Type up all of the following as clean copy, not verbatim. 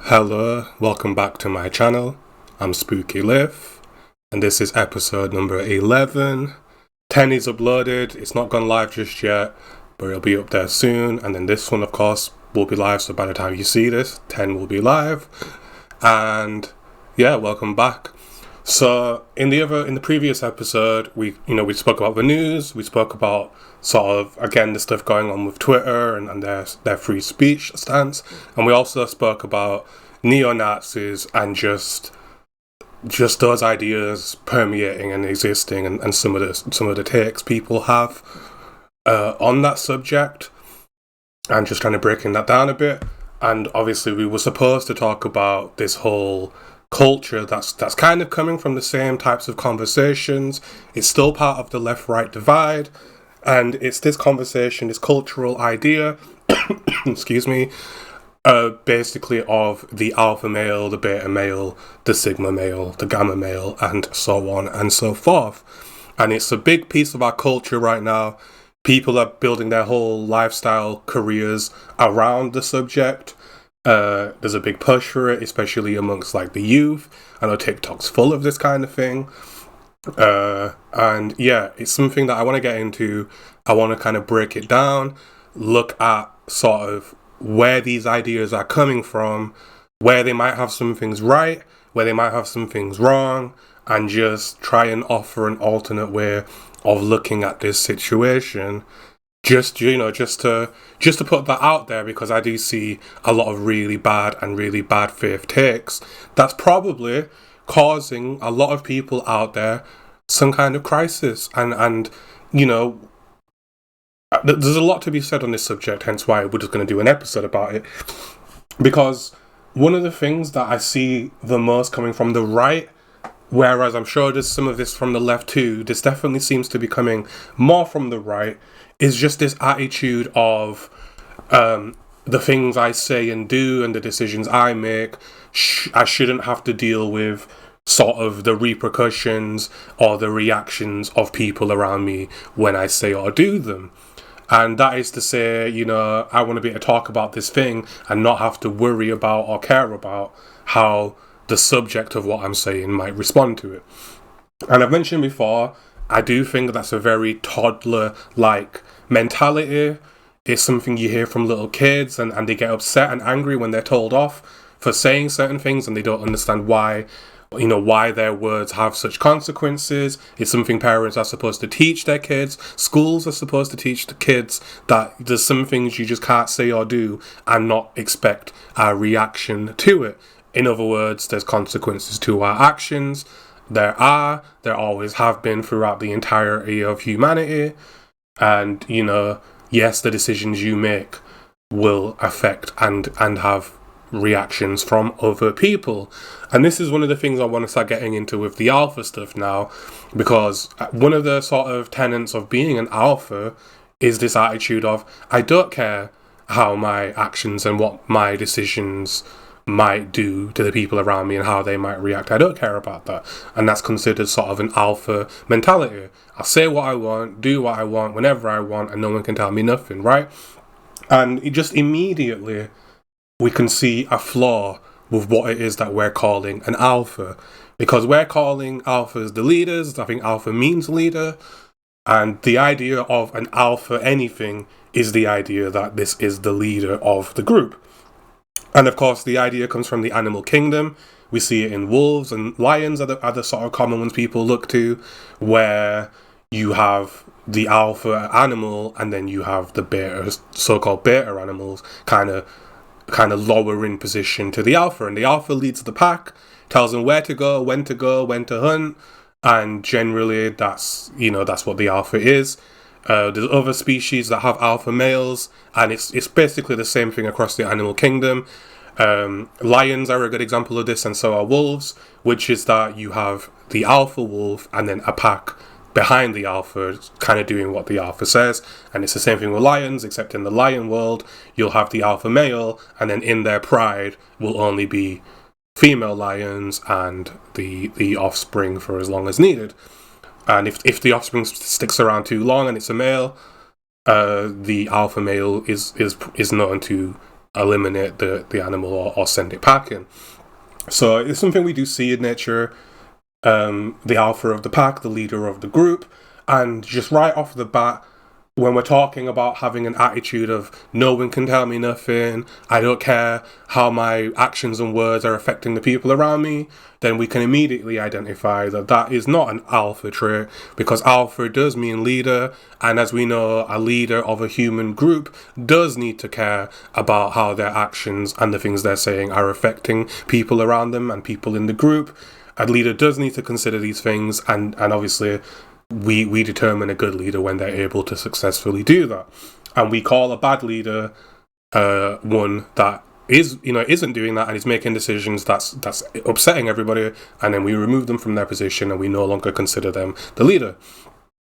Hello, welcome back to my channel. I'm SpookyLith, and this is episode number 11. 10 is uploaded, it's not gone live just yet, but it'll be up there soon. And then this one, of course, will be live, so by the time you see this, 10 will be live. And yeah, welcome back. So in the previous episode, we spoke about the news, we spoke about sort of, again, the stuff going on with Twitter and their free speech stance, and we also spoke about neo-Nazis and just those ideas permeating and existing, and some of the takes people have on that subject, and just trying to breaking that down a bit. And obviously we were supposed to talk about this whole culture that's kind of coming from the same types of conversations. It's still part of the left-right divide, and it's this conversation, this cultural idea, excuse me, basically of the alpha male, the beta male, the sigma male, the gamma male, and so on and so forth. And it's a big piece of our culture right now. People are building their whole lifestyle careers around the subject. There's a big push for it, especially amongst like the youth. I know TikTok's full of this kind of thing. And yeah, it's something that I want to get into. I want to kind of break it down, look at sort of where these ideas are coming from, where they might have some things right, where they might have some things wrong, and just try and offer an alternate way of looking at this situation. Just to put that out there, because I do see a lot of really bad faith takes that's probably causing a lot of people out there some kind of crisis, and there's a lot to be said on this subject, hence why we're just going to do an episode about it. Because one of the things that I see the most coming from the right, whereas I'm sure there's some of this from the left too, this definitely seems to be coming more from the right, is just this attitude of the things I say and do and the decisions I make, I shouldn't have to deal with sort of the repercussions or the reactions of people around me when I say or do them. And that is to say, I want to be able to talk about this thing and not have to worry about or care about how the subject of what I'm saying might respond to it. And I've mentioned before, I do think that's a very toddler-like mentality. It's something you hear from little kids, and they get upset and angry when they're told off for saying certain things, and they don't understand why their words have such consequences. It's something parents are supposed to teach their kids. Schools are supposed to teach the kids that there's some things you just can't say or do and not expect a reaction to it. In other words, there's consequences to our actions. There always have been throughout the entirety of humanity. And, yes, the decisions you make will affect and have reactions from other people. And this is one of the things I want to start getting into with the alpha stuff now, because one of the sort of tenets of being an alpha is this attitude of, I don't care how my actions and what my decisions might do to the people around me and how they might react. I don't care about that. And that's considered sort of an alpha mentality. I'll say what I want, do what I want, whenever I want, and no one can tell me nothing, right? And it just immediately we can see a flaw with what it is that we're calling an alpha. Because we're calling alphas the leaders. I think alpha means leader. And the idea of an alpha anything is the idea that this is the leader of the group. And of course, the idea comes from the animal kingdom. We see it in wolves, and lions are the sort of common ones people look to, where you have the alpha animal and then you have the beta, so-called beta animals, kind of lower in position to the alpha. And the alpha leads the pack, tells them where to go, when to hunt, and generally that's what the alpha is. There's other species that have alpha males, and it's basically the same thing across the animal kingdom. Lions are a good example of this, and so are wolves, which is that you have the alpha wolf and then a pack behind the alpha kind of doing what the alpha says. And it's the same thing with lions, except in the lion world you'll have the alpha male, and then in their pride will only be female lions and the offspring for as long as needed. And if the offspring sticks around too long and it's a male, the alpha male is known to eliminate the animal or send it packing. So it's something we do see in nature. The alpha of the pack, the leader of the group, and just right off the bat, when we're talking about having an attitude of no one can tell me nothing, I don't care how my actions and words are affecting the people around me, then we can immediately identify that that is not an alpha trait, because alpha does mean leader, and as we know, a leader of a human group does need to care about how their actions and the things they're saying are affecting people around them and people in the group. A leader does need to consider these things, and obviously we determine a good leader when they're able to successfully do that. And we call a bad leader one that isn't doing that and is making decisions that's upsetting everybody, and then we remove them from their position and we no longer consider them the leader.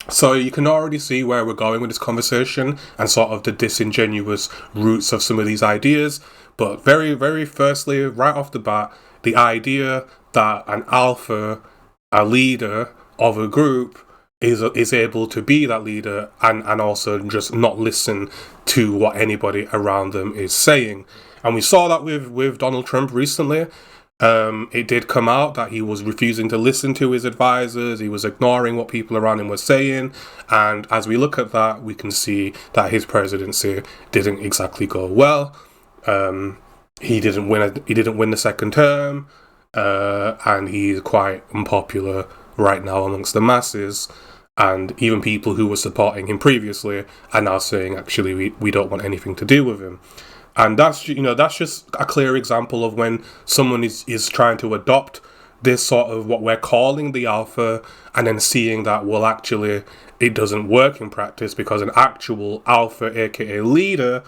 So you can already see where we're going with this conversation and sort of the disingenuous roots of some of these ideas. But very, very firstly, right off the bat, the idea that an alpha, a leader of a group, is able to be that leader and also just not listen to what anybody around them is saying. And we saw that with Donald Trump recently. It did come out that he was refusing to listen to his advisors. He was ignoring what people around him were saying. And as we look at that, we can see that his presidency didn't exactly go well. He didn't win the second term, and he's quite unpopular right now amongst the masses. And even people who were supporting him previously are now saying, actually, we don't want anything to do with him. And that's just a clear example of when someone is trying to adopt this sort of what we're calling the alpha, and then seeing that, well, actually, it doesn't work in practice, because an actual alpha, aka leader,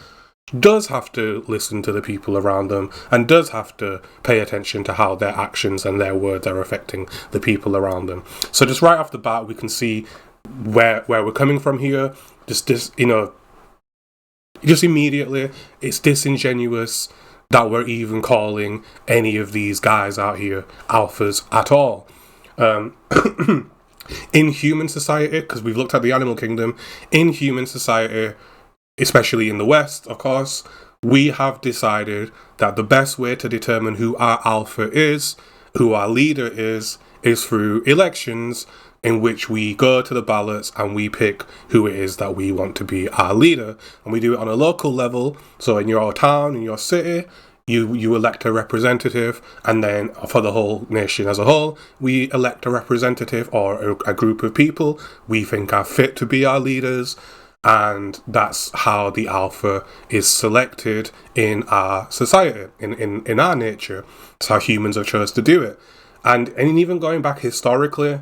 does have to listen to the people around them and does have to pay attention to how their actions and their words are affecting the people around them. So just right off the bat, we can see where we're coming from here. Just immediately, it's disingenuous that we're even calling any of these guys out here alphas at all. In human society, because we've looked at the animal kingdom, in human society, especially in the West, of course, we have decided that the best way to determine who our alpha is, who our leader is through elections, in which we go to the ballots and we pick who it is that we want to be our leader. And we do it on a local level. So in your town, in your city, you elect a representative, and then for the whole nation as a whole, we elect a representative or a group of people we think are fit to be our leaders. And that's how the alpha is selected in our society, in our nature. It's how humans have chose to do it. And even going back historically,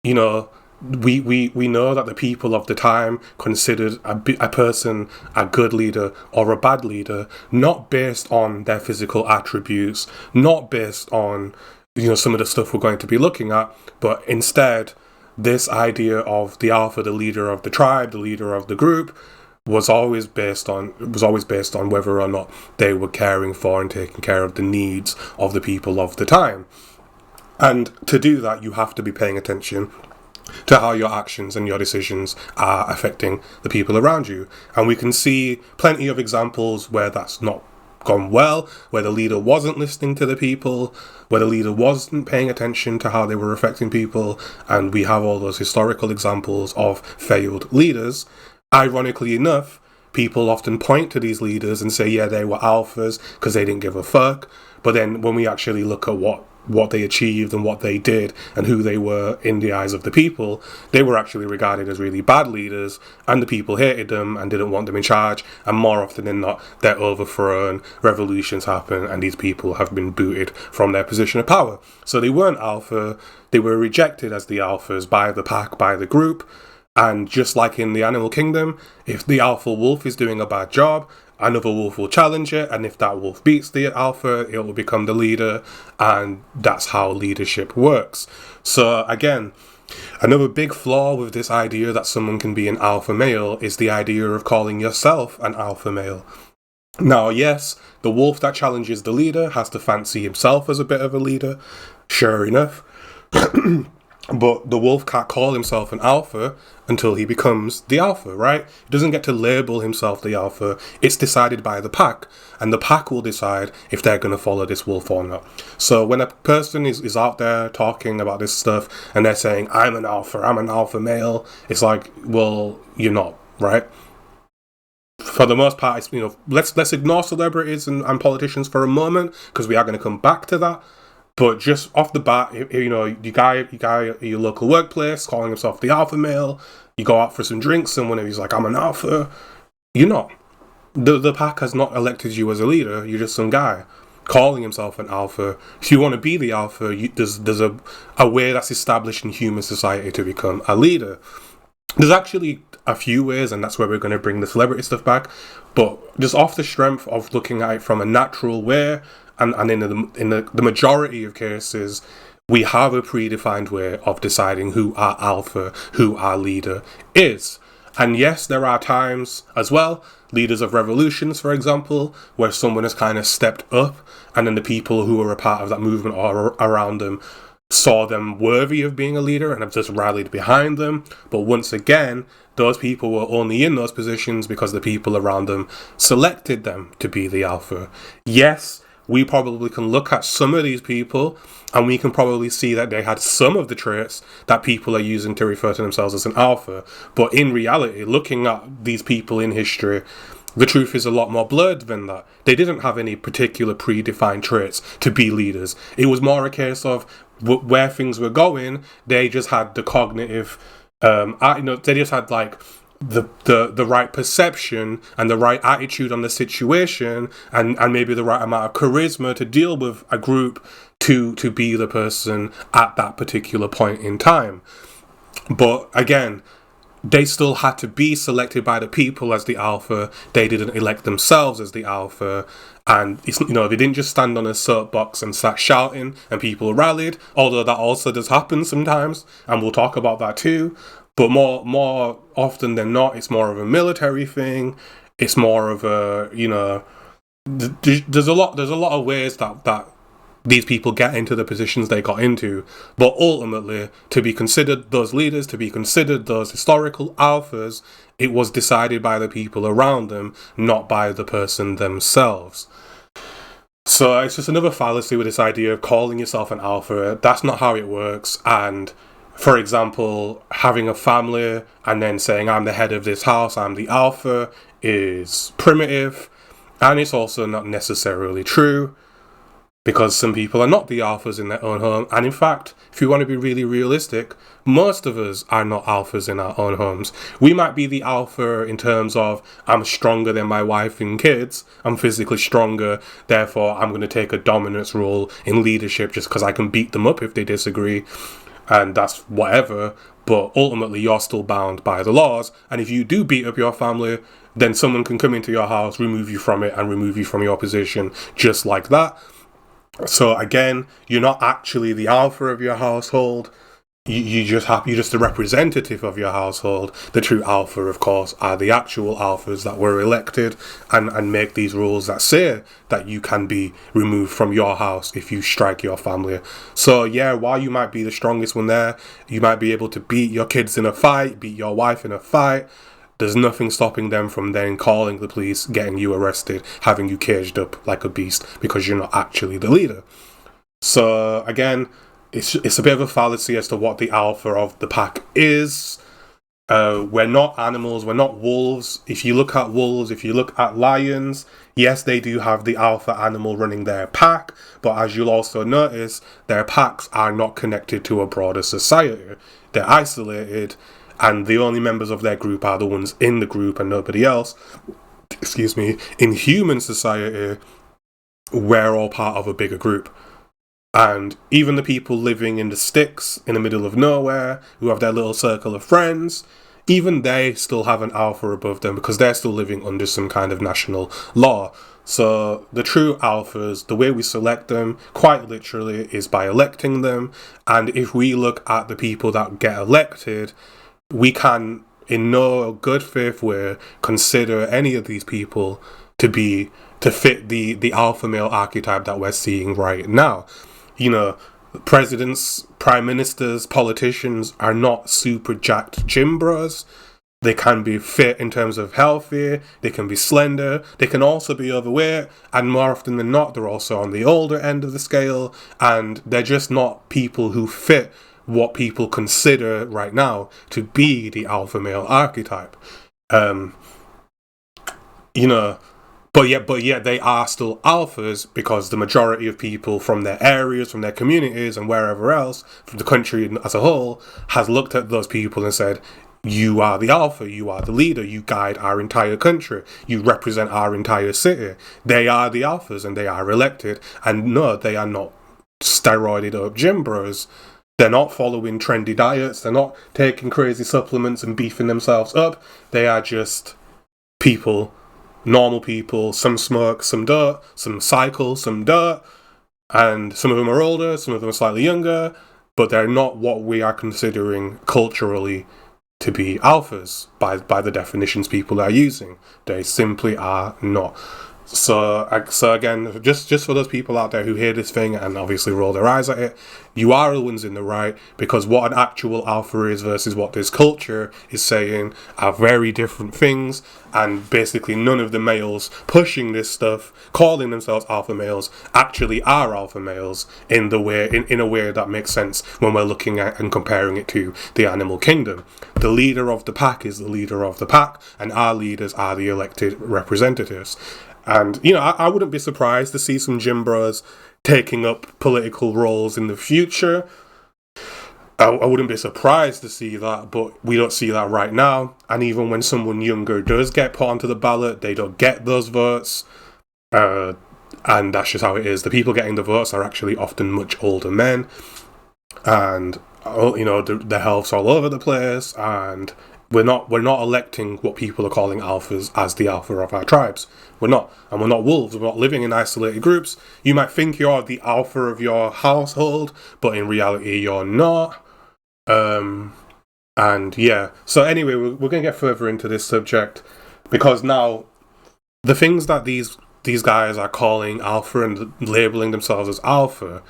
we know that the people of the time considered a person a good leader or a bad leader, not based on their physical attributes, not based on some of the stuff we're going to be looking at, but instead, this idea of the alpha, the leader of the tribe, the leader of the group, was always based on whether or not they were caring for and taking care of the needs of the people of the time. And to do that, you have to be paying attention to how your actions and your decisions are affecting the people around you. And we can see plenty of examples where that's not gone well, where the leader wasn't listening to the people, where the leader wasn't paying attention to how they were affecting people, and we have all those historical examples of failed leaders. Ironically enough, people often point to these leaders and say, yeah, they were alphas because they didn't give a fuck. But then when we actually look at what they achieved and what they did and who they were in the eyes of the people, they were actually regarded as really bad leaders, and the people hated them and didn't want them in charge, and more often than not, they're overthrown, revolutions happen, and these people have been booted from their position of power. So they weren't alpha, they were rejected as the alphas by the pack, by the group. And just like in the animal kingdom, if the alpha wolf is doing a bad job, another wolf will challenge it, and if that wolf beats the alpha, it will become the leader, and that's how leadership works. So again, another big flaw with this idea that someone can be an alpha male is the idea of calling yourself an alpha male. Now, yes, the wolf that challenges the leader has to fancy himself as a bit of a leader, sure enough. But the wolf can't call himself an alpha until he becomes the alpha, right? He doesn't get to label himself the alpha. It's decided by the pack, and the pack will decide if they're going to follow this wolf or not. So when a person is out there talking about this stuff and they're saying, I'm an alpha male, it's like, well, you're not, right? For the most part, it's, let's ignore celebrities and politicians for a moment, because we are going to come back to that. But just off the bat, you guy at your local workplace calling himself the alpha male, you go out for some drinks and whenever he's like, I'm an alpha, you're not. The pack has not elected you as a leader, you're just some guy calling himself an alpha. If you want to be the alpha, there's a way that's established in human society to become a leader. There's actually a few ways, and that's where we're going to bring the celebrity stuff back. But just off the strength of looking at it from a natural way, and in the majority of cases, we have a predefined way of deciding who our alpha, who our leader is. And yes, there are times as well, leaders of revolutions, for example, where someone has kind of stepped up, and then the people who were a part of that movement or around them saw them worthy of being a leader and have just rallied behind them. But once again, those people were only in those positions because the people around them selected them to be the alpha. Yes, we probably can look at some of these people and we can probably see that they had some of the traits that people are using to refer to themselves as an alpha. But in reality, looking at these people in history, the truth is a lot more blurred than that. They didn't have any particular predefined traits to be leaders. It was more a case of where things were going, they just had the cognitive, they just had like the right perception and the right attitude on the situation, and maybe the right amount of charisma to deal with a group to be the person at that particular point in time. But again, they still had to be selected by the people as the alpha. They didn't elect themselves as the alpha. And it's, they didn't just stand on a soapbox and start shouting and people rallied, although that also does happen sometimes, and we'll talk about that too. But more often than not, it's more of a military thing. It's more of a, there's a lot of ways that these people get into the positions they got into. But ultimately, to be considered those leaders, to be considered those historical alphas, it was decided by the people around them, not by the person themselves. So it's just another fallacy with this idea of calling yourself an alpha. That's not how it works. And for example, having a family and then saying I'm the head of this house, I'm the alpha, is primitive. And it's also not necessarily true, because some people are not the alphas in their own home. And in fact, if you want to be really realistic, most of us are not alphas in our own homes. We might be the alpha in terms of, I'm stronger than my wife and kids, I'm physically stronger, therefore I'm going to take a dominance role in leadership just because I can beat them up if they disagree, and that's whatever. But ultimately, you're still bound by the laws, and if you do beat up your family, then someone can come into your house, remove you from it, and remove you from your position just like that. So again, you're not actually the alpha of your household. You're just a representative of your household. The true alpha, of course, are the actual alphas that were elected and make these rules that say that you can be removed from your house if you strike your family. So yeah, while you might be the strongest one there, you might be able to beat your kids in a fight, beat your wife in a fight, there's nothing stopping them from then calling the police, getting you arrested, having you caged up like a beast because you're not actually the leader. So again, it's a bit of a fallacy as to what the alpha of the pack is. We're not animals, we're not wolves. If you look at wolves, if you look at lions, yes, they do have the alpha animal running their pack, but as you'll also notice, their packs are not connected to a broader society. They're isolated, and the only members of their group are the ones in the group and nobody else. In human society, we're all part of a bigger group. And even the people living in the sticks, in the middle of nowhere, who have their little circle of friends, even they still have an alpha above them because they're still living under some kind of national law. So the true alphas, the way we select them, quite literally, is by electing them. And if we look at the people that get elected, we can, in no good faith way, consider any of these people to fit the alpha male archetype that we're seeing right now. presidents, prime ministers, politicians are not super jacked gym bros. They can be fit in terms of healthy, they can be slender, they can also be overweight, and more often than not, they're also on the older end of the scale, and they're just not people who fit what people consider right now to be the alpha male archetype. But yet they are still alphas because the majority of people from their areas, from their communities, and wherever else, from the country as a whole, has looked at those people and said, you are the alpha, you are the leader, you guide our entire country, you represent our entire city. They are the alphas and they are elected. And no, they are not steroided up gym bros. They're not following trendy diets, they're not taking crazy supplements and beefing themselves up. They are just people, normal people. Some smoke, some don't, some cycle, some don't, and some of them are older, some of them are slightly younger, but they're not what we are considering culturally to be alphas by the definitions people are using. They simply are not. So again, just for those people out there who hear this thing and obviously roll their eyes at it, you are the ones in the right, because what an actual alpha is versus what this culture is saying are very different things, and basically none of the males pushing this stuff, calling themselves alpha males, actually are alpha males in a way that makes sense when we're looking at and comparing it to the animal kingdom. The leader of the pack is the leader of the pack, and our leaders are the elected representatives. And, I wouldn't be surprised to see some gym bros taking up political roles in the future. I wouldn't be surprised to see that, but we don't see that right now. And even when someone younger does get put onto the ballot, they don't get those votes. And that's just how it is. The people getting the votes are actually often much older men. And, their health's all over the place. And we're not electing what people are calling alphas as the alpha of our tribes. We're not. And we're not wolves. We're not living in isolated groups. You might think you're the alpha of your household, but in reality you're not. And yeah. So anyway, we're going to get further into this subject, because now the things that these guys are calling alpha and labeling themselves as alpha,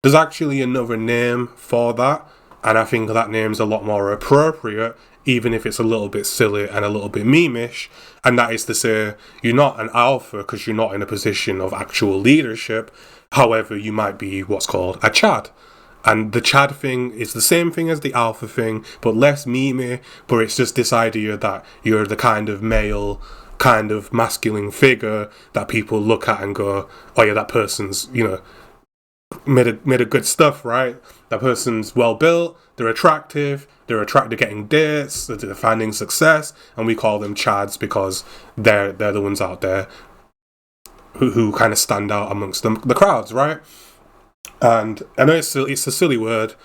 there's actually another name for that. And I think that name's a lot more appropriate, even if it's a little bit silly and a little bit memeish. And that is to say, you're not an alpha because you're not in a position of actual leadership. However, you might be what's called a Chad. And the Chad thing is the same thing as the alpha thing, but less memey. But it's just this idea that you're the kind of male, kind of masculine figure that people look at and go, oh yeah, that person's, made a good stuff, right? That person's well built, they're attractive getting dates, they're finding success, and we call them Chads because they're the ones out there who kind of stand out amongst the crowds, right? And I know it's a silly word,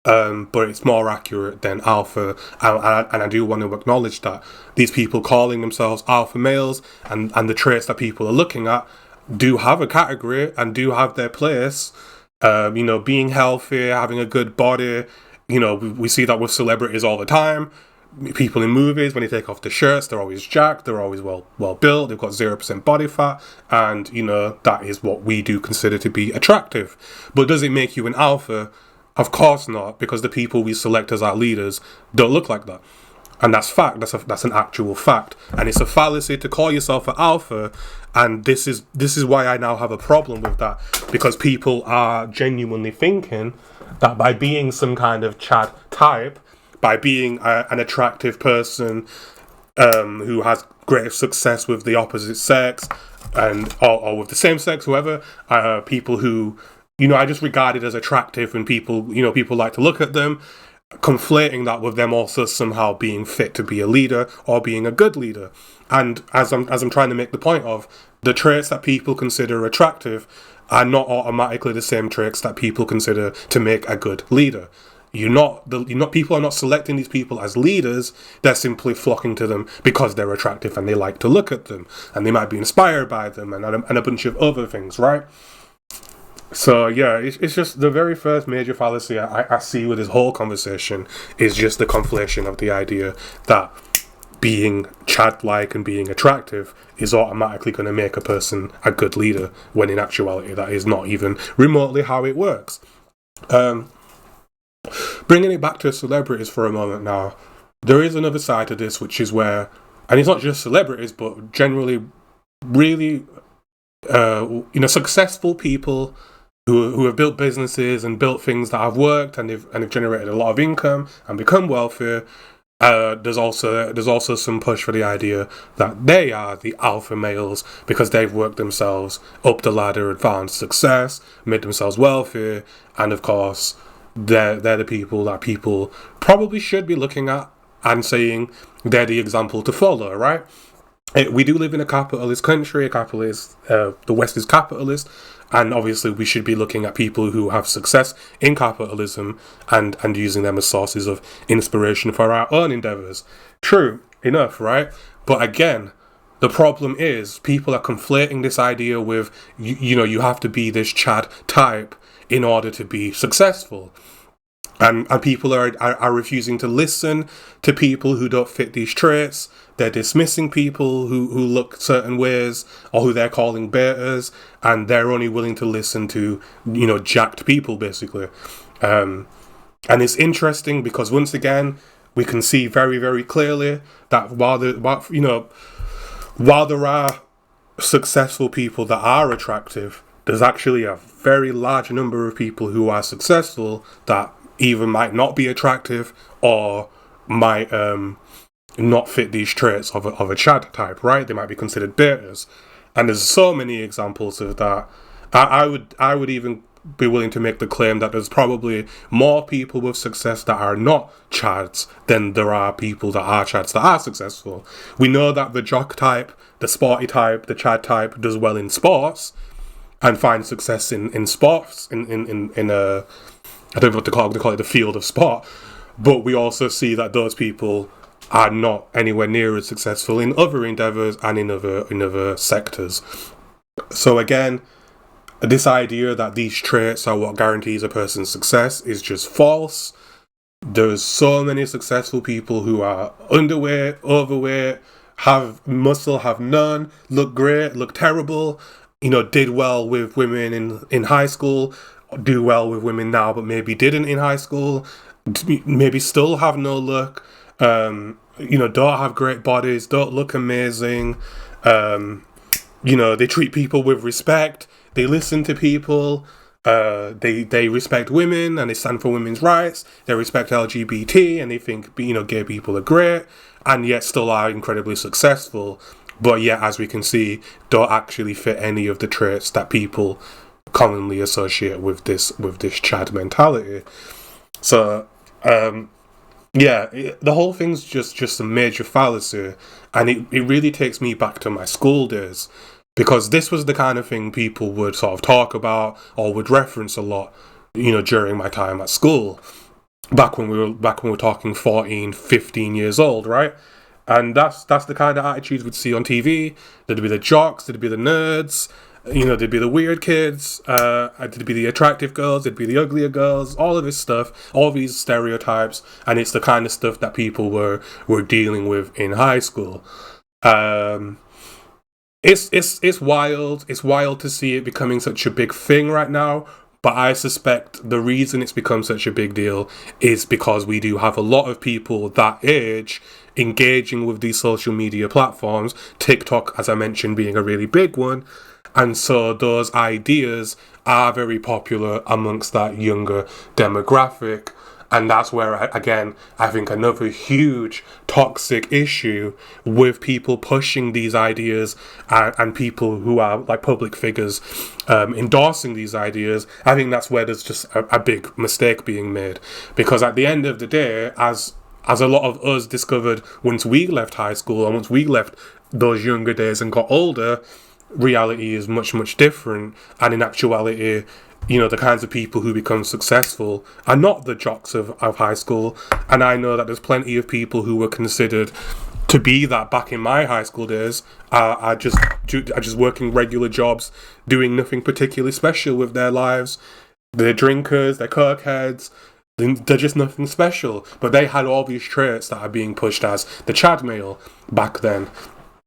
but it's more accurate than alpha, and I do want to acknowledge that these people calling themselves alpha males and the traits that people are looking at do have a category and do have their place. Being healthy, having a good body. We see that with celebrities all the time. People in movies, when they take off the shirts, they're always jacked, they're always well built, they've got 0% body fat, and that is what we do consider to be attractive. But does it make you an alpha? Of course not, because the people we select as our leaders don't look like that. And that's fact. That's an actual fact. And it's a fallacy to call yourself an alpha. And this is why I now have a problem with that. Because people are genuinely thinking that by being some kind of Chad type, by being an attractive person who has great success with the opposite sex, or with the same sex, whoever, people who, I just regard it as attractive, and people like to look at them, conflating that with them also somehow being fit to be a leader or being a good leader. And as I'm trying to make the point of, the traits that people consider attractive are not automatically the same traits that people consider to make a good leader. People are not selecting these people as leaders. They're simply flocking to them because they're attractive and they like to look at them, and they might be inspired by them, and a bunch of other things, right? So yeah, it's just the very first major fallacy I see with this whole conversation is just the conflation of the idea that being Chad-like and being attractive is automatically going to make a person a good leader, when in actuality that is not even remotely how it works. Bringing it back to celebrities for a moment now, there is another side to this, which is where, and it's not just celebrities, but generally really, successful people who have built businesses and built things that have worked and they've generated a lot of income and become wealthier. There's also some push for the idea that they are the alpha males because they've worked themselves up the ladder and found success, made themselves wealthier, and of course they're the people that people probably should be looking at and saying they're the example to follow, right? We do live in a capitalist country. The West is capitalist, and obviously we should be looking at people who have success in capitalism and using them as sources of inspiration for our own endeavors. True enough, right? But again, the problem is people are conflating this idea with, you have to be this Chad type in order to be successful. And people are refusing to listen to people who don't fit these traits. They're dismissing people who look certain ways or who they're calling betas, and they're only willing to listen to, jacked people, basically. And it's interesting because once again, we can see very, very clearly that while there are successful people that are attractive, there's actually a very large number of people who are successful that either might not be attractive or might not fit these traits of a Chad type, right? They might be considered betas, and there's so many examples of that. I would even be willing to make the claim that there's probably more people with success that are not Chads than there are people that are Chads that are successful. We know that the jock type, the sporty type, the Chad type does well in sports and finds success in sports in a, I don't know what they call it, the field of sport. But we also see that those people are not anywhere near as successful in other endeavors and in other sectors. So again, this idea that these traits are what guarantees a person's success is just false. There's so many successful people who are underweight, overweight, have muscle, have none, look great, look terrible, did well with women in high school, do well with women now, but maybe didn't in high school, maybe still have no look, don't have great bodies, don't look amazing, they treat people with respect, they listen to people, they respect women and they stand for women's rights, they respect LGBT and they think, gay people are great, and yet still are incredibly successful, but yet, as we can see, don't actually fit any of the traits that people commonly associate with this Chad mentality. So the whole thing's just a major fallacy, and it really takes me back to my school days, because this was the kind of thing people would sort of talk about or would reference a lot, during my time at school, back when we were talking 14, 15 years old, right? And that's the kind of attitudes we'd see on TV. There'd be the jocks, there'd be the nerds, there'd be the weird kids, there'd be the attractive girls, there'd be the uglier girls, all of this stuff, all these stereotypes, and it's the kind of stuff that people were dealing with in high school. It's wild. It's wild to see it becoming such a big thing right now. But I suspect the reason it's become such a big deal is because we do have a lot of people that age engaging with these social media platforms, TikTok, as I mentioned, being a really big one. And so those ideas are very popular amongst that younger demographic. And that's where, again, I think another huge toxic issue with people pushing these ideas and people who are like public figures endorsing these ideas. I think that's where there's just a big mistake being made. Because at the end of the day, as a lot of us discovered once we left high school and once we left those younger days and got older, reality is much, much different. And in actuality, the kinds of people who become successful are not the jocks of high school. And I know that there's plenty of people who were considered to be that back in my high school days are just working regular jobs, doing nothing particularly special with their lives. They're drinkers, they're cokeheads, they're just nothing special. But they had all these traits that are being pushed as the Chad male back then.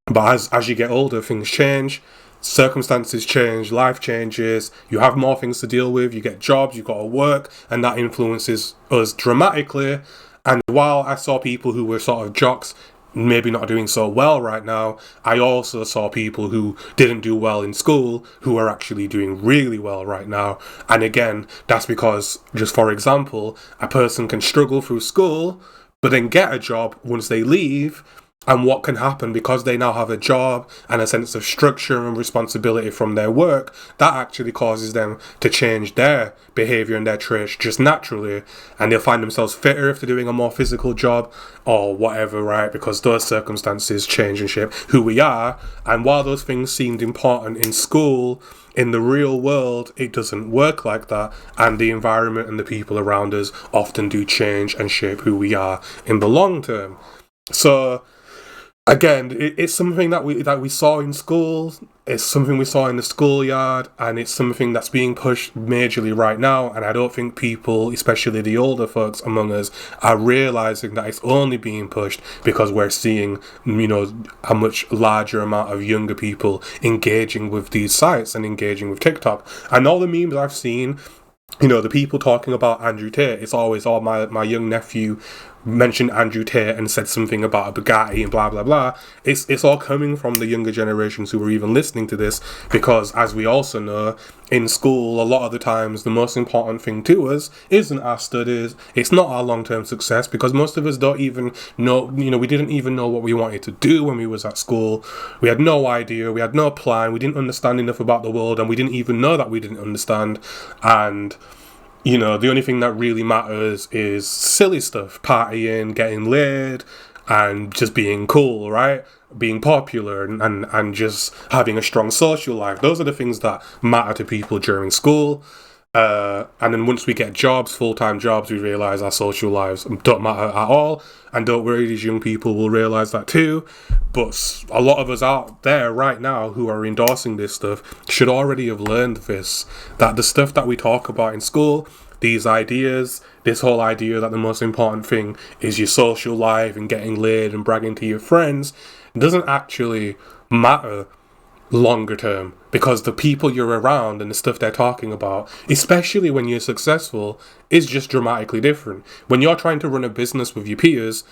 But as you get older, things change. circumstances change, life changes, you have more things to deal with, you get jobs, you got to work, and that influences us dramatically. And while I saw people who were sort of jocks maybe not doing so well right now, I also saw people who didn't do well in school who are actually doing really well right now. And again, that's because, just for example, a person can struggle through school but then get a job once they leave. And what can happen because they now have a job and a sense of structure and responsibility from their work, that actually causes them to change their behaviour and their traits just naturally. And they'll find themselves fitter if they're doing a more physical job or whatever, right? Because those circumstances change and shape who we are. And while those things seemed important in school, in the real world, it doesn't work like that. And the environment and the people around us often do change and shape who we are in the long term. So, again, it's something that we saw in school, it's something we saw in the schoolyard, and it's something that's being pushed majorly right now. And I don't think people, especially the older folks among us, are realising that it's only being pushed because we're seeing, a much larger amount of younger people engaging with these sites and engaging with TikTok. And all the memes I've seen, the people talking about Andrew Tate, it's always, my young nephew mentioned Andrew Tate and said something about a Bugatti and blah blah blah. It's all coming from the younger generations who are even listening to this, because as we also know, in school a lot of the times the most important thing to us isn't our studies, it's not our long-term success, because most of us don't even know, we didn't even know what we wanted to do when we was at school. We had no idea, we had no plan, we didn't understand enough about the world, and we didn't even know that we didn't understand. And the only thing that really matters is silly stuff, partying, getting laid, and just being cool, right? Being popular and just having a strong social life. Those are the things that matter to people during school. And then once we get jobs, full-time jobs, we realise our social lives don't matter at all. And don't worry, these young people will realise that too. But a lot of us out there right now who are endorsing this stuff should already have learned this, that the stuff that we talk about in school, these ideas, this whole idea that the most important thing is your social life and getting laid and bragging to your friends, doesn't actually matter longer term, because the people you're around and the stuff they're talking about, especially when you're successful, is just dramatically different. When you're trying to run a business with your peers,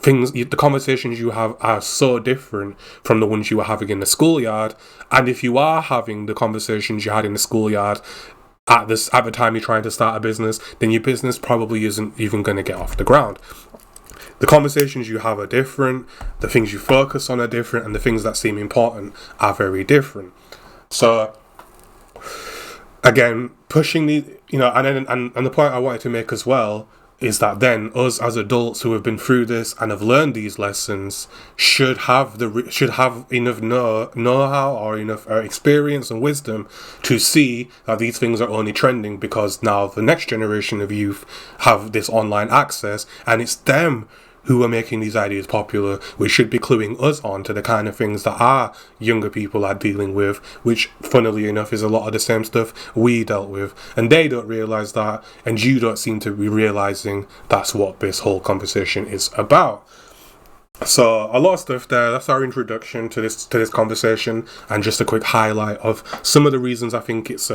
the conversations you have are so different from the ones you were having in the schoolyard. And if you are having the conversations you had in the schoolyard at the time you're trying to start a business, then your business probably isn't even going to get off the ground. The conversations you have are different, the things you focus on are different, and the things that seem important are very different. So, again, pushing the, and the point I wanted to make as well is that then us as adults who have been through this and have learned these lessons should have enough know-how or enough experience and wisdom to see that these things are only trending because now the next generation of youth have this online access, and it's them who are making these ideas popular, which should be cluing us on to the kind of things that our younger people are dealing with, which, funnily enough, is a lot of the same stuff we dealt with. And they don't realise that, and you don't seem to be realising that's what this whole conversation is about. So, a lot of stuff there. That's our introduction to this conversation, and just a quick highlight of some of the reasons I think it's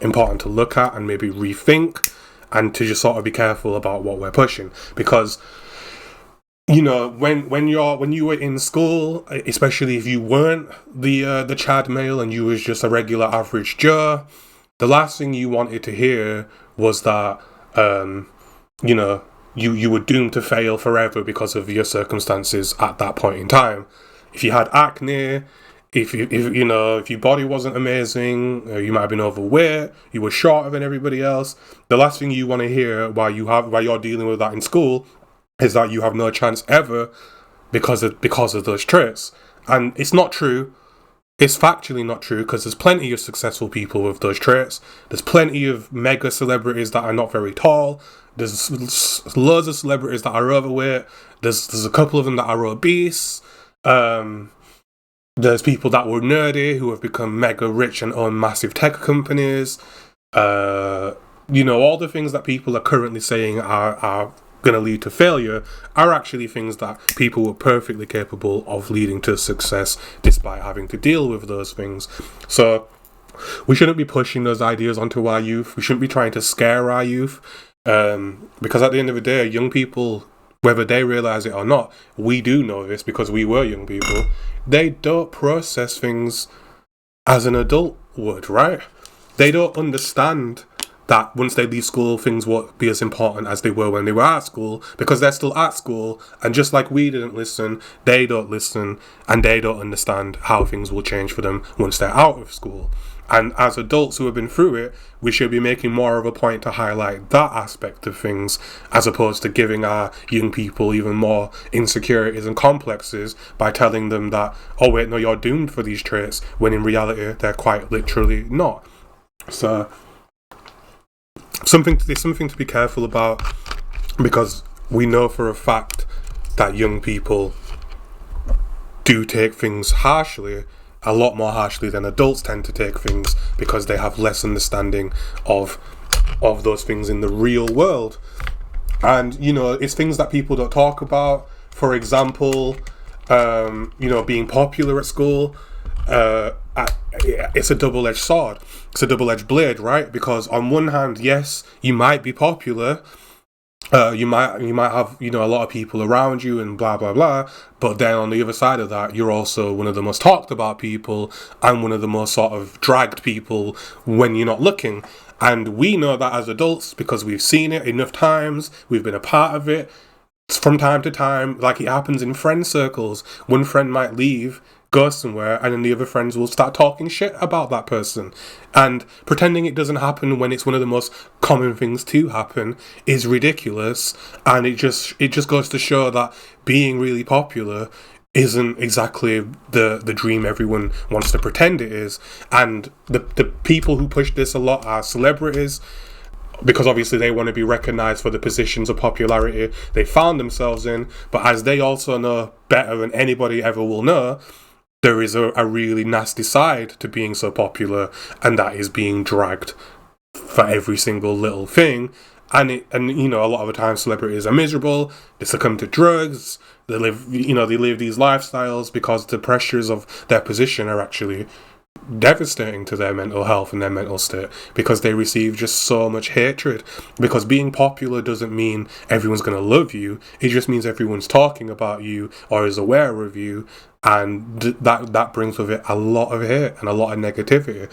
important to look at and maybe rethink, and to just sort of be careful about what we're pushing. Because when you were in school, especially if you weren't the Chad male and you was just a regular average Joe, the last thing you wanted to hear was that you were doomed to fail forever because of your circumstances at that point in time. If you had acne, if your body wasn't amazing, you might have been overweight, you were shorter than everybody else, the last thing you want to hear while you're dealing with that in school is that you have no chance ever because of those traits. And it's not true. It's factually not true, because there's plenty of successful people with those traits. There's plenty of mega celebrities that are not very tall. There's loads of celebrities that are overweight. There's a couple of them that are obese. There's people that were nerdy who have become mega rich and own massive tech companies. All the things that people are currently saying are going to lead to failure are actually things that people were perfectly capable of leading to success despite having to deal with those things. So we shouldn't be pushing those ideas onto our youth. We shouldn't be trying to scare our youth, because at the end of the day, young people, whether they realize it or not, we do know this because we were young people, they don't process things as an adult would, right? They don't understand that once they leave school, things won't be as important as they were when they were at school, because they're still at school, and just like we didn't listen, they don't listen, and they don't understand how things will change for them once they're out of school. And as adults who have been through it, we should be making more of a point to highlight that aspect of things, as opposed to giving our young people even more insecurities and complexes by telling them that, oh wait, no, you're doomed for these traits, when in reality they're quite literally not. So there's something to be careful about, because we know for a fact that young people do take things harshly, a lot more harshly than adults tend to take things, because they have less understanding of those things in the real world. And, you know, it's things that people don't talk about. For example, you know, being popular at school, it's a double-edged sword. It's a double-edged blade, right? Because on one hand, yes, you might be popular, you might have, you know, a lot of people around you and blah blah blah, but then on the other side of that, you're also one of the most talked about people and one of the most sort of dragged people when you're not looking. And we know that as adults because we've seen it enough times, we've been a part of it from time to time. Like, it happens in friend circles. One friend might leave, go somewhere, and then the other friends will start talking shit about that person. And pretending it doesn't happen when it's one of the most common things to happen is ridiculous. And it just goes to show that being really popular isn't exactly the dream everyone wants to pretend it is. And the people who push this a lot are celebrities, because obviously they want to be recognised for the positions of popularity they found themselves in. But as they also know better than anybody ever will know, there is a really nasty side to being so popular, and that is being dragged for every single little thing. And you know, a lot of the time celebrities are miserable, they succumb to drugs, they live these lifestyles because the pressures of their position are actually devastating to their mental health and their mental state, because they receive just so much hatred. Because being popular doesn't mean everyone's going to love you, it just means everyone's talking about you or is aware of you, and that brings with it a lot of hate and a lot of negativity.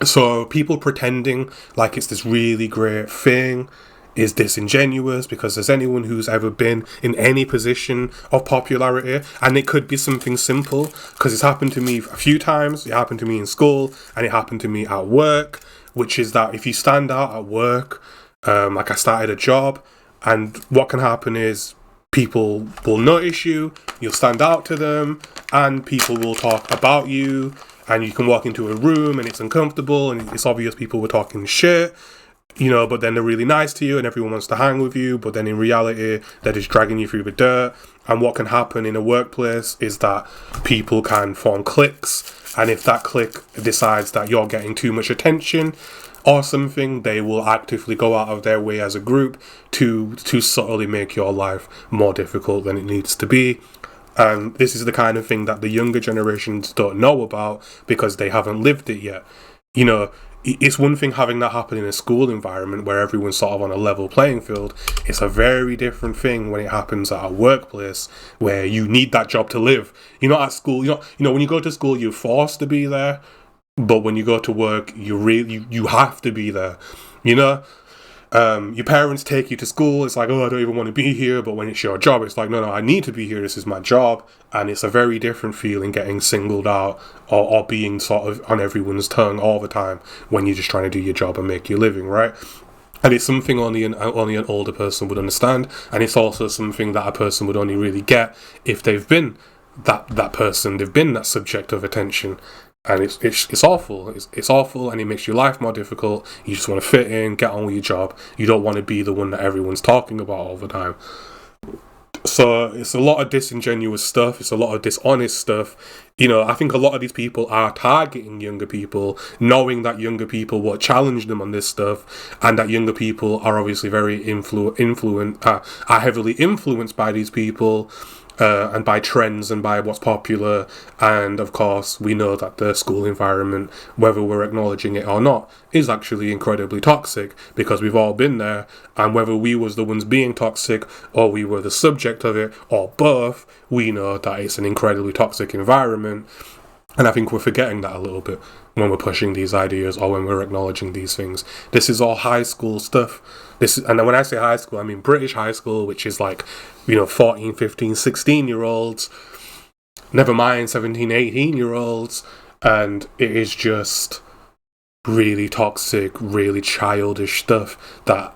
So people pretending like it's this really great thing is disingenuous, because there's anyone who's ever been in any position of popularity, and it could be something simple, because it's happened to me a few times. It happened to me in school, and it happened to me at work, which is that if you stand out at work, like I started a job, and what can happen is people will notice you, you'll stand out to them, and people will talk about you, and you can walk into a room and it's uncomfortable and it's obvious people were talking shit, you know, but then they're really nice to you and everyone wants to hang with you, but then in reality they're just dragging you through the dirt. And what can happen in a workplace is that people can form cliques, and if that clique decides that you're getting too much attention or something, they will actively go out of their way as a group to subtly make your life more difficult than it needs to be. And this is the kind of thing that the younger generations don't know about because they haven't lived it yet. You know, it's one thing having that happen in a school environment where everyone's sort of on a level playing field. It's a very different thing when it happens at a workplace where you need that job to live. You're not at school, you know, when you go to school, you're forced to be there. But when you go to work, you have to be there, you know? Your parents take you to school, it's like, oh, I don't even want to be here, but when it's your job, it's like, no, I need to be here, this is my job. And it's a very different feeling getting singled out or being sort of on everyone's tongue all the time when you're just trying to do your job and make your living, right? And it's something only an older person would understand, and it's also something that a person would only really get if they've been that person, they've been that subject of attention. And it's awful. It's awful, and it makes your life more difficult. You just want to fit in, get on with your job. You don't want to be the one that everyone's talking about all the time. So it's a lot of disingenuous stuff. It's a lot of dishonest stuff. You know, I think a lot of these people are targeting younger people, knowing that younger people will challenge them on this stuff, and that younger people are obviously very are heavily influenced by these people. And by trends and by what's popular. And of course, we know that the school environment, whether we're acknowledging it or not, is actually incredibly toxic, because we've all been there. And whether we was the ones being toxic or we were the subject of it or both, we know that it's an incredibly toxic environment. And I think we're forgetting that a little bit when we're pushing these ideas or when we're acknowledging these things. This is all high school stuff. And when I say high school, I mean British high school, which is like, 14, 15, 16-year-olds. Never mind 17, 18-year-olds. And it is just really toxic, really childish stuff that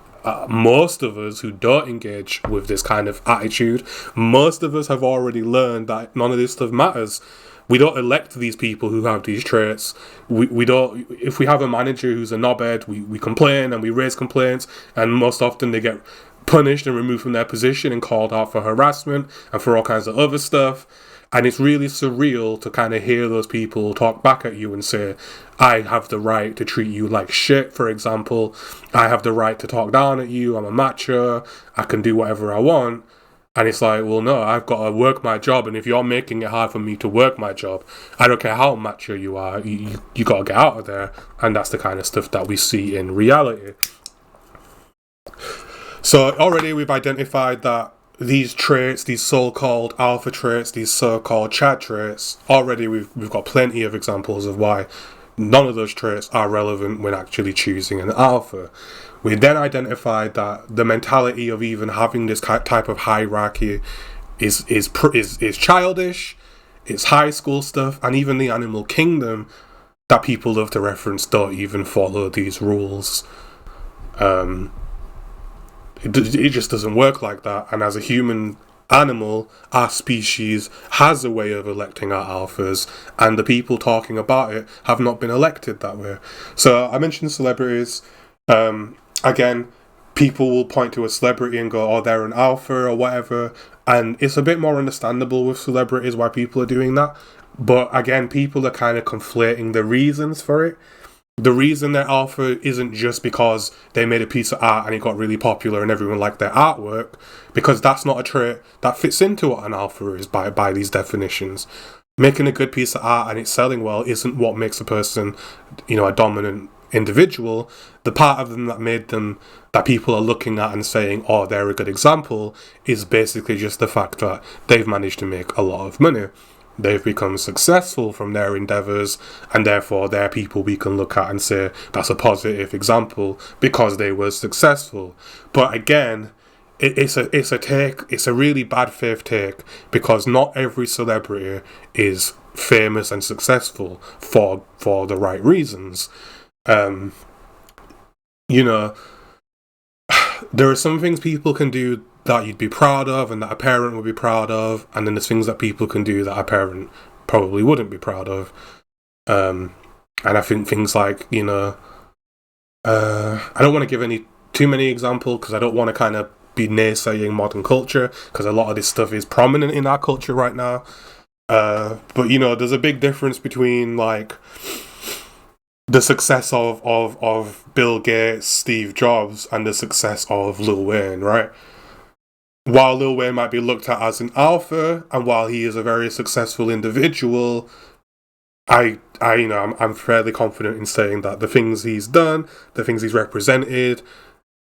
most of us who don't engage with this kind of attitude, most of us have already learned that none of this stuff matters. We don't elect these people who have these traits. We don't. If we have a manager who's a knobhead, we complain and we raise complaints, and most often they get punished and removed from their position and called out for harassment and for all kinds of other stuff. And it's really surreal to kind of hear those people talk back at you and say, I have the right to treat you like shit, for example. I have the right to talk down at you. I'm a macho. I can do whatever I want. And it's like, well, no, I've got to work my job. And if you're making it hard for me to work my job, I don't care how macho you are, you got to get out of there. And that's the kind of stuff that we see in reality. So already we've identified that these traits, these so-called alpha traits, these so-called Chad traits, already we've got plenty of examples of why none of those traits are relevant when actually choosing an alpha. We then identified that the mentality of even having this type of hierarchy is childish, it's high school stuff, and even the animal kingdom that people love to reference don't even follow these rules. It just doesn't work like that. And as a human animal, our species has a way of electing our alphas, and the people talking about it have not been elected that way. So I mentioned celebrities. Again, people will point to a celebrity and go, oh, they're an alpha or whatever. And it's a bit more understandable with celebrities why people are doing that. But again, people are kind of conflating the reasons for it. The reason they're alpha isn't just because they made a piece of art and it got really popular and everyone liked their artwork, because that's not a trait that fits into what an alpha is by these definitions. Making a good piece of art and it's selling well isn't what makes a person, a dominant individual. The part of them that people are looking at and saying, oh, they're a good example, is basically just the fact that they've managed to make a lot of money. They've become successful from their endeavours, and therefore they're people we can look at and say that's a positive example because they were successful. But again, it's a really bad faith take, because not every celebrity is famous and successful for the right reasons. There are some things people can do that you'd be proud of and that a parent would be proud of, and then there's things that people can do that a parent probably wouldn't be proud of. And I think things like, I don't want to give too many examples because I don't want to kind of be naysaying modern culture, because a lot of this stuff is prominent in our culture right now. But there's a big difference between like the success of Bill Gates, Steve Jobs, and the success of Lil Wayne, right? While Lil Wayne might be looked at as an alpha, and while he is a very successful individual, I'm fairly confident in saying that the things he's done, the things he's represented,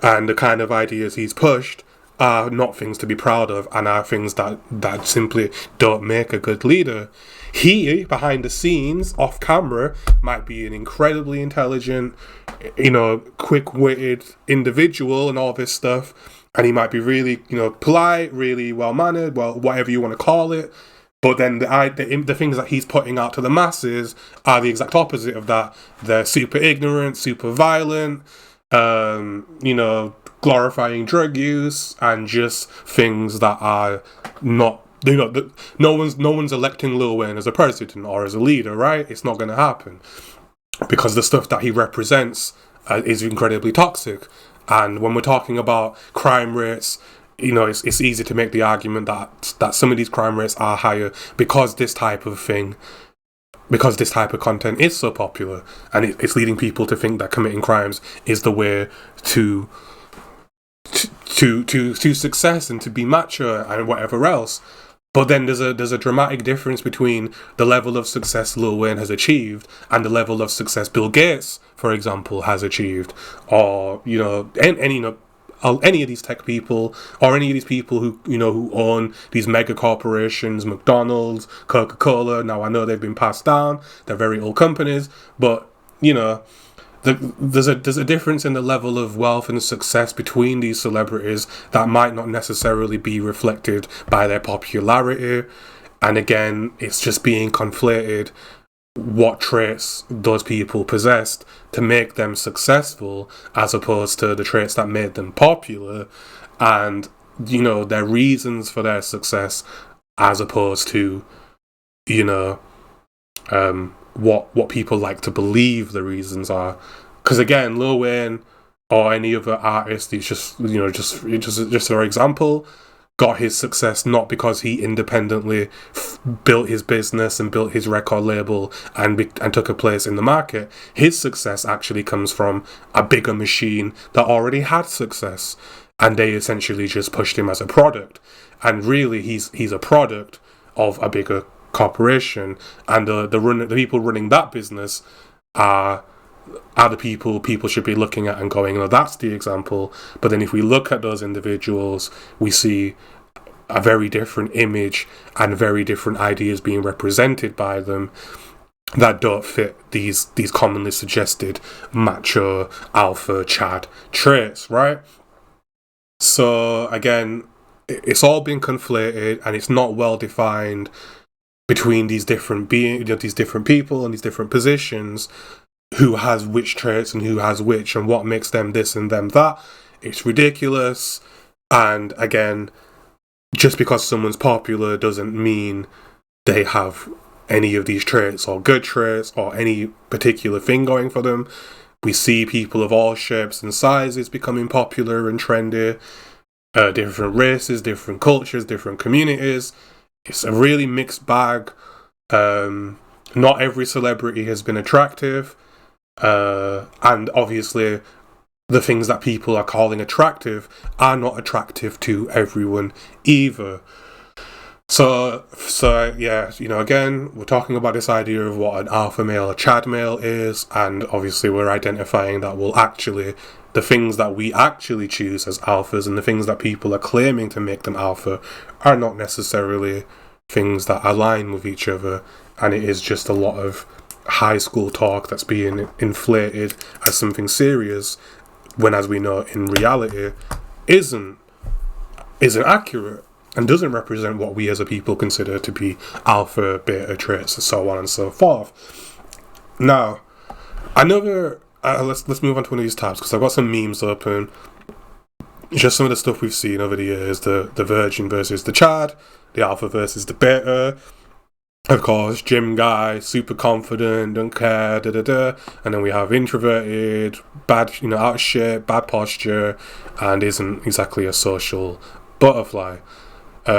and the kind of ideas he's pushed are not things to be proud of, and are things that simply don't make a good leader. He, behind the scenes, off camera, might be an incredibly intelligent, quick-witted individual and all this stuff. And he might be really, polite, really well-mannered, whatever you want to call it. But then the things that he's putting out to the masses are the exact opposite of that. They're super ignorant, super violent, glorifying drug use, and just things that are not, no one's electing Lil Wayne as a president or as a leader, right? It's not going to happen. Because the stuff that he represents is incredibly toxic. And when we're talking about crime rates it's easy to make the argument that some of these crime rates are higher because this type of content is so popular, and it's leading people to think that committing crimes is the way to success and to be macho and whatever else. But then there's a dramatic difference between the level of success Lil Wayne has achieved and the level of success Bill Gates, for example, has achieved, or any of these tech people, or any of these people who own these mega corporations, McDonald's, Coca-Cola. Now I know they've been passed down; they're very old companies, but there's a difference in the level of wealth and success between these celebrities that might not necessarily be reflected by their popularity. And again, it's just being conflated what traits those people possessed to make them successful, as opposed to the traits that made them popular, and their reasons for their success, as opposed to what people like to believe the reasons are. Because again, Lil Wayne or any other artist, he's just for example, got his success not because he independently built his business and built his record label and took a place in the market. His success actually comes from a bigger machine that already had success, and they essentially just pushed him as a product. And really, he's a product of a bigger corporation, and the people running that business are the people should be looking at and going, that's the example. But then if we look at those individuals, we see a very different image and very different ideas being represented by them that don't fit these commonly suggested macho, alpha, Chad traits, right? So again, it's all been conflated, and it's not well defined between these different these different people and these different positions, who has which traits and who has which, and what makes them this and them that. It's ridiculous. And again, just because someone's popular doesn't mean they have any of these traits or good traits or any particular thing going for them. We see people of all shapes and sizes becoming popular and trendy, different races, different cultures, different communities. It's a really mixed bag. Not every celebrity has been attractive. And obviously the things that people are calling attractive are not attractive to everyone either. So yeah, again, we're talking about this idea of what an alpha male or Chad male is, and obviously we're identifying that the things that we actually choose as alphas and the things that people are claiming to make them alpha are not necessarily things that align with each other, and it is just a lot of high school talk that's being inflated as something serious, when, as we know, in reality isn't accurate and doesn't represent what we as a people consider to be alpha, beta traits, and so on and so forth. Now, another let's move on to one of these tabs, because I've got some memes open. Just some of the stuff we've seen over the years: the virgin versus the Chad, the alpha versus the beta. Of course, gym guy, super confident, don't care, and then we have introverted, bad, out of shape, bad posture, and isn't exactly a social butterfly. We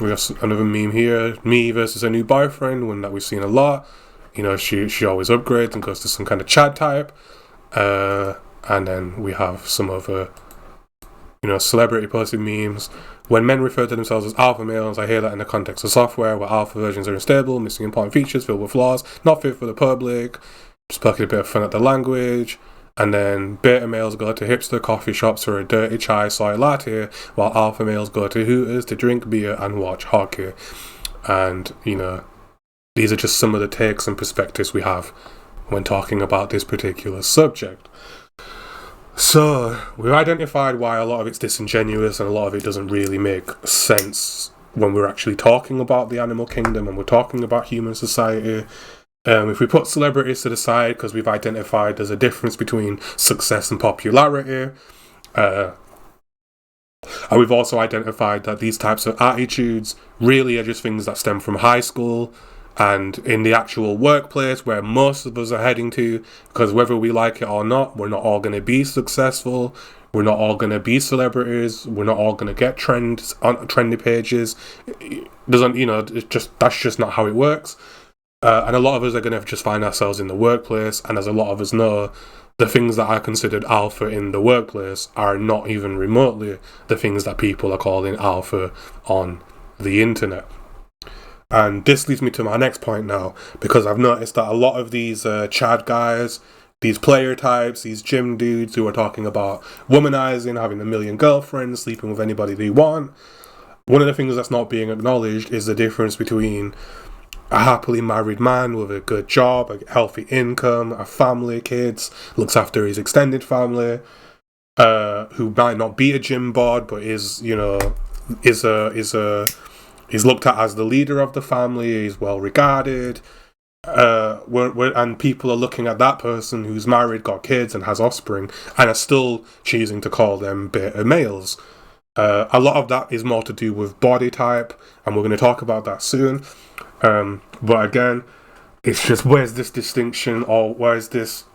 have another meme here: me versus a new boyfriend, one that we've seen a lot. She always upgrades and goes to some kind of Chad type. And then we have some other, celebrity posted memes. When men refer to themselves as alpha males, I hear that in the context of software, where alpha versions are unstable, missing important features, filled with flaws, not fit for the public, just poking a bit of fun at the language. And then beta males go to hipster coffee shops for a dirty chai soy latte, while alpha males go to Hooters to drink beer and watch hockey. And, these are just some of the takes and perspectives we have when talking about this particular subject. So, we've identified why a lot of it's disingenuous and a lot of it doesn't really make sense when we're actually talking about the animal kingdom and we're talking about human society. If we put celebrities to the side, because we've identified there's a difference between success and popularity, and we've also identified that these types of attitudes really are just things that stem from high school, And in the actual workplace where most of us are heading to, because whether we like it or not, we're not all going to be successful. We're not all going to be celebrities. We're not all going to get trends on trendy pages. That's just not how it works. And a lot of us are going to just find ourselves in the workplace. And as a lot of us know, the things that are considered alpha in the workplace are not even remotely the things that people are calling alpha on the internet. And this leads me to my next point now, because I've noticed that a lot of these Chad guys, these player types, these gym dudes who are talking about womanizing, having a million girlfriends, sleeping with anybody they want, one of the things that's not being acknowledged is the difference between a happily married man with a good job, a healthy income, a family, kids, looks after his extended family, who might not be a gym bod, but is looked at as the leader of the family, he's well regarded, and people are looking at that person who's married, got kids, and has offspring, and are still choosing to call them beta males. A lot of that is more to do with body type, and we're going to talk about that soon. But again, it's just, where's this distinction, or where's this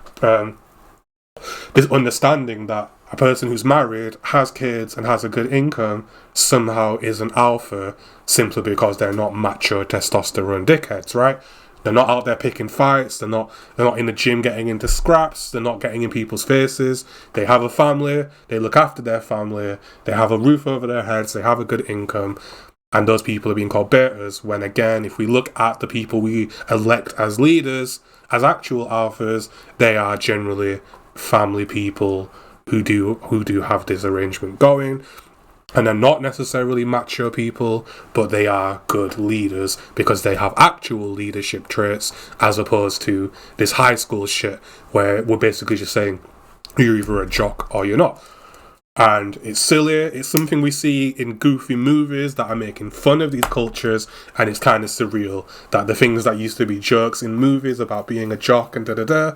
understanding that a person who's married, has kids, and has a good income somehow is an alpha simply because they're not macho testosterone dickheads, right? They're not out there picking fights, they're not in the gym getting into scraps, they're not getting in people's faces, they have a family, they look after their family, they have a roof over their heads, they have a good income, and those people are being called betas, when again, if we look at the people we elect as leaders, as actual alphas, they are generally family people who do have this arrangement going, and they're not necessarily macho people, but they are good leaders because they have actual leadership traits, as opposed to this high school shit where we're basically just saying you're either a jock or you're not. And it's silly, it's something we see in goofy movies that are making fun of these cultures, and it's kind of surreal that the things that used to be jokes in movies about being a jock and da-da-da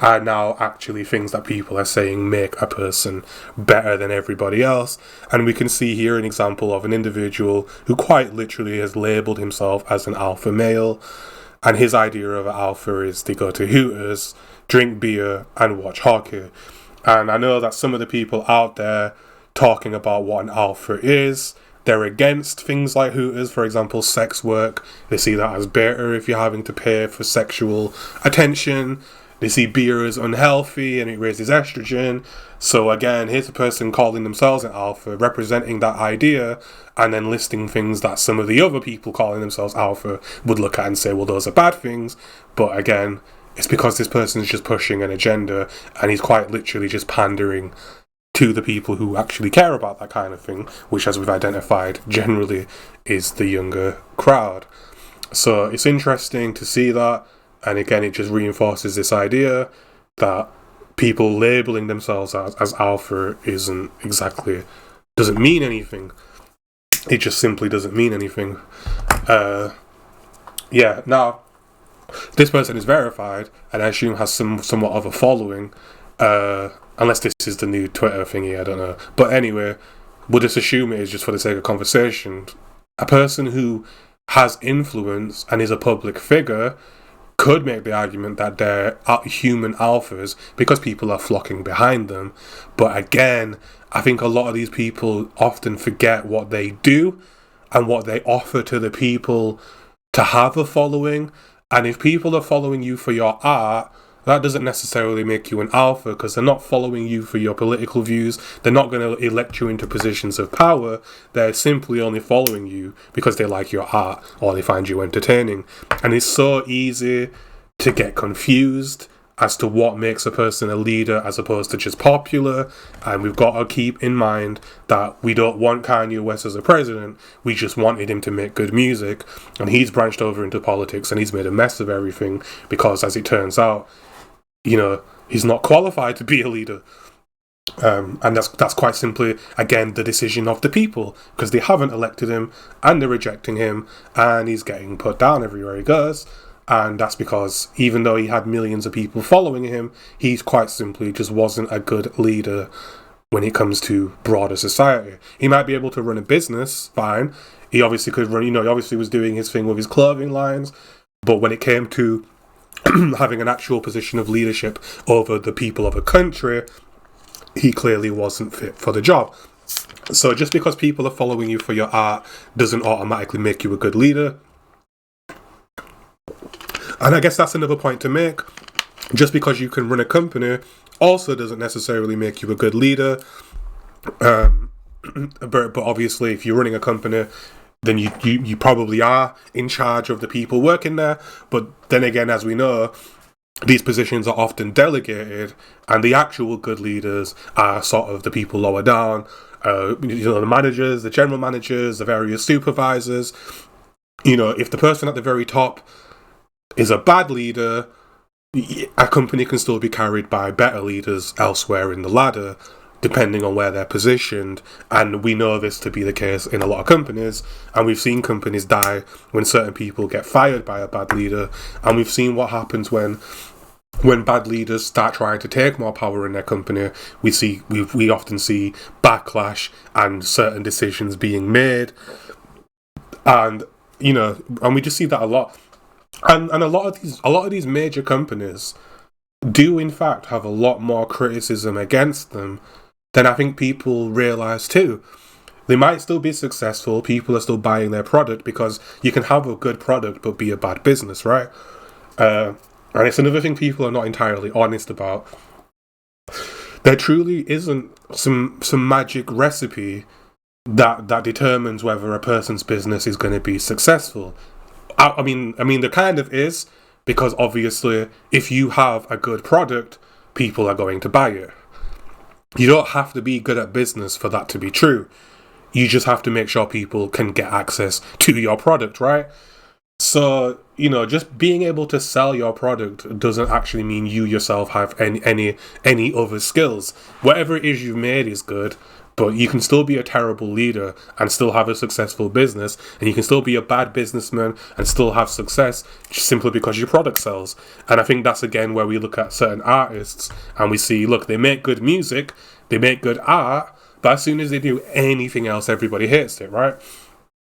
are now actually things that people are saying make a person better than everybody else. And we can see here an example of an individual who quite literally has labelled himself as an alpha male, and his idea of an alpha is to go to Hooters, drink beer, and watch hockey. And I know that some of the people out there talking about what an alpha is, they're against things like Hooters, for example, sex work. They see that as better if you're having to pay for sexual attention. They see beer as unhealthy and it raises estrogen. So again, here's a person calling themselves an alpha, representing that idea, and then listing things that some of the other people calling themselves alpha would look at and say, well, those are bad things. But again, it's because this person is just pushing an agenda, and he's quite literally just pandering to the people who actually care about that kind of thing, which, as we've identified, generally is the younger crowd. So it's interesting to see that. And again, it just reinforces this idea that people labelling themselves as alpha doesn't mean anything. It just simply doesn't mean anything. Now, this person is verified, and I assume has somewhat of a following, unless this is the new Twitter thingy, I don't know. But anyway, we'll just assume it is just for the sake of conversation. A person who has influence and is a public figure could make the argument that they're human alphas because people are flocking behind them. But again, I think a lot of these people often forget what they do and what they offer to the people to have a following. And if people are following you for your art, that doesn't necessarily make you an alpha, because they're not following you for your political views. They're not going to elect you into positions of power. They're simply only following you because they like your art or they find you entertaining. And it's so easy to get confused as to what makes a person a leader as opposed to just popular. And we've got to keep in mind that we don't want Kanye West as a president. We just wanted him to make good music. And he's branched over into politics and he's made a mess of everything because, as it turns out, he's not qualified to be a leader. And that's quite simply, again, the decision of the people, because they haven't elected him and they're rejecting him, and he's getting put down everywhere he goes. And that's because even though he had millions of people following him, he quite simply just wasn't a good leader when it comes to broader society. He might be able to run a business fine. He obviously could run, he obviously was doing his thing with his clothing lines. But when it came to having an actual position of leadership over the people of a country, he clearly wasn't fit for the job. So just because people are following you for your art doesn't automatically make you a good leader. And I guess that's another point to make. Just because you can run a company also doesn't necessarily make you a good leader. But obviously, if you're running a company, then you probably are in charge of the people working there. But then again, as we know, these positions are often delegated, and the actual good leaders are sort of the people lower down. The managers, the general managers, the various supervisors. If the person at the very top is a bad leader, a company can still be carried by better leaders elsewhere in the ladder, depending on where they're positioned. And we know this to be the case in a lot of companies, and we've seen companies die when certain people get fired by a bad leader, and we've seen what happens when bad leaders start trying to take more power in their company. We often see backlash and certain decisions being made, and we just see that a lot. And a lot of these major companies do in fact have a lot more criticism against them than I think people realise too. They might still be successful, people are still buying their product, because you can have a good product but be a bad business, right? And it's another thing people are not entirely honest about. There truly isn't some magic recipe that determines whether a person's business is going to be successful. I mean, there kind of is, because obviously, if you have a good product, people are going to buy it. You don't have to be good at business for that to be true. You just have to make sure people can get access to your product, right? So, just being able to sell your product doesn't actually mean you yourself have any other skills. Whatever it is you've made is good, but you can still be a terrible leader and still have a successful business, and you can still be a bad businessman and still have success just simply because your product sells. And I think that's again where we look at certain artists and we see, look, they make good music, they make good art, but as soon as they do anything else, everybody hates it, right?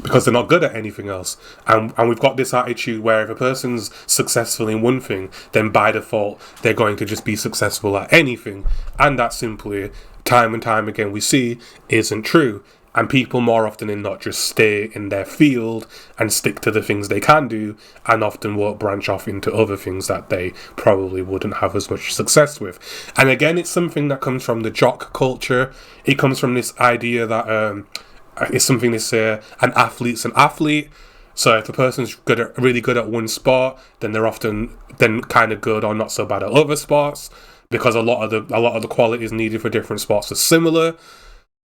Because they're not good at anything else. And we've got this attitude where if a person's successful in one thing, then by default, they're going to just be successful at anything. And that simply, time and time again, we see isn't true. And people more often than not just stay in their field and stick to the things they can do, and often won't branch off into other things that they probably wouldn't have as much success with. And again, it's something that comes from the jock culture. It comes from this idea that it's something they say, an athlete's an athlete. So if a person's really good at one sport, then they're often kind of good or not so bad at other sports, because a lot of the qualities needed for different sports are similar.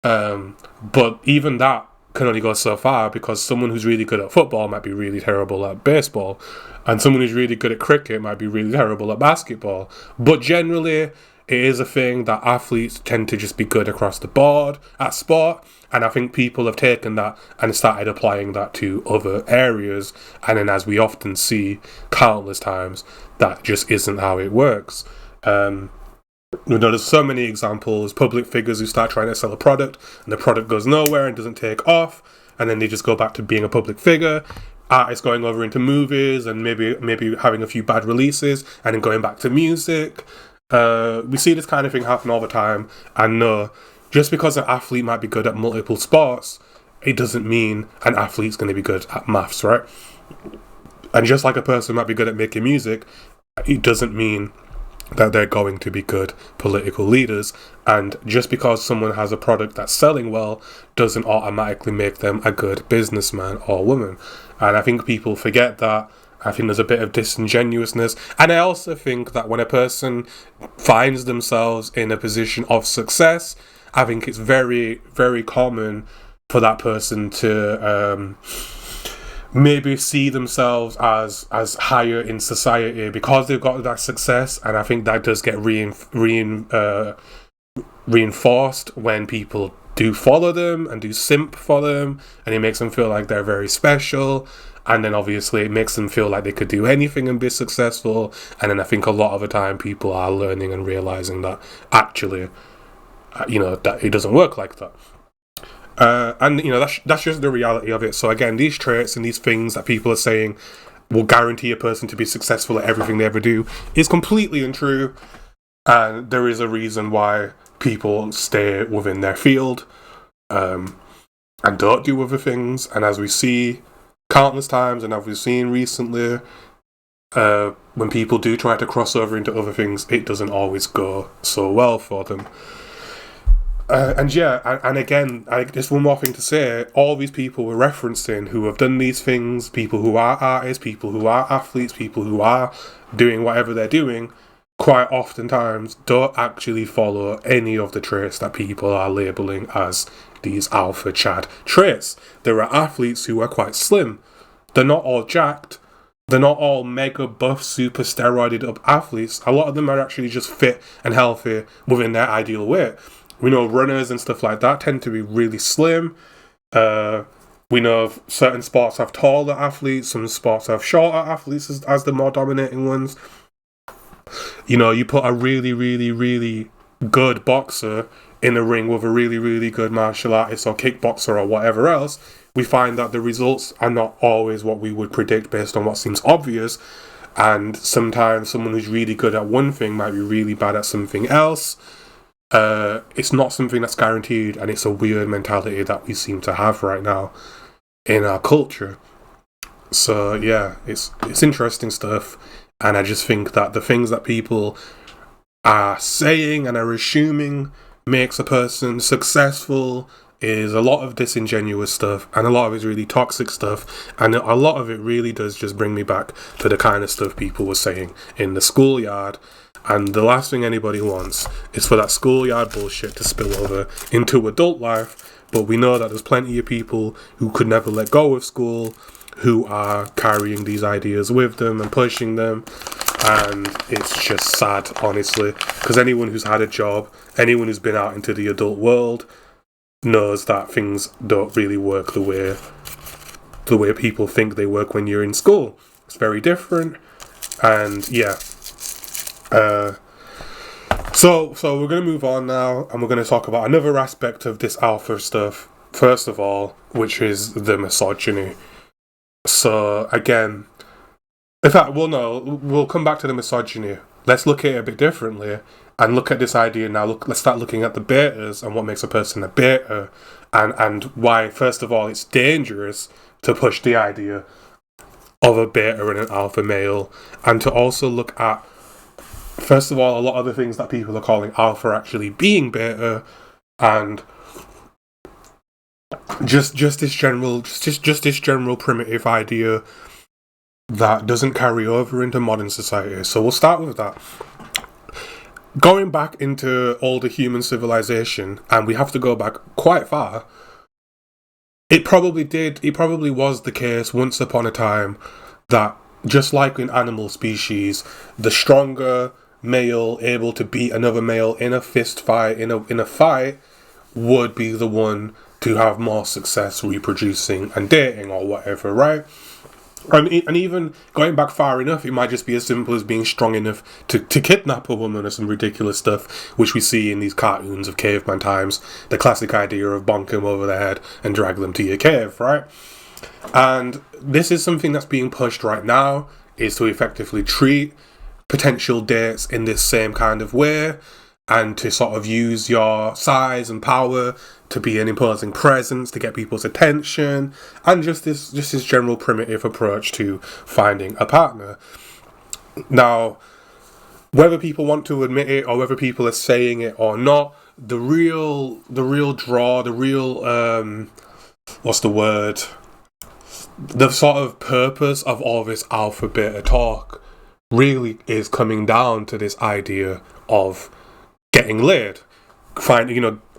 But even that can only go so far, because someone who's really good at football might be really terrible at baseball, and someone who's really good at cricket might be really terrible at basketball. But generally, it is a thing that athletes tend to just be good across the board at sport, and I think people have taken that and started applying that to other areas, and then as we often see countless times, that just isn't how it works. There's so many examples, public figures who start trying to sell a product and the product goes nowhere and doesn't take off, and then they just go back to being a public figure. Artists going over into movies and maybe having a few bad releases and then going back to music. We see this kind of thing happen all the time. And no, just because an athlete might be good at multiple sports, it doesn't mean an athlete's going to be good at maths, right? And just like a person might be good at making music, it doesn't mean that they're going to be good political leaders. And just because someone has a product that's selling well doesn't automatically make them a good businessman or woman. And I think people forget that. I think there's a bit of disingenuousness. And I also think that when a person finds themselves in a position of success, I think it's very, very common for that person to maybe see themselves as higher in society because they've got that success. And I think that does get reinforced when people do follow them and do simp for them, and it makes them feel like they're very special. And then obviously it makes them feel like they could do anything and be successful. And then I think a lot of the time people are learning and realizing that actually, that it doesn't work like that. And that's just the reality of it. So again, these traits and these things that people are saying will guarantee a person to be successful at everything they ever do is completely untrue. And there is a reason why people stay within their field and don't do other things. And as we see countless times, and as we've seen recently, when people do try to cross over into other things, it doesn't always go so well for them. And again, just one more thing to say, all these people we're referencing who have done these things, people who are artists, people who are athletes, people who are doing whatever they're doing, quite oftentimes don't actually follow any of the traits that people are labelling as these alpha Chad traits. There are athletes who are quite slim. They're not all jacked. They're not all mega buff, super steroided up athletes. A lot of them are actually just fit and healthy within their ideal weight. We know runners and stuff like that tend to be really slim. We know certain sports have taller athletes, some sports have shorter athletes as the more dominating ones. You know, you put a really, really, really good boxer in a ring with a really, really good martial artist or kickboxer or whatever else, we find that the results are not always what we would predict based on what seems obvious. And sometimes someone who's really good at one thing might be really bad at something else. It's not something that's guaranteed, and it's a weird mentality that we seem to have right now in our culture. So yeah, it's interesting stuff, and I just think that the things that people are saying and are assuming makes a person successful is a lot of disingenuous stuff, and a lot of it's really toxic stuff, and a lot of it really does just bring me back to the kind of stuff people were saying in the schoolyard. And the last thing anybody wants is for that schoolyard bullshit to spill over into adult life. But we know that there's plenty of people who could never let go of school, who are carrying these ideas with them and pushing them. And it's just sad, honestly, because anyone who's had a job, anyone who's been out into the adult world, knows that things don't really work the way people think they work when you're in school. It's very different. And yeah. So we're going to move on now, and we're going to talk about another aspect of this alpha stuff, first of all, which is the misogyny. So, again, in fact, we'll come back to the misogyny. Let's look at it a bit differently, and look at this idea now. Let's start looking at the betas, and what makes a person a beta, and why, first of all, it's dangerous to push the idea of a beta and an alpha male, and to also look at, first of all, a lot of the things that people are calling alpha actually being beta, and just this general primitive idea that doesn't carry over into modern society. So we'll start with that. Going back into older human civilization, and we have to go back quite far, it probably was the case once upon a time that, just like in animal species, the stronger male able to beat another male in a fist fight, in a fight, would be the one to have more success reproducing and dating or whatever, right? And even going back far enough, it might just be as simple as being strong enough to kidnap a woman or some ridiculous stuff, which we see in these cartoons of caveman times, the classic idea of bonk them over the head and drag them to your cave, right? And this is something that's being pushed right now, is to effectively treat potential dates in this same kind of way, and to sort of use your size and power to be an imposing presence to get people's attention, and just this general primitive approach to finding a partner. Now, whether people want to admit it or whether people are saying it or not, the real what's the word? The sort of purpose of all this alpha beta talk really is coming down to this idea of getting laid.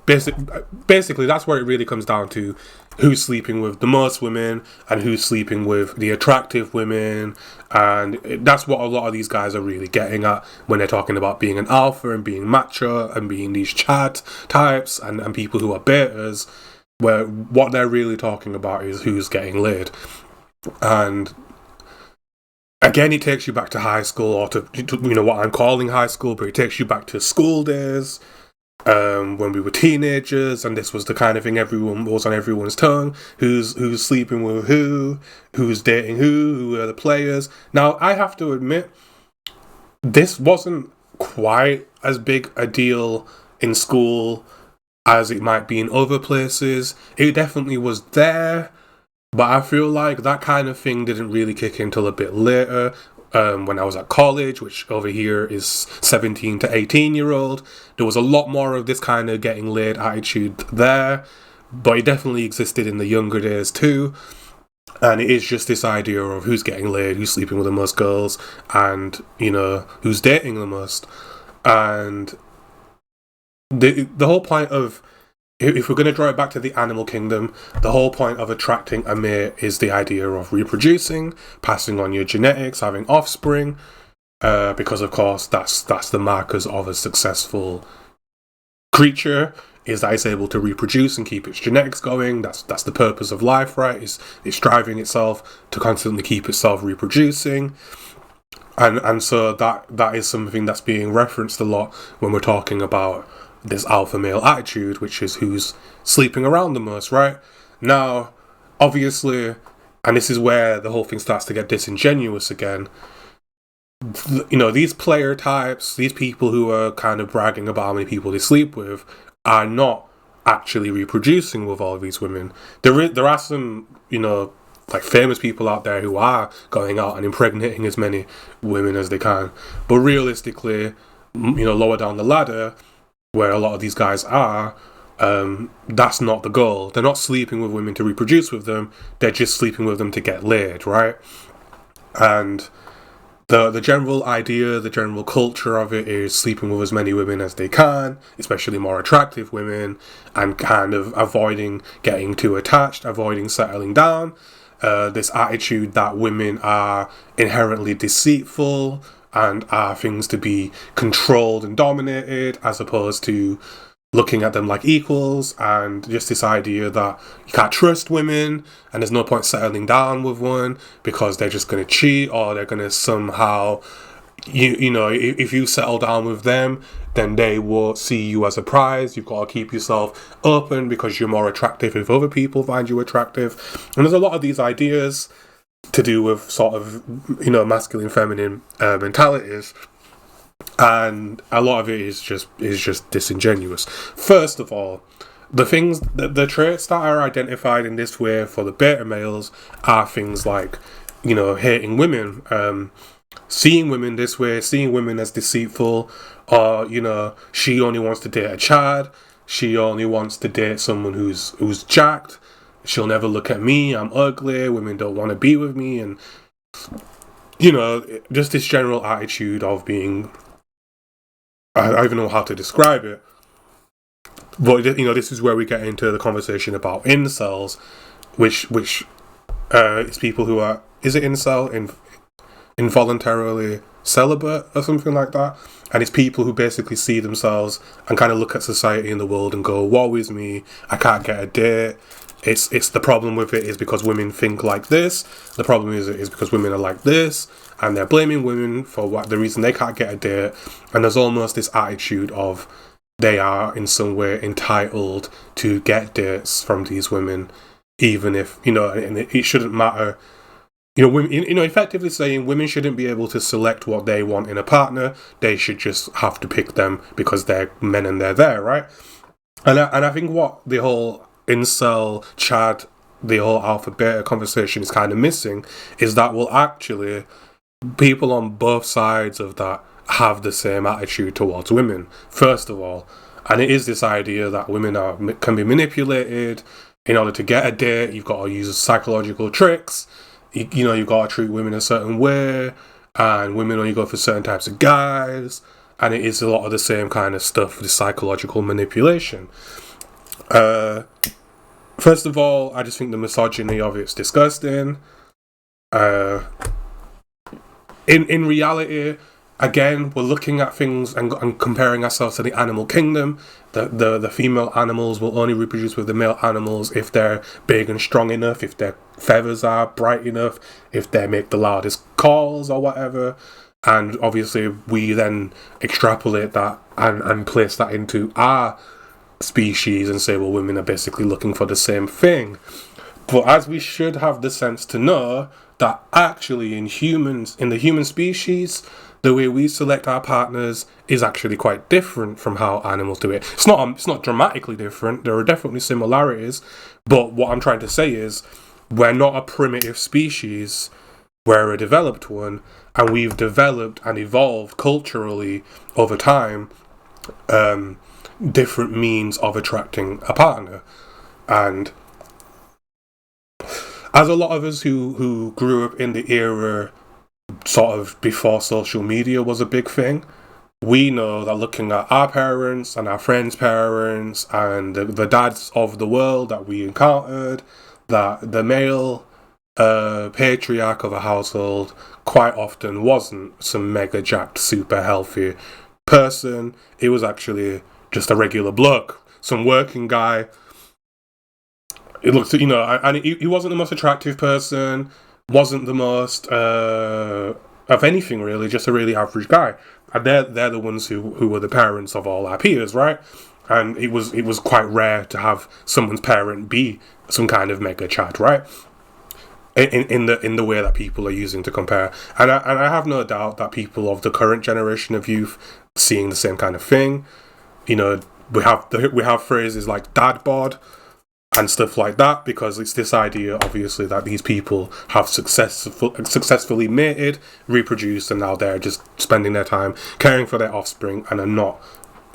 Basically that's where it really comes down to, who's sleeping with the most women and who's sleeping with the attractive women, and that's what a lot of these guys are really getting at when they're talking about being an alpha and being macho and being these chat types and people who are betas, where what they're really talking about is who's getting laid. And again, it takes you back to high school, or to what I'm calling high school, but it takes you back to school days. when we were teenagers, and this was the kind of thing everyone was on everyone's tongue. Who's sleeping with who's dating who are the players. Now, I have to admit, this wasn't quite as big a deal in school as it might be in other places. It definitely was there, but I feel like that kind of thing didn't really kick in till a bit later. When I was at college, which over here is 17 to 18-year-old, there was a lot more of this kind of getting laid attitude there, but it definitely existed in the younger days too. And it is just this idea of who's getting laid, who's sleeping with the most girls, and, you know, who's dating the most. And the whole point of, if we're going to draw it back to the animal kingdom, the whole point of attracting a mate is the idea of reproducing, passing on your genetics, having offspring, because of course that's the markers of a successful creature, is that it's able to reproduce and keep its genetics going. That's the purpose of life, right? It's driving itself to constantly keep itself reproducing. And so that is something that's being referenced a lot when we're talking about this alpha male attitude, which is who's sleeping around the most, right? Now, obviously, and this is where the whole thing starts to get disingenuous again, you know, these player types, these people who are kind of bragging about how many people they sleep with, are not actually reproducing with all of these women. There are some, you know, like famous people out there who are going out and impregnating as many women as they can, but realistically, you know, lower down the ladder, where a lot of these guys are, that's not the goal. They're not sleeping with women to reproduce with them. They're just sleeping with them to get laid, right? And the general idea, the general culture of it is sleeping with as many women as they can, especially more attractive women, and kind of avoiding getting too attached, avoiding settling down. This attitude that women are inherently deceitful and are things to be controlled and dominated, as opposed to looking at them like equals, and just this idea that you can't trust women and there's no point settling down with one because they're just going to cheat, or they're going to somehow, you know, if you settle down with them, then they will see you as a prize. You've got to keep yourself open because you're more attractive if other people find you attractive. And there's a lot of these ideas to do with sort of, you know, masculine, feminine mentalities, and a lot of it is just disingenuous. First of all, the traits that are identified in this way for the beta males are things like, you know, hating women, seeing women this way, seeing women as deceitful, or, you know, she only wants to date a Chad, she only wants to date someone who's jacked. She'll never look at me, I'm ugly, women don't want to be with me, and, you know, just this general attitude of being, I don't even know how to describe it, but, you know, this is where we get into the conversation about incels, which is people who are, is it incel, involuntarily celibate or something like that, and it's people who basically see themselves and kind of look at society and the world and go, woe is me, I can't get a date. It's the problem with it is because women think like this. The problem is because women are like this, and they're blaming women for the reason they can't get a date. And there's almost this attitude of they are in some way entitled to get dates from these women, even if, you know, and it shouldn't matter. You know, women, you know, effectively saying women shouldn't be able to select what they want in a partner. They should just have to pick them because they're men and they're there, right? And I think what the whole incel, Chad, the whole alpha beta conversation is kind of missing is that, well, actually, people on both sides of that have the same attitude towards women, first of all. And it is this idea that women can be manipulated in order to get a date. You've got to use psychological tricks. You know, you've got to treat women a certain way, and women only go for certain types of guys. And it is a lot of the same kind of stuff, the psychological manipulation. First of all, I just think the misogyny of it's disgusting. In reality, again, we're looking at things and comparing ourselves to the animal kingdom. The female animals will only reproduce with the male animals if they're big and strong enough, if their feathers are bright enough, if they make the loudest calls or whatever. And obviously we then extrapolate that and place that into our species and say, well, women are basically looking for the same thing. But as we should have the sense to know that actually in the human species, the way we select our partners is actually quite different from how animals do it. It's not dramatically different. There are definitely similarities. But what I'm trying to say is we're not a primitive species. We're a developed one. And we've developed and evolved culturally over time different means of attracting a partner. And as a lot of us who grew up in the era sort of before social media was a big thing, we know that looking at our parents and our friends' parents and the dads of the world that we encountered, that the male patriarch of a household quite often wasn't some mega jacked, super healthy person. It was actually just a regular bloke, some working guy. It looked, and he wasn't the most attractive person, wasn't the most of anything really, just a really average guy. And they're the ones who were the parents of all our peers, right? And it was quite rare to have someone's parent be some kind of mega chad, right? In the way that people are using to compare, and I have no doubt that people of the current generation of youth seeing the same kind of thing. We have phrases like dad bod and stuff like that, because it's this idea, obviously, that these people have successfully mated, reproduced, and now they're just spending their time caring for their offspring and are not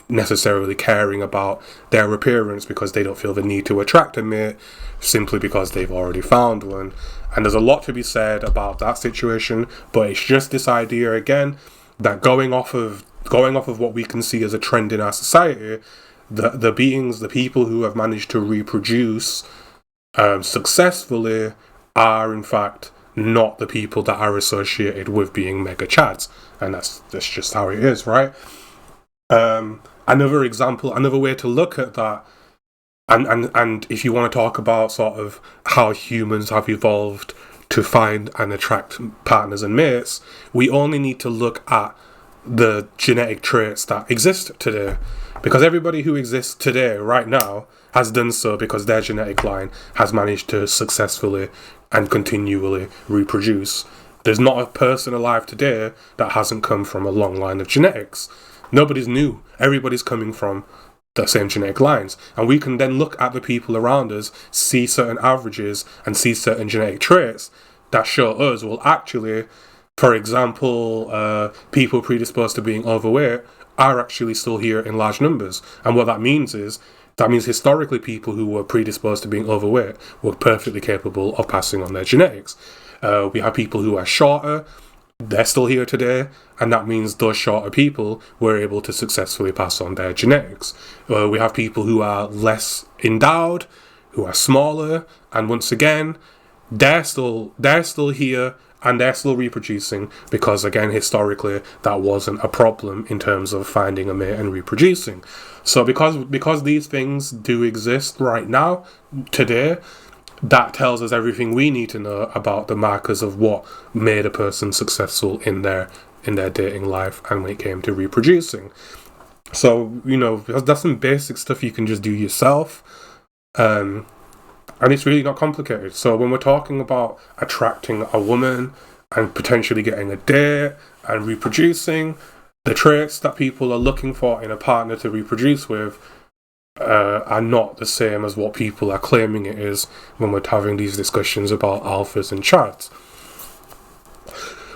necessarily caring about their appearance because they don't feel the need to attract a mate simply because they've already found one. And there's a lot to be said about that situation, but it's just this idea again that going off of what we can see as a trend in our society, the people who have managed to reproduce successfully are in fact not the people that are associated with being mega chads, and that's just how it is, right? Another example, another way to look at that, and if you want to talk about sort of how humans have evolved to find and attract partners and mates, we only need to look at the genetic traits that exist today. Because everybody who exists today, right now, has done so because their genetic line has managed to successfully and continually reproduce. There's not a person alive today that hasn't come from a long line of genetics. Nobody's new. Everybody's coming from the same genetic lines. And we can then look at the people around us, see certain averages, and see certain genetic traits that show us, well, actually, for example, people predisposed to being overweight are actually still here in large numbers. And what that means historically people who were predisposed to being overweight were perfectly capable of passing on their genetics. We have people who are shorter, they're still here today, and that means those shorter people were able to successfully pass on their genetics. We have people who are less endowed, who are smaller, and once again, they're still here, and they're still reproducing because, again, historically, that wasn't a problem in terms of finding a mate and reproducing. So because these things do exist right now, today, that tells us everything we need to know about the markers of what made a person successful in their dating life and when it came to reproducing. So, that's some basic stuff you can just do yourself. And it's really not complicated. So when we're talking about attracting a woman and potentially getting a date and reproducing, the traits that people are looking for in a partner to reproduce with are not the same as what people are claiming it is when we're having these discussions about alphas and chads.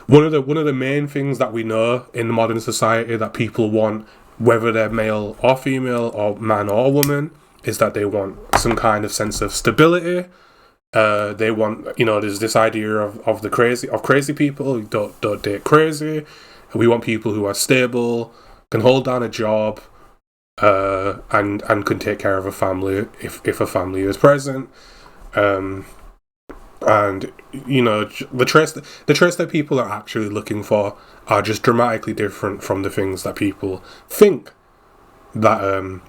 One of the main things that we know in modern society that people want, whether they're male or female or man or woman, is that they want some kind of sense of stability. They want, there's this idea of crazy people. Don't date crazy. We want people who are stable, can hold down a job, and can take care of a family if a family is present. And the traits that people are actually looking for are just dramatically different from the things that people think that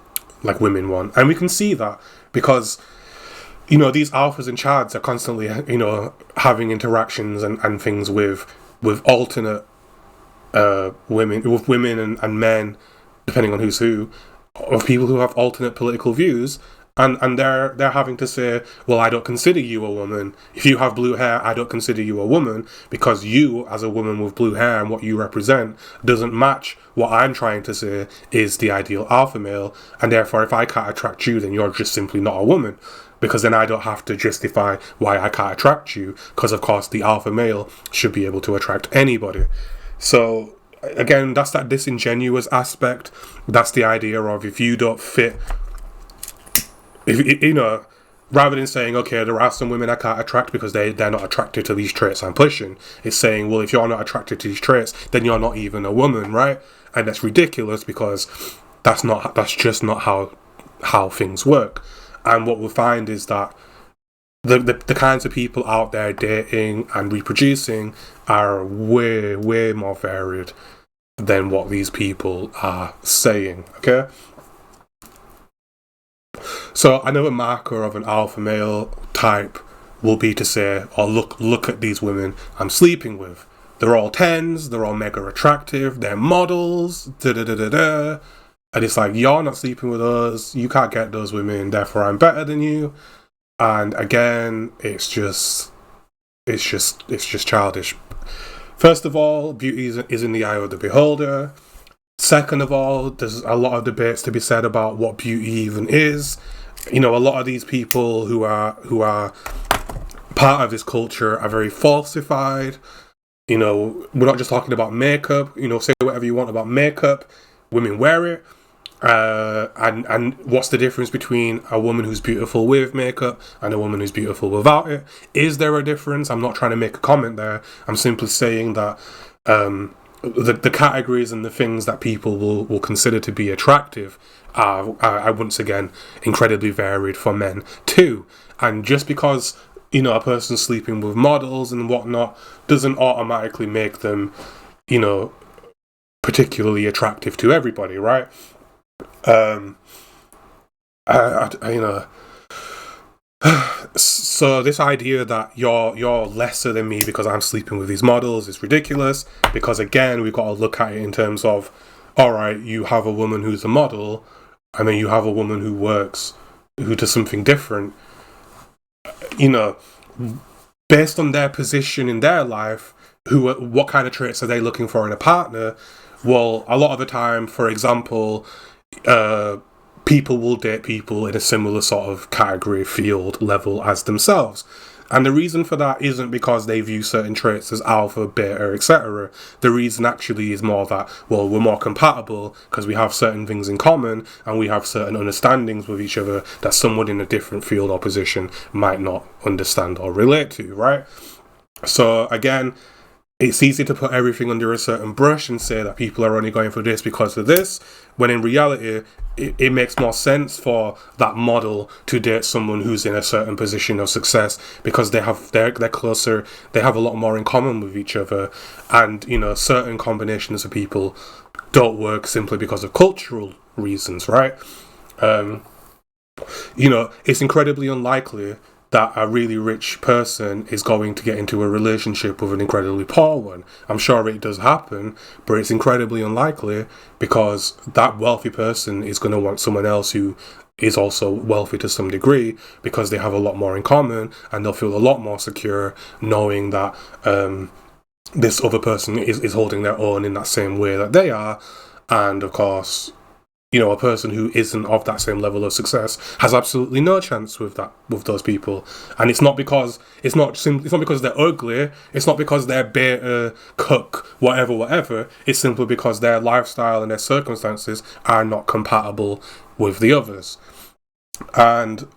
like women want. And we can see that because these alphas and chads are constantly having interactions and things with alternate women and men, depending on who's who, of people who have alternate political views. And they're having to say, well, I don't consider you a woman. If you have blue hair, I don't consider you a woman because you, as a woman with blue hair and what you represent, doesn't match what I'm trying to say is the ideal alpha male. And therefore, if I can't attract you, then you're just simply not a woman. Because then I don't have to justify why I can't attract you. Because, of course, the alpha male should be able to attract anybody. So, again, that's that disingenuous aspect. That's the idea of if you don't fit... If you know, rather than saying, okay, there are some women I can't attract because they're not attracted to these traits I'm pushing, it's saying, well, if you're not attracted to these traits, then you're not even a woman, right? And that's ridiculous because that's just not how things work. And what we'll find is that the kinds of people out there dating and reproducing are way, way more varied than what these people are saying, okay? So another marker of an alpha male type will be to say, oh, look at these women I'm sleeping with. They're all 10s, they're all mega attractive, they're models, da-da-da-da-da. And it's like, you're not sleeping with us, you can't get those women, therefore I'm better than you. And again, it's just childish. First of all, beauty is in the eye of the beholder. Second of all, there's a lot of debates to be said about what beauty even is. You know, a lot of these people who are part of this culture are very falsified. You know, we're not just talking about makeup. You know, say whatever you want about makeup. Women wear it. And what's the difference between a woman who's beautiful with makeup and a woman who's beautiful without it? Is there a difference? I'm not trying to make a comment there. I'm simply saying that the categories and the things that people will consider to be attractive are once again incredibly varied for men too. And just because, you know, a person's sleeping with models and whatnot doesn't automatically make them, you know, particularly attractive to everybody, right? You know, so this idea that you're lesser than me because I'm sleeping with these models is ridiculous, because again, we've got to look at it in terms of, all right, you have a woman who's a model and then you have a woman who does something different. You know, based on their position in their life, what kind of traits are they looking for in a partner? Well, a lot of the time, for example, people will date people in a similar sort of category, field, level as themselves. And the reason for that isn't because they view certain traits as alpha, beta, etc. The reason actually is more that, well, we're more compatible because we have certain things in common and we have certain understandings with each other that someone in a different field or position might not understand or relate to, right? So again, it's easy to put everything under a certain brush and say that people are only going for this because of this, when in reality, it makes more sense for that model to date someone who's in a certain position of success because they're closer, they have a lot more in common with each other, and, you know, certain combinations of people don't work simply because of cultural reasons, right? You know, it's incredibly unlikely that a really rich person is going to get into a relationship with an incredibly poor one. I'm sure it does happen, but it's incredibly unlikely because that wealthy person is going to want someone else who is also wealthy to some degree because they have a lot more in common and they'll feel a lot more secure knowing that this other person is holding their own in that same way that they are. And of course, you know, a person who isn't of that same level of success has absolutely no chance with those people. And it's not because they're ugly, it's not because they're beta, cuck, whatever. It's simply because their lifestyle and their circumstances are not compatible with the others. And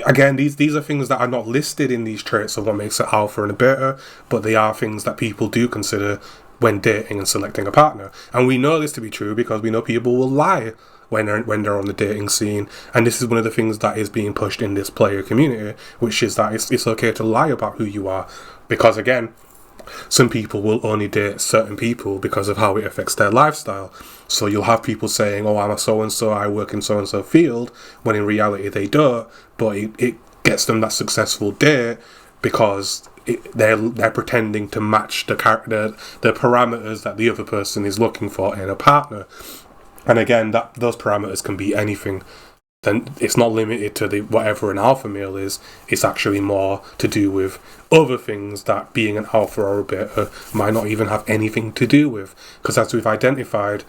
again, these are things that are not listed in these traits of what makes it alpha and a beta, but they are things that people do consider when dating and selecting a partner. And we know this to be true because we know people will lie when they're on the dating scene. And this is one of the things that is being pushed in this player community, which is that it's okay to lie about who you are. Because again, some people will only date certain people because of how it affects their lifestyle. So you'll have people saying, oh, I'm a so-and-so, I work in so-and-so field, when in reality they don't, but it gets them that successful date because they're pretending to match the parameters that the other person is looking for in a partner. And again, those parameters can be anything. Then it's not limited to whatever an alpha male is. It's actually more to do with other things that being an alpha or a beta might not even have anything to do with. Because as we've identified,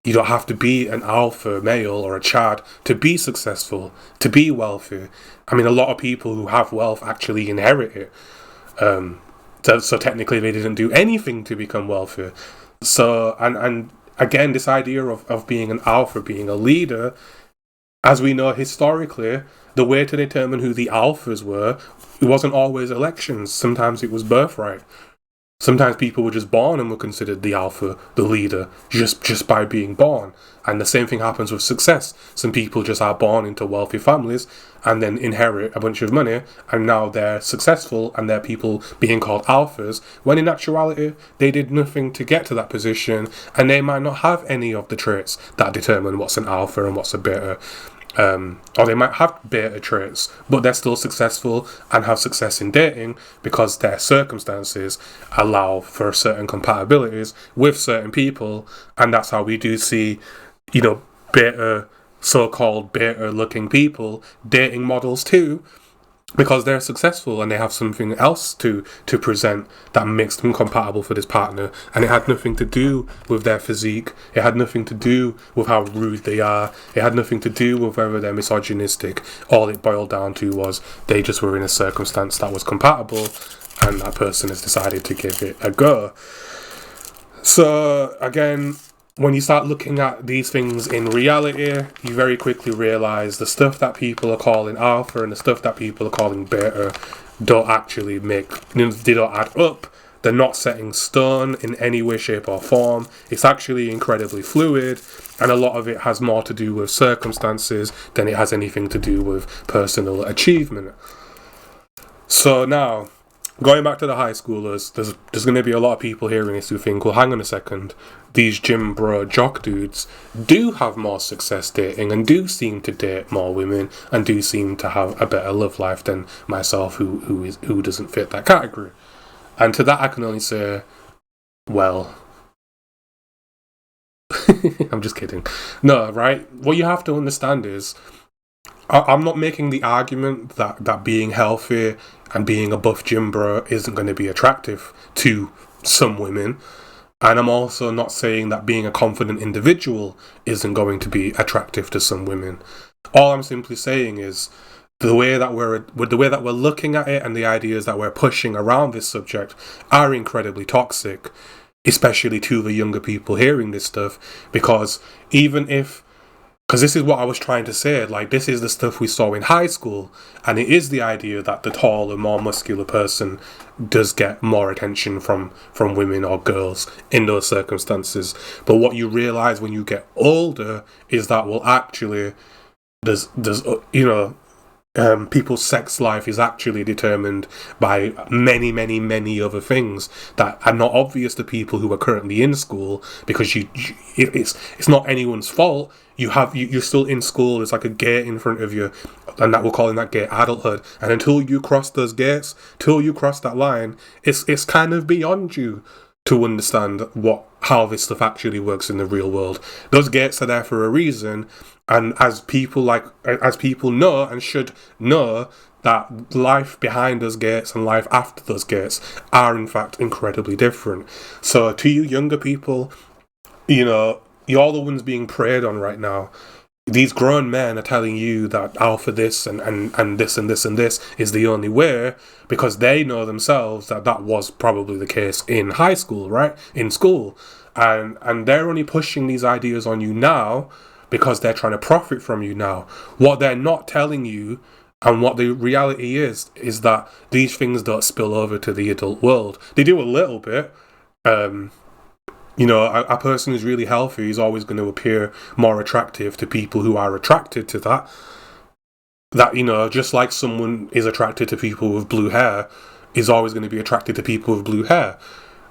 you don't have to be an alpha male or a Chad to be successful, to be wealthy. I mean, a lot of people who have wealth actually inherit it. So technically they didn't do anything to become wealthy. So, and again, this idea of being an alpha, being a leader, as we know historically, the way to determine who the alphas were, it wasn't always elections. Sometimes it was birthright. Sometimes people were just born and were considered the alpha, the leader, just by being born. And the same thing happens with success. Some people just are born into wealthy families and then inherit a bunch of money, and now they're successful and they're people being called alphas, when in actuality they did nothing to get to that position, and they might not have any of the traits that determine what's an alpha and what's a beta. Or they might have beta traits, but they're still successful and have success in dating because their circumstances allow for certain compatibilities with certain people. And that's how we do see, beta, so-called beta-looking people dating models too, because they're successful and they have something else to present that makes them compatible for this partner. And it had nothing to do with their physique. It had nothing to do with how rude they are. It had nothing to do with whether they're misogynistic. All it boiled down to was they just were in a circumstance that was compatible, and that person has decided to give it a go. So again, when you start looking at these things in reality, you very quickly realise the stuff that people are calling alpha and the stuff that people are calling beta don't actually they don't add up. They're not set in stone in any way, shape or form. It's actually incredibly fluid, and a lot of it has more to do with circumstances than it has anything to do with personal achievement. So now, going back to the high schoolers, there's going to be a lot of people hearing this who think, well, hang on a second, these gym bro jock dudes do have more success dating and do seem to date more women and do seem to have a better love life than myself, who doesn't fit that category. And to that I can only say, well, I'm just kidding. No, right? What you have to understand is, I'm not making the argument that being healthy and being a buff gym bro isn't going to be attractive to some women. And I'm also not saying that being a confident individual isn't going to be attractive to some women. All I'm simply saying is the way that we're looking at it and the ideas that we're pushing around this subject are incredibly toxic, especially to the younger people hearing this stuff, because this is what I was trying to say, like, this is the stuff we saw in high school, and it is the idea that the taller, more muscular person does get more attention from women or girls in those circumstances. But what you realise when you get older is that, well, actually, there's people's sex life is actually determined by many, many, many other things that are not obvious to people who are currently in school, because it's not anyone's fault. You're still in school. There's like a gate in front of you, and that we're calling that gate adulthood. And until you cross those gates, till you cross that line, it's kind of beyond you to understand how this stuff actually works in the real world. Those gates are there for a reason, and as people know and should know, that life behind those gates and life after those gates are in fact incredibly different. So to you younger people, you're the ones being preyed on right now. These grown men are telling you that alpha this and this and this and this is the only way, because they know themselves that was probably the case in high school, right? In school. And they're only pushing these ideas on you now because they're trying to profit from you now. What they're not telling you, and what the reality is that these things don't spill over to the adult world. They do a little bit. A person who's really healthy is always going to appear more attractive to people who are attracted to that. That, just like someone is attracted to people with blue hair, is always going to be attracted to people with blue hair.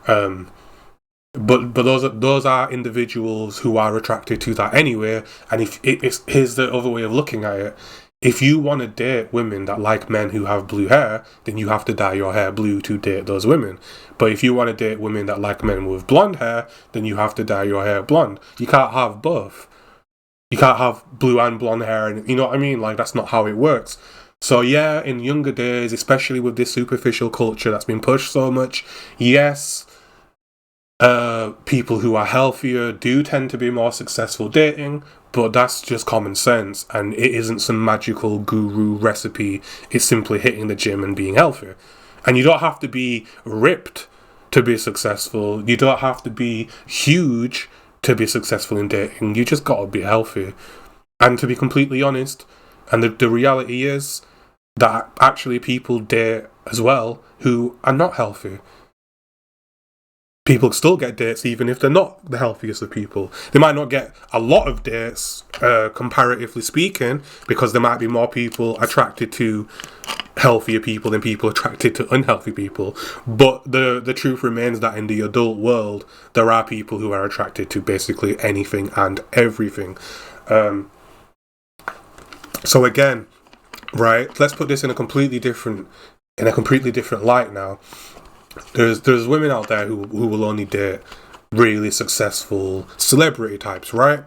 But those are individuals who are attracted to that anyway. And here's the other way of looking at it. if you want to date women that like men who have blue hair, then you have to dye your hair blue to date those women. But if you want to date women that like men with blonde hair, then you have to dye your hair blonde. You can't have both. You can't have blue and blonde hair, and you know what I mean? Like, that's not how it works. So yeah, in younger days, especially with this superficial culture that's been pushed so much, yes, people who are healthier do tend to be more successful dating, but that's just common sense, and it isn't some magical guru recipe. It's simply hitting the gym and being healthier. And you don't have to be ripped to be successful. You don't have to be huge to be successful in dating. You just gotta be healthy. And to be completely honest, and the reality is that actually people date as well who are not healthy. People still get dates even if they're not the healthiest of people. They might not get a lot of dates, comparatively speaking, because there might be more people attracted to healthier people than people attracted to unhealthy people. But the truth remains that in the adult world, there are people who are attracted to basically anything and everything. So again, right, let's put this in a completely different light now. There's women out there who will only date really successful celebrity types, right?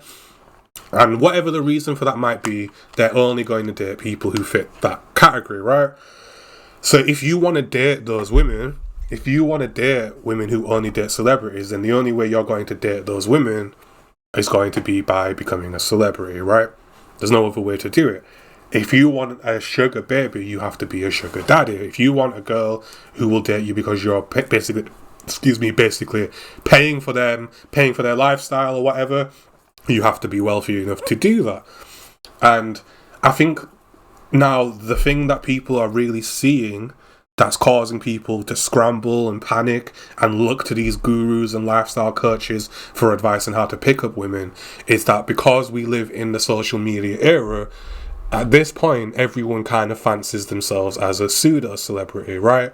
And whatever the reason for that might be, they're only going to date people who fit that category, right? So if you want to date those women, if you want to date women who only date celebrities, then the only way you're going to date those women is going to be by becoming a celebrity, right? There's no other way to do it. If you want a sugar baby, you have to be a sugar daddy. If you want a girl who will date you because you're basically paying for them, paying for their lifestyle or whatever, you have to be wealthy enough to do that. And I think now the thing that people are really seeing that's causing people to scramble and panic and look to these gurus and lifestyle coaches for advice on how to pick up women is that because we live in the social media era, at this point, everyone kind of fancies themselves as a pseudo-celebrity, right?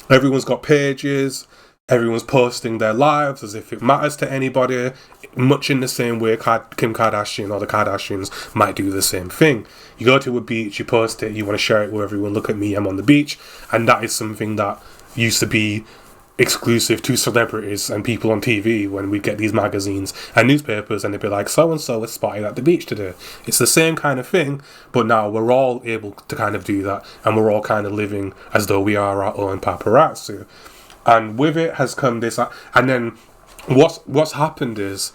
Everyone's got pages, everyone's posting their lives as if it matters to anybody, much in the same way Kim Kardashian or the Kardashians might do the same thing. You go to a beach, you post it, you want to share it with everyone, look at me, I'm on the beach, and that is something that used to be exclusive to celebrities and people on TV when we get these magazines and newspapers and they'd be like, so-and-so was spotted at the beach today. It's the same kind of thing, but now we're all able to kind of do that, and we're all kind of living as though we are our own paparazzi. And with it has come this, and then what's happened is,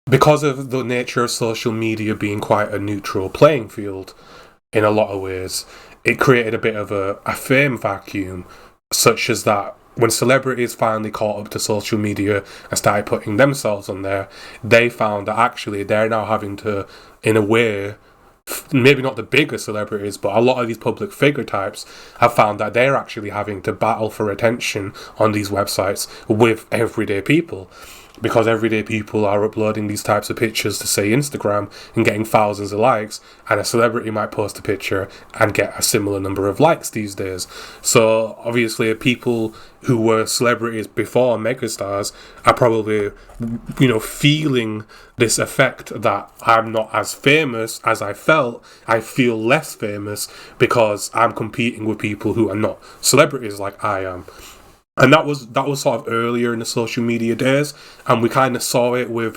because of the nature of social media being quite a neutral playing field in a lot of ways, it created a bit of a fame vacuum, such as that when celebrities finally caught up to social media and started putting themselves on there, they found that actually they're now having to, in a way, maybe not the bigger celebrities, but a lot of these public figure types have found that they're actually having to battle for attention on these websites with everyday people. Because everyday people are uploading these types of pictures to, say, Instagram and getting thousands of likes, and a celebrity might post a picture and get a similar number of likes these days. So obviously people who were celebrities before megastars are probably, feeling this effect that I'm not as famous as I felt. I feel less famous because I'm competing with people who are not celebrities like I am. And that was sort of earlier in the social media days, and we kind of saw it with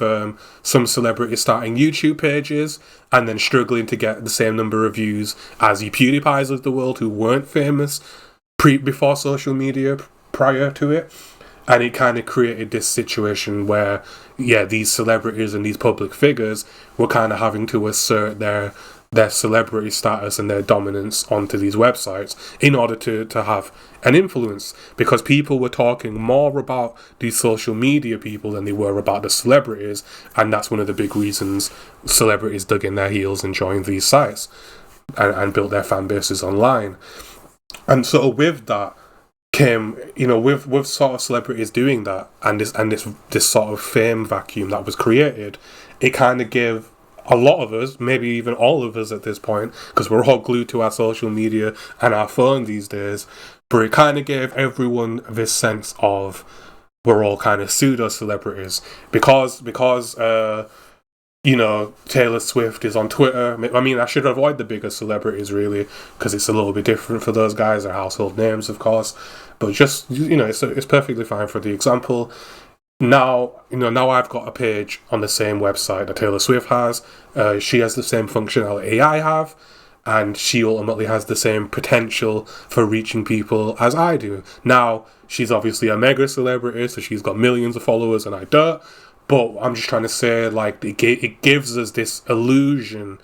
some celebrities starting YouTube pages and then struggling to get the same number of views as the PewDiePies of the world who weren't famous before social media prior to it. And it kind of created this situation where, these celebrities and these public figures were kind of having to assert their celebrity status and their dominance onto these websites in order to have an influence, because people were talking more about these social media people than they were about the celebrities, and that's one of the big reasons celebrities dug in their heels and joined these sites and built their fan bases online. And so with that came, with sort of celebrities doing that and this sort of fame vacuum that was created, it kind of gave a lot of us, maybe even all of us at this point, because we're all glued to our social media and our phone these days, but it kind of gave everyone this sense of we're all kind of pseudo celebrities because Taylor Swift is on Twitter. I mean, I should avoid the bigger celebrities, really, because it's a little bit different for those guys. They're household names, of course. But just, it's perfectly fine for the example. Now I've got a page on the same website that Taylor Swift has. She has the same functionality I have, and she ultimately has the same potential for reaching people as I do. Now, she's obviously a mega celebrity, so she's got millions of followers, and I don't. But I'm just trying to say, like, it gives us this illusion,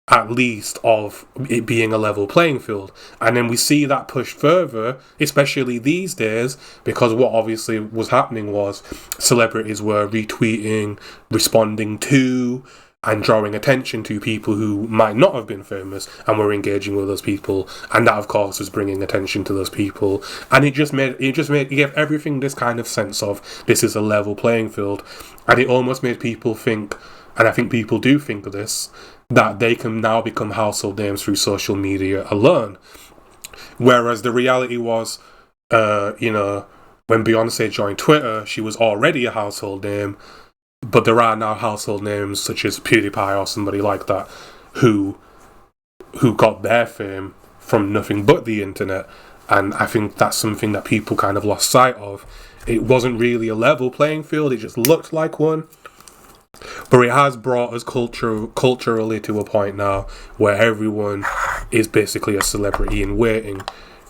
at least, of it being a level playing field. And then we see that pushed further, especially these days, because what obviously was happening was celebrities were retweeting, responding to, and drawing attention to people who might not have been famous and were engaging with those people, and that of course was bringing attention to those people, and it gave everything this kind of sense of this is a level playing field, and it almost made people think, and I think people do think of this, that they can now become household names through social media alone, whereas the reality was, when Beyonce joined Twitter, she was already a household name. But there are now household names such as PewDiePie or somebody like that who got their fame from nothing but the internet, and I think that's something that people kind of lost sight of. It wasn't really a level playing field, it just looked like one. But it has brought us culturally to a point now where everyone is basically a celebrity in waiting.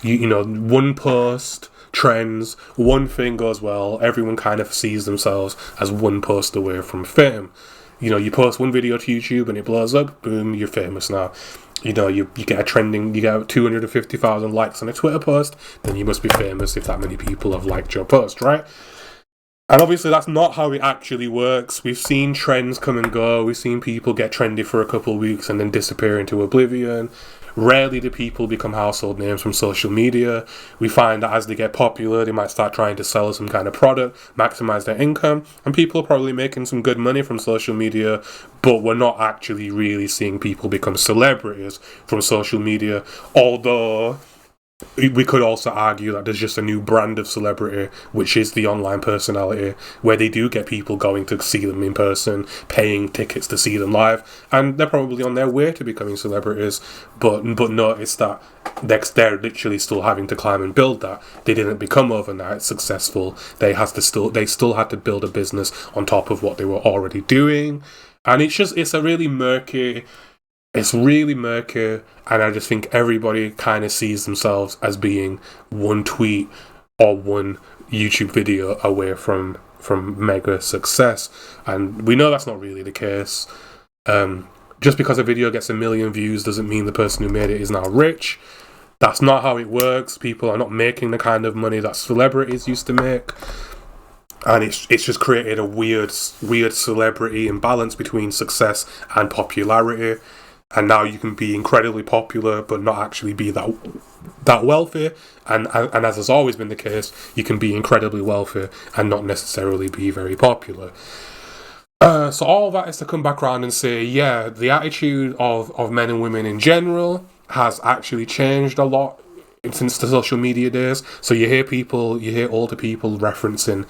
One post trends, one thing goes well, everyone kind of sees themselves as one post away from fame. You post one video to YouTube and it blows up, boom, you're famous now. You get you get 250,000 likes on a Twitter post, then you must be famous if that many people have liked your post, right? And obviously that's not how it actually works. We've seen trends come and go, we've seen people get trendy for a couple of weeks and then disappear into oblivion. Rarely do people become household names from social media. We find that as they get popular, they might start trying to sell some kind of product, maximize their income, and people are probably making some good money from social media, but we're not actually really seeing people become celebrities from social media, although we could also argue that there's just a new brand of celebrity, which is the online personality, where they do get people going to see them in person, paying tickets to see them live, and they're probably on their way to becoming celebrities, but notice that they're literally still having to climb and build that. They didn't become overnight successful. They still had to build a business on top of what they were already doing, and it's really murky, and I just think everybody kind of sees themselves as being one tweet or one YouTube video away from mega success, and we know that's not really the case. Just because a video gets 1 million views doesn't mean the person who made it is now rich. That's not how it works. People are not making the kind of money that celebrities used to make. And it's just created a weird celebrity imbalance between success and popularity. And now you can be incredibly popular but not actually be that wealthy. And as has always been the case, you can be incredibly wealthy and not necessarily be very popular. So all that is to come back around and say, yeah, the attitude of men and women in general has actually changed a lot since the social media days. So you hear older people referencing,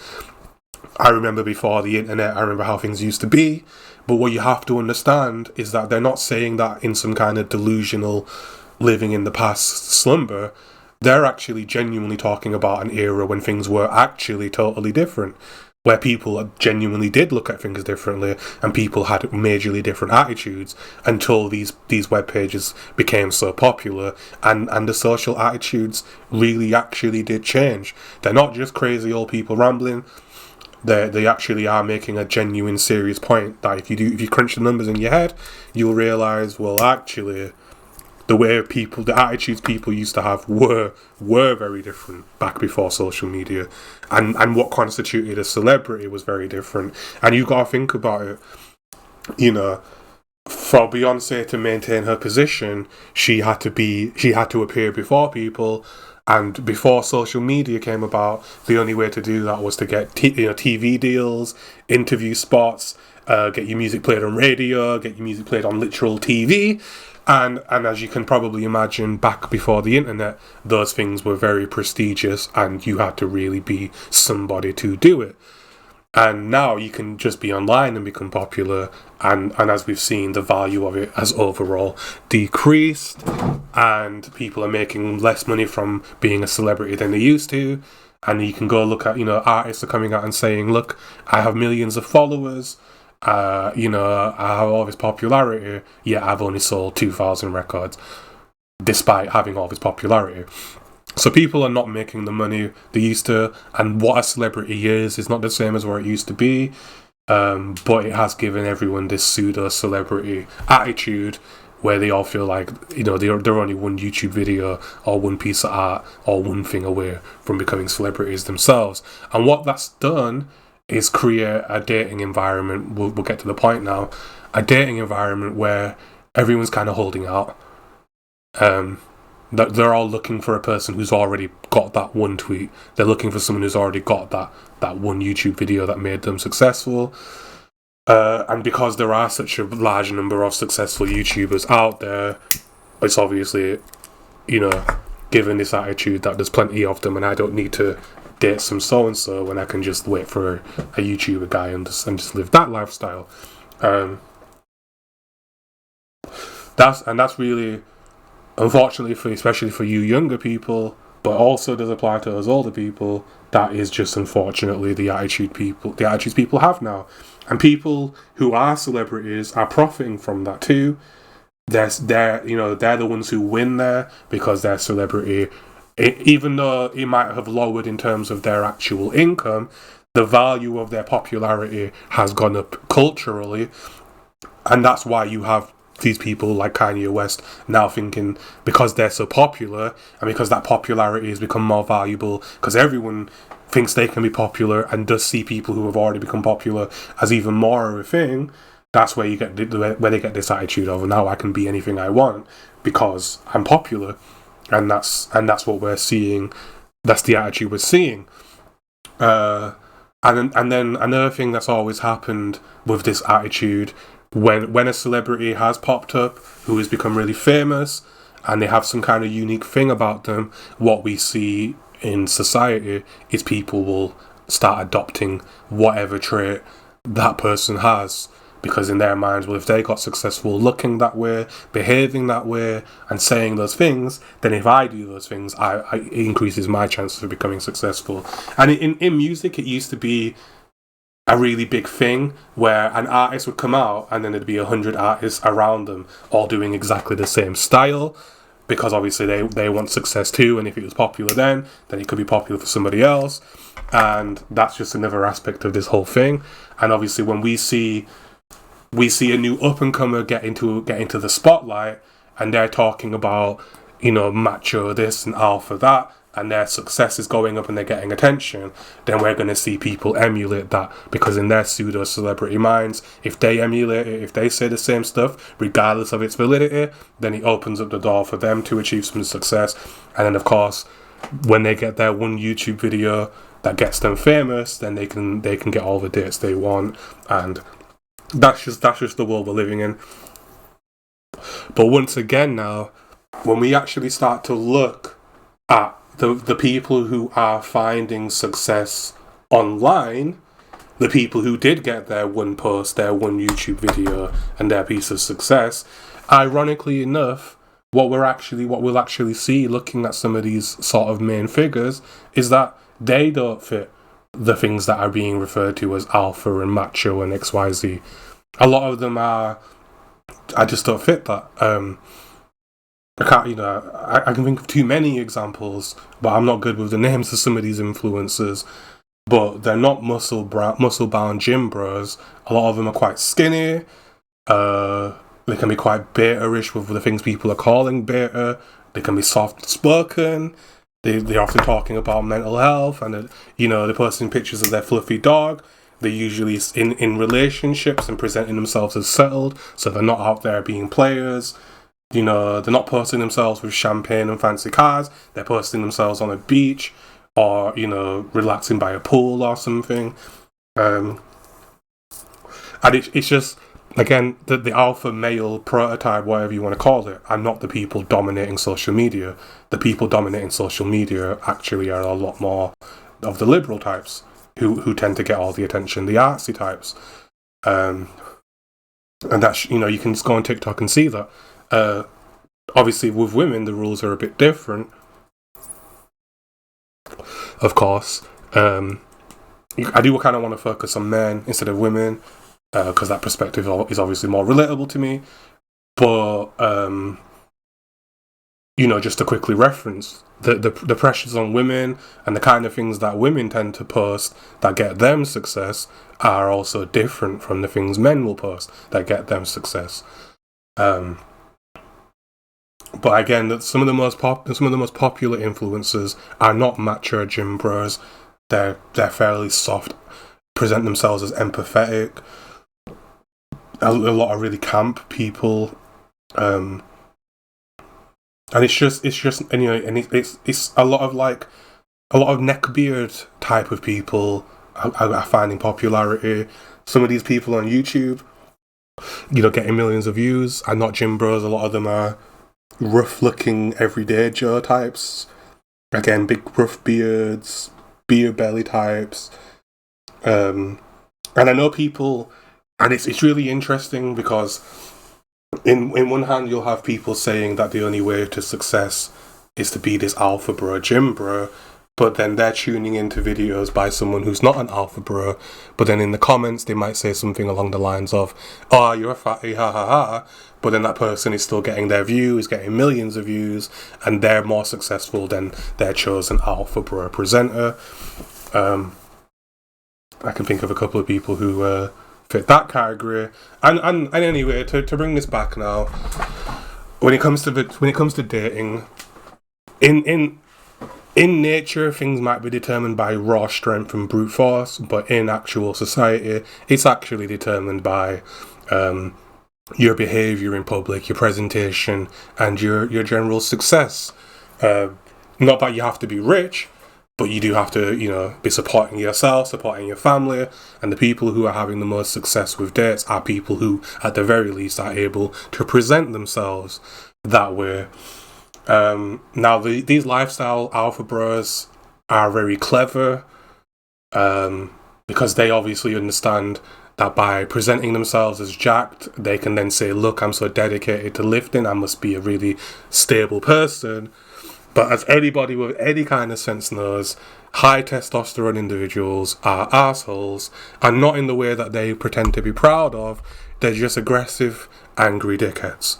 I remember before the internet, I remember how things used to be. But what you have to understand is that they're not saying that in some kind of delusional living in the past slumber. They're actually genuinely talking about an era when things were actually totally different, where people genuinely did look at things differently and people had majorly different attitudes until these web pages became so popular, and the social attitudes really actually did change. They're not just crazy old people rambling. They actually are making a genuine, serious point that if you crunch the numbers in your head, you'll realise, well, actually, the attitudes people used to have were very different back before social media, and what constituted a celebrity was very different. And you got to think about it, for Beyonce to maintain her position, she had to appear before people. And before social media came about, the only way to do that was to get TV deals, interview spots, get your music played on radio, get your music played on literal TV. And as you can probably imagine, back before the internet, those things were very prestigious and you had to really be somebody to do it. And now you can just be online and become popular, and as we've seen, the value of it has overall decreased, and people are making less money from being a celebrity than they used to. And you can go look at, artists are coming out and saying, look, I have millions of followers, I have all this popularity, yet I've only sold 2,000 records, despite having all this popularity. So people are not making the money they used to, and what a celebrity is not the same as what it used to be. But it has given everyone this pseudo-celebrity attitude where they all feel like, they're only one YouTube video or one piece of art or one thing away from becoming celebrities themselves. And what that's done is create a dating environment, we'll get to the point now, a dating environment where everyone's kind of holding out. That they're all looking for a person who's already got that one tweet. They're looking for someone who's already got that one YouTube video that made them successful. And because there are such a large number of successful YouTubers out there, it's obviously, given this attitude that there's plenty of them and I don't need to date some so-and-so when I can just wait for a YouTuber guy and just live that lifestyle. That's really... Unfortunately, especially for you younger people, but also does apply to us older people, that is just unfortunately the attitudes people have now. And people who are celebrities are profiting from that too. They're the ones who win there because they're celebrity. Even though it might have lowered in terms of their actual income, the value of their popularity has gone up culturally, and that's why you have these people like Kanye West now thinking, because they're so popular and because that popularity has become more valuable, because everyone thinks they can be popular and does see people who have already become popular as even more of a thing, that's where you get where they get this attitude of, now I can be anything I want because I'm popular. And that's what we're seeing. That's the attitude we're seeing. And then another thing that's always happened with this attitude, when a celebrity has popped up who has become really famous and they have some kind of unique thing about them, what we see in society is people will start adopting whatever trait that person has, because in their minds, well, if they got successful looking that way, behaving that way and saying those things, then if I do those things, it increases my chances of becoming successful. And in music, it used to be a really big thing where an artist would come out and then there'd be 100 artists around them all doing exactly the same style, because obviously they want success too, and if it was popular then it could be popular for somebody else. And that's just another aspect of this whole thing. And obviously when we see a new up-and-comer get into the spotlight and they're talking about, macho this and alpha that, and their success is going up and they're getting attention, then we're going to see people emulate that, because in their pseudo-celebrity minds, if they emulate it, if they say the same stuff, regardless of its validity, then it opens up the door for them to achieve some success. And then, of course, when they get their one YouTube video that gets them famous, then they can get all the dates they want, and that's just the world we're living in. But once again now, when we actually start to look at the people who are finding success online, the people who did get their one post, their one YouTube video, and their piece of success, ironically enough, what we'll actually see looking at some of these sort of main figures is that they don't fit the things that are being referred to as alpha and macho and XYZ. A lot of them I just don't fit that. I can think of too many examples, but I'm not good with the names of some of these influencers. But they're not muscle-bound gym bros. A lot of them are quite skinny. They can be quite beta-ish with the things people are calling beta. They can be soft-spoken. They're often talking about mental health, and they're posting pictures of their fluffy dog. They're usually in relationships and presenting themselves as settled, so they're not out there being players. They're not posting themselves with champagne and fancy cars. They're posting themselves on a beach or, relaxing by a pool or something. And it's just, again, the alpha male prototype, whatever you want to call it, are not the people dominating social media. The people dominating social media actually are a lot more of the liberal types. who tend to get all the attention, the artsy types. And that's, you know, you can just go on TikTok and see that. Obviously, with women, the rules are a bit different. Of course, I do kind of want to focus on men instead of women, because that perspective is obviously more relatable to me. But you know, just to quickly reference, the pressures on women and the kind of things that women tend to post that get them success are also different from the things men will post that get them success. But again, that some of the most popular influencers are not macho gym bros. They're fairly soft, present themselves as empathetic. A lot of really camp people, and it's just anyway, and it's a lot of neckbeard type of people are finding popularity. Some of these people on YouTube, you know, getting millions of views are not gym bros. A lot of them are rough-looking everyday Joe types. Again, big rough beards, beer belly types. And I know people, and it's really interesting because in one hand you'll have people saying that the only way to success is to be this alpha bro, gym bro, but then they're tuning into videos by someone who's not an alpha bro, but then in the comments they might say something along the lines of, oh, you're a fatty, ha ha ha, but then that person is still getting their views, getting millions of views, and they're more successful than their chosen alpha bro presenter. I can think of a couple of people who fit that category. And anyway, to bring this back now, when it comes to dating, in nature, things might be determined by raw strength and brute force, but in actual society, it's actually determined by your behaviour in public, your presentation, and your general success. Not that you have to be rich, but you do have to, you know, be supporting yourself, supporting your family, and the people who are having the most success with dates are people who, at the very least, are able to present themselves that way. Now, these lifestyle alpha bros are very clever, because they obviously understand that by presenting themselves as jacked, they can then say, look, I'm so dedicated to lifting, I must be a really stable person. But as anybody with any kind of sense knows, high testosterone individuals are assholes, and not in the way that they pretend to be proud of. They're just aggressive, angry dickheads.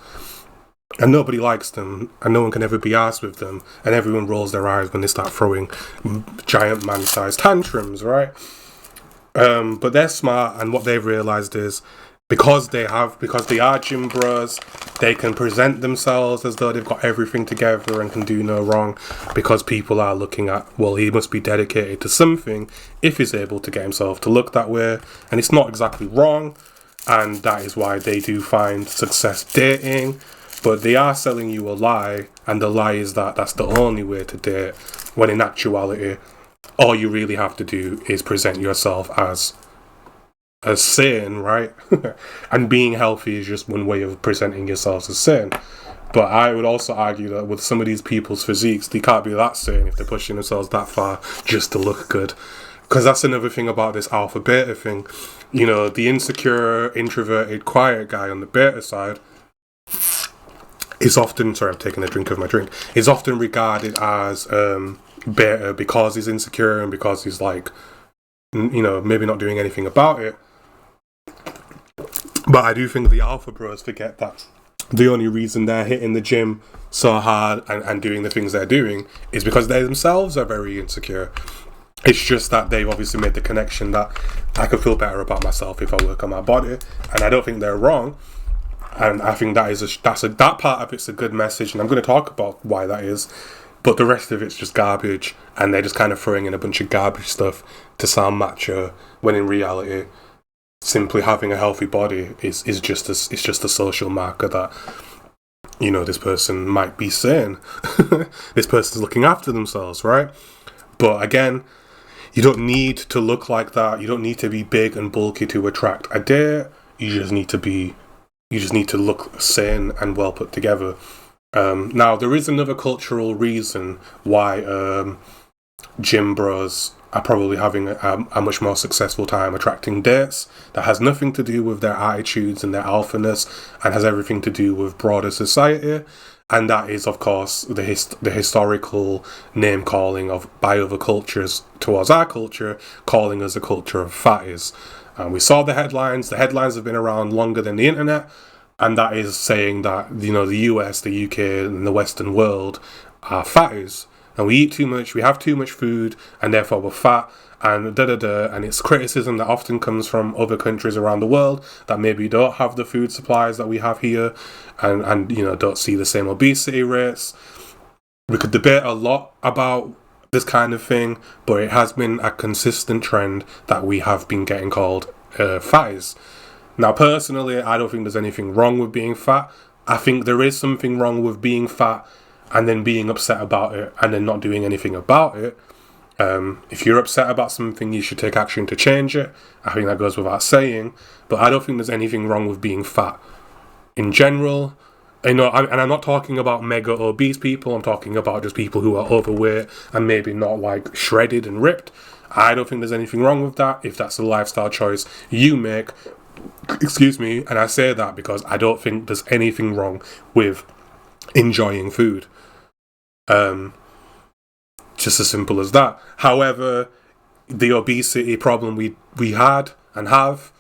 And nobody likes them, and no one can ever be arsed with them, and everyone rolls their eyes when they start throwing giant man-sized tantrums, right? But they're smart, and what they've realised is, because they are gym bros, they can present themselves as though they've got everything together and can do no wrong, because people are looking at, well, he must be dedicated to something if he's able to get himself to look that way. And it's not exactly wrong, and that is why they do find success dating, but they are selling you a lie, and the lie is that that's the only way to date, when in actuality, all you really have to do is present yourself as sane, right? And being healthy is just one way of presenting yourselves as sane. But I would also argue that with some of these people's physiques, they can't be that sane if they're pushing themselves that far just to look good. Because that's another thing about this alpha beta thing. You know, the insecure, introverted, quiet guy on the beta side is often, sorry, I'm taking a drink of my drink, is often regarded as beta because he's insecure and because he's like, you know, maybe not doing anything about it. But I do think the alpha bros forget that the only reason they're hitting the gym so hard and doing the things they're doing is because they themselves are very insecure. It's just that they've obviously made the connection that I could feel better about myself if I work on my body, and I don't think they're wrong. And I think that part of it's a good message, and I'm going to talk about why that is. But the rest of it's just garbage, and they're just kind of throwing in a bunch of garbage stuff to sound macho, when in reality, simply having a healthy body is just a social marker that, you know, this person might be sane. This person's looking after themselves, right? But again, you don't need to look like that. You don't need to be big and bulky to attract a date. You just need to look sane and well put together. Now, there is another cultural reason why gym bros are probably having a much more successful time attracting dates. That has nothing to do with their attitudes and their alphaness, and has everything to do with broader society. And that is, of course, the historical name calling by other cultures towards our culture, calling us a culture of fatties. We saw the headlines. The headlines have been around longer than the internet, and that is saying that, you know, the US, the UK, and the Western world are fatties, and we eat too much, we have too much food, and therefore we're fat, and and it's criticism that often comes from other countries around the world that maybe don't have the food supplies that we have here, and you know, don't see the same obesity rates. We could debate a lot about this kind of thing, but it has been a consistent trend that we have been getting called fatties. Now, personally, I don't think there's anything wrong with being fat. I think there is something wrong with being fat and then being upset about it and then not doing anything about it. If you're upset about something, you should take action to change it. I think that goes without saying. But I don't think there's anything wrong with being fat in general. You know, and I'm not talking about mega obese people. I'm talking about just people who are overweight and maybe not like shredded and ripped. I don't think there's anything wrong with that if that's a lifestyle choice you make. Excuse me, and I say that because I don't think there's anything wrong with enjoying food. Just as simple as that. However, the obesity problem we had and have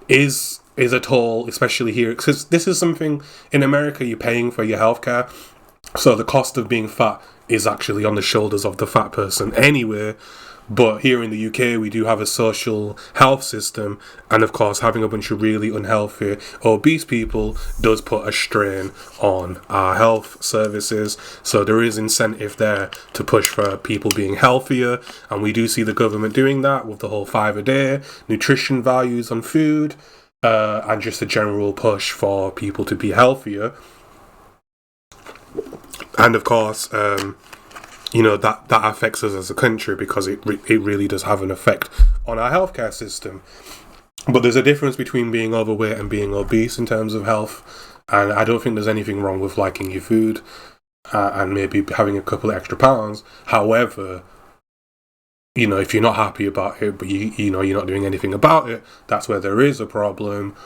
is a toll, especially here, because this is something in America you're paying for your healthcare, so the cost of being fat is actually on the shoulders of the fat person anyway. But here in the UK, we do have a social health system, and of course, having a bunch of really unhealthy, obese people does put a strain on our health services. So there is incentive there to push for people being healthier, and we do see the government doing that with the whole 5 a day, nutrition values on food, and just a general push for people to be healthier. And of course, you know, that affects us as a country because it really does have an effect on our healthcare system. But there's a difference between being overweight and being obese in terms of health, and I don't think there's anything wrong with liking your food and maybe having a couple of extra pounds. However, you know, if you're not happy about it, but you know you're not doing anything about it, that's where there is a problem.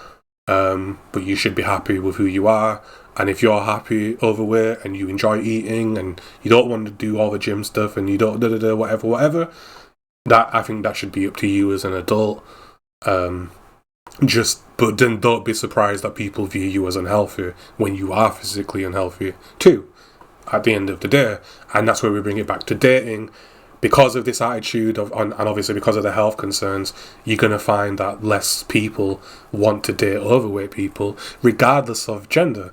But you should be happy with who you are. And if you're happy overweight and you enjoy eating and you don't want to do all the gym stuff and you don't whatever, that I think that should be up to you as an adult. But then don't be surprised that people view you as unhealthy when you are physically unhealthy too, at the end of the day. And that's where we bring it back to dating. Because of this attitude and obviously because of the health concerns, you're going to find that less people want to date overweight people, regardless of gender.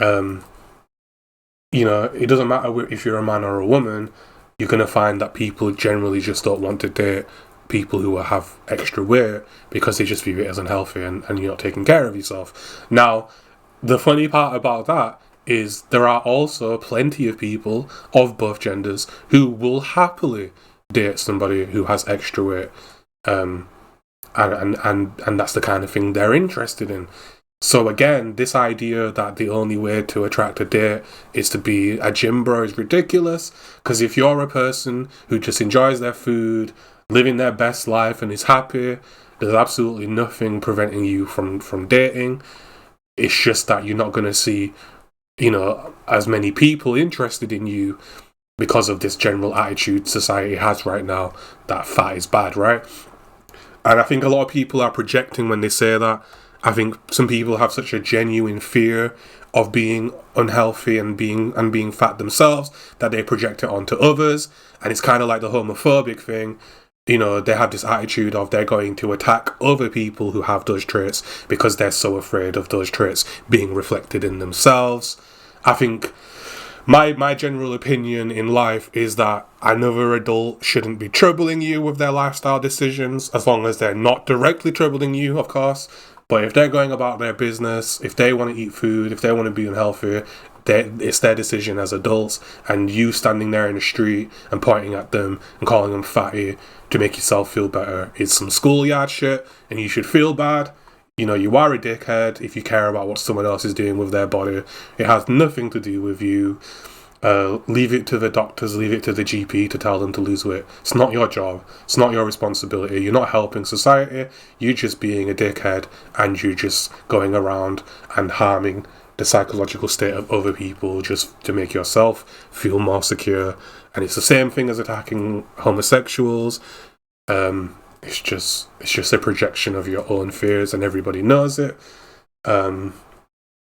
You know, it doesn't matter if you're a man or a woman, you're going to find that people generally just don't want to date people who have extra weight because they just view it as unhealthy and you're not taking care of yourself. Now, the funny part about that is there are also plenty of people of both genders who will happily date somebody who has extra weight, and that's the kind of thing they're interested in. So again, this idea that the only way to attract a date is to be a gym bro is ridiculous, because if you're a person who just enjoys their food, living their best life and is happy, there's absolutely nothing preventing you from dating. It's just that you're not going to see, you know, as many people interested in you because of this general attitude society has right now that fat is bad, right? And I think a lot of people are projecting when they say that. I think some people have such a genuine fear of being unhealthy and being fat themselves that they project it onto others. And it's kind of like the homophobic thing. You know, they have this attitude of they're going to attack other people who have those traits because they're so afraid of those traits being reflected in themselves. I think my general opinion in life is that another adult shouldn't be troubling you with their lifestyle decisions, as long as they're not directly troubling you, of course. But if they're going about their business, if they want to eat food, if they want to be unhealthy, it's their decision as adults, and you standing there in the street and pointing at them and calling them fatty to make yourself feel better is some schoolyard shit, and you should feel bad. You know, you are a dickhead if you care about what someone else is doing with their body. It has nothing to do with you. Leave it to the doctors, leave it to the GP to tell them to lose weight. It's not your job. It's not your responsibility. You're not helping society. You're just being a dickhead, and you're just going around and harming the psychological state of other people just to make yourself feel more secure. And it's the same thing as attacking homosexuals. It's just a projection of your own fears, and everybody knows it. And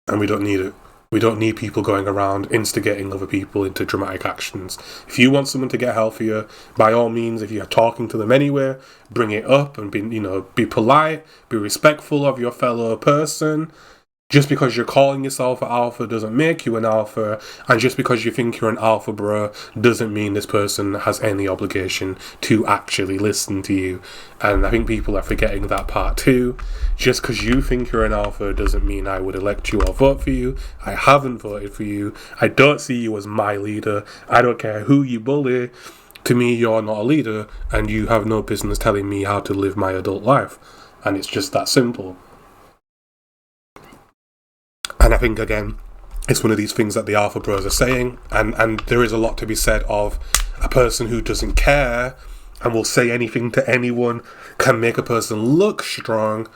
we don't need it. We don't need people going around instigating other people into dramatic actions. If you want someone to get healthier, by all means, if you're talking to them anywhere, bring it up and be polite, be respectful of your fellow person. Just because you're calling yourself an alpha doesn't make you an alpha, and just because you think you're an alpha bro doesn't mean this person has any obligation to actually listen to you. And I think people are forgetting that part too. Just because you think you're an alpha doesn't mean I would elect you or vote for you. I haven't voted for you. I don't see you as my leader. I don't care who you bully. To me, you're not a leader, and you have no business telling me how to live my adult life. And it's just that simple. And I think, again, it's one of these things that the Alpha Bros are saying, and there is a lot to be said of a person who doesn't care and will say anything to anyone can make a person look strong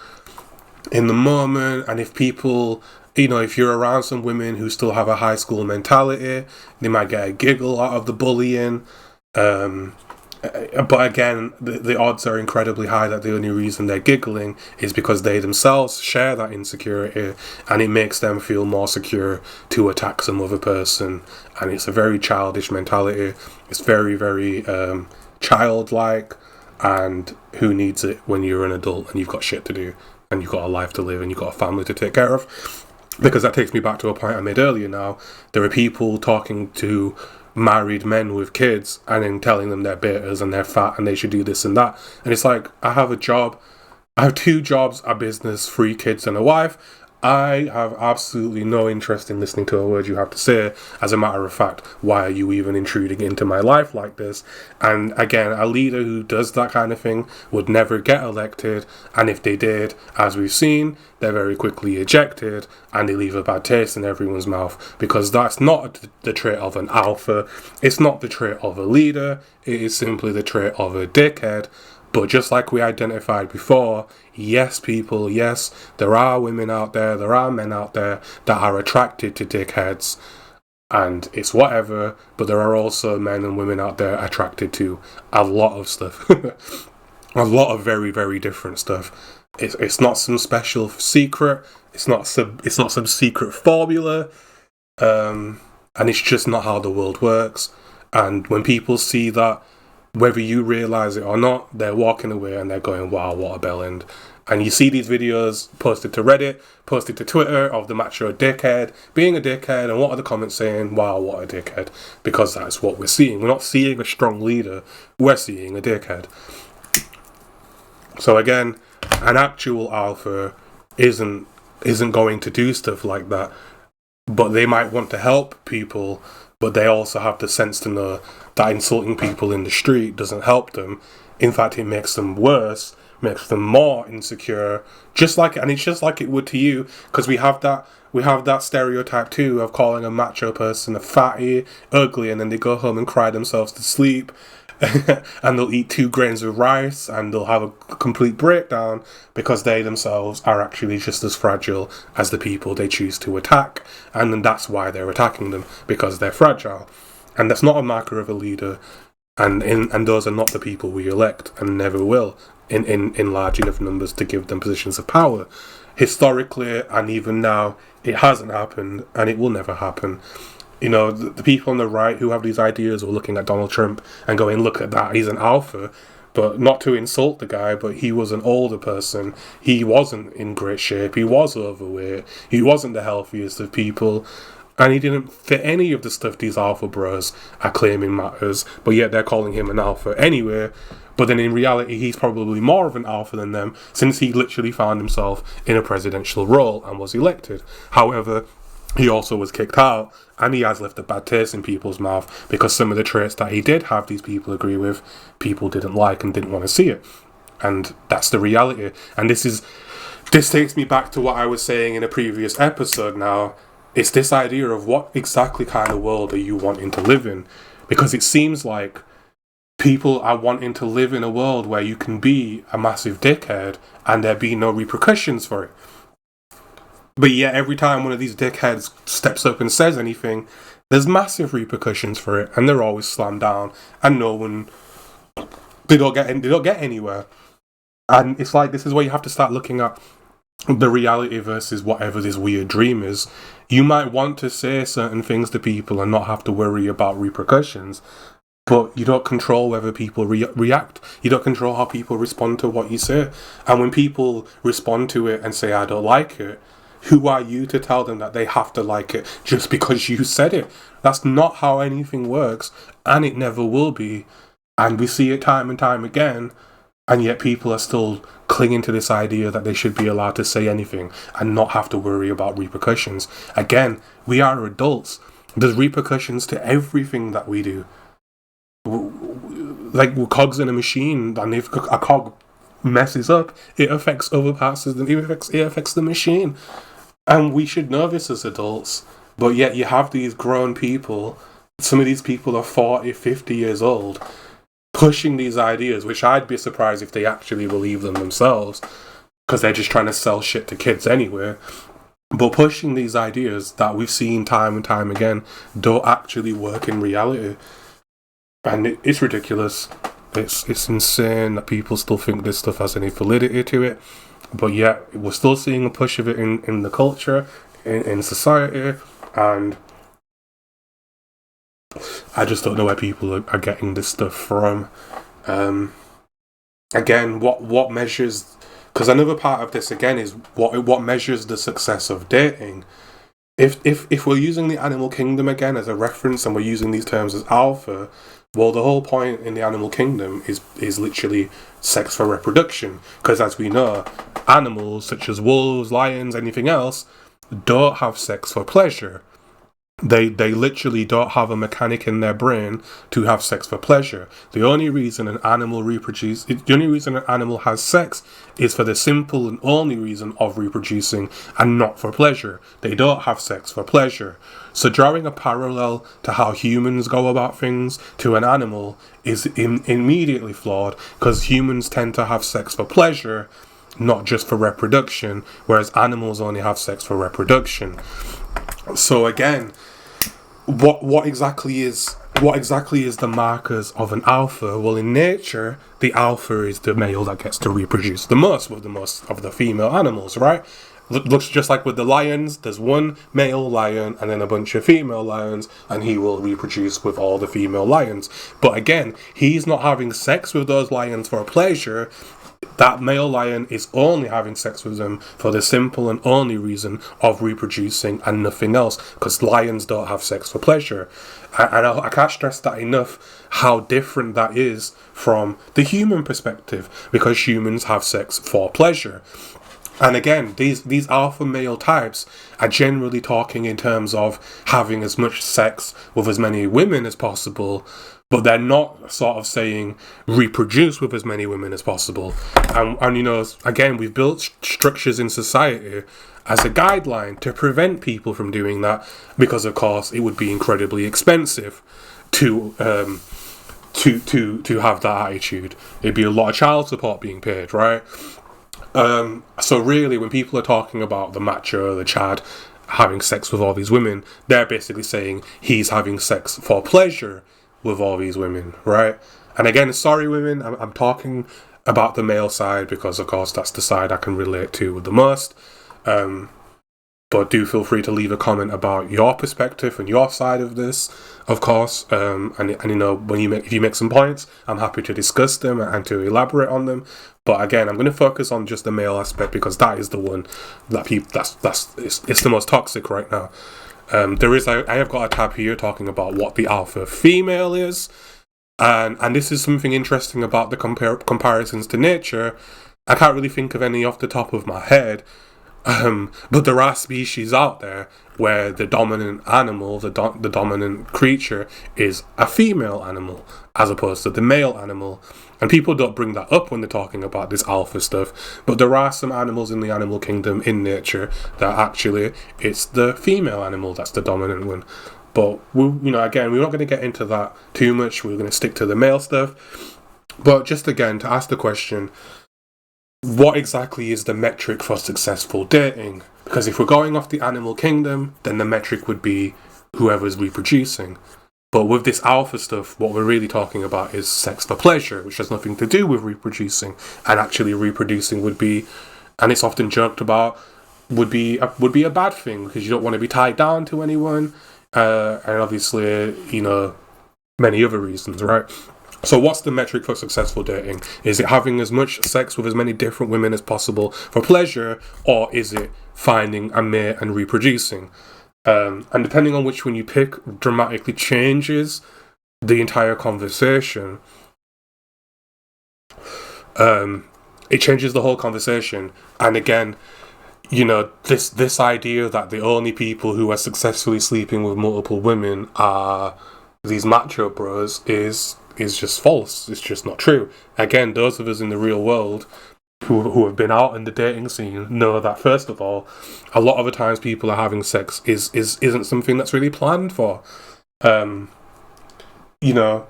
in the moment. And if people, if you're around some women who still have a high school mentality, they might get a giggle out of the bullying. But again, the odds are incredibly high that the only reason they're giggling is because they themselves share that insecurity, and it makes them feel more secure to attack some other person. And it's a very childish mentality. It's very, very childlike, and who needs it when you're an adult and you've got shit to do and you've got a life to live and you've got a family to take care of? Because that takes me back to a point I made earlier now. There are people talking to married men with kids and then telling them they're betas and they're fat and they should do this and that. And it's like, I have a job. I have 2 jobs, a business, 3 kids and a wife. I have absolutely no interest in listening to a word you have to say. As a matter of fact, why are you even intruding into my life like this? And again, a leader who does that kind of thing would never get elected. And if they did, as we've seen, they're very quickly ejected and they leave a bad taste in everyone's mouth, because that's not the trait of an alpha. It's not the trait of a leader. It is simply the trait of a dickhead. But just like we identified before, yes, people, yes, there are women out there are men out there that are attracted to dickheads, and it's whatever, but there are also men and women out there attracted to a lot of stuff. A lot of very, very different stuff. It's not some special secret, it's not some secret formula, and it's just not how the world works. And when people see that, whether you realise it or not, they're walking away and they're going, wow, what a bell end. And you see these videos posted to Reddit, posted to Twitter of the macho dickhead being a dickhead, and what are the comments saying? Wow, what a dickhead. Because that's what we're seeing. We're not seeing a strong leader, we're seeing a dickhead. So again, an actual alpha isn't going to do stuff like that. But they might want to help people, but they also have the sense to know that insulting people in the street doesn't help them. In fact, it makes them worse, makes them more insecure. And it's just like it would to you, because we have that stereotype too of calling a macho person a fatty, ugly, and then they go home and cry themselves to sleep. And they'll eat 2 grains of rice and they'll have a complete breakdown because they themselves are actually just as fragile as the people they choose to attack, and then that's why they're attacking them, because they're fragile. And that's not a marker of a leader, and those are not the people we elect and never will in large enough numbers to give them positions of power. Historically and even now, it hasn't happened and it will never happen. The people on the right who have these ideas are looking at Donald Trump and going, look at that, he's an alpha. But not to insult the guy, but he was an older person. He wasn't in great shape. He was overweight. He wasn't the healthiest of people. And he didn't fit any of the stuff these alpha bros are claiming matters. But yet they're calling him an alpha anyway. But then in reality, he's probably more of an alpha than them, since he literally found himself in a presidential role and was elected. However, he also was kicked out, and he has left a bad taste in people's mouth, because some of the traits that he did have these people agree with, people didn't like and didn't want to see it. And that's the reality. And this takes me back to what I was saying in a previous episode now. it's this idea of what exactly kind of world are you wanting to live in? Because it seems like people are wanting to live in a world where you can be a massive dickhead and there be no repercussions for it. But yet every time one of these dickheads steps up and says anything, there's massive repercussions for it, and they're always slammed down, and they don't get anywhere. And it's like, this is where you have to start looking at the reality versus whatever this weird dream is. You might want to say certain things to people and not have to worry about repercussions, but you don't control whether people react. You don't control how people respond to what you say. And when people respond to it and say, I don't like it, who are you to tell them that they have to like it just because you said it? That's not how anything works, and it never will be. And we see it time and time again, and yet people are still clinging to this idea that they should be allowed to say anything and not have to worry about repercussions. Again, we are adults. There's repercussions to everything that we do. Like, we're cogs in a machine, and if a cog messes up, it affects other parts of it affects the machine. And we should know this as adults, but yet you have these grown people, some of these people are 40, 50 years old, pushing these ideas, which I'd be surprised if they actually believe them themselves, because they're just trying to sell shit to kids anyway. But pushing these ideas that we've seen time and time again don't actually work in reality. And it's ridiculous. It's insane that people still think this stuff has any validity to it. But yet, we're still seeing a push of it in the culture, in society, and I just don't know where people are getting this stuff from. Again, what measures... Because another part of this, again, is what measures the success of dating. If we're using the animal kingdom again as a reference, and we're using these terms as alpha, well, the whole point in the animal kingdom is literally sex for reproduction. Because as we know, animals such as wolves, lions, anything else, don't have sex for pleasure. They literally don't have a mechanic in their brain to have sex for pleasure. The only reason an animal has sex is for the simple and only reason of reproducing and not for pleasure. They don't have sex for pleasure. So drawing a parallel to how humans go about things to an animal is immediately flawed, because humans tend to have sex for pleasure, not just for reproduction, whereas animals only have sex for reproduction. So again, what exactly is the markers of an alpha? Well, in nature, the alpha is the male that gets to reproduce the most with the most of the female animals, right? Looks just like with the lions. There's one male lion and then a bunch of female lions, and he will reproduce with all the female lions. But again, he's not having sex with those lions for pleasure. That male lion is only having sex with them for the simple and only reason of reproducing and nothing else, because lions don't have sex for pleasure. And I can't stress that enough, how different that is from the human perspective, because humans have sex for pleasure. And again, these alpha male types are generally talking in terms of having as much sex with as many women as possible, but they're not sort of saying reproduce with as many women as possible. And you know, again, we've built structures in society as a guideline to prevent people from doing that, because of course it would be incredibly expensive to have that attitude. It'd be a lot of child support being paid, right? So really, when people are talking about the macho, the Chad, having sex with all these women, they're basically saying he's having sex for pleasure with all these women, right? And again, sorry women, I'm talking about the male side because of course that's the side I can relate to the most. But do feel free to leave a comment about your perspective and your side of this, of course. And you know, if you make some points, I'm happy to discuss them and to elaborate on them. But again, I'm going to focus on just the male aspect, because that is the one that it's the most toxic right now. I have got a tab here talking about what the alpha female is, and this is something interesting about the comparisons to nature. I can't really think of any off the top of my head, But there are species out there where the dominant animal, the dominant creature, is a female animal as opposed to the male animal. And people don't bring that up when they're talking about this alpha stuff. But there are some animals in the animal kingdom, in nature, that actually it's the female animal that's the dominant one. But again, we're not going to get into that too much. We're going to stick to the male stuff. But just again, to ask the question, what exactly is the metric for successful dating? Because if we're going off the animal kingdom, then the metric would be whoever's reproducing. But with this alpha stuff, what we're really talking about is sex for pleasure, which has nothing to do with reproducing. And actually reproducing would be, and it's often joked about, would be a bad thing, because you don't want to be tied down to anyone, and obviously, many other reasons, right? So what's the metric for successful dating? Is it having as much sex with as many different women as possible for pleasure, or is it finding a mate and reproducing? And depending on which one you pick, dramatically changes the entire conversation. It changes the whole conversation. And again, this idea that the only people who are successfully sleeping with multiple women are these macho bros is just false. It's just not true. Again, those of us in the real world who have been out in the dating scene know that, first of all, a lot of the times people are having sex isn't something that's really planned for. I don't know.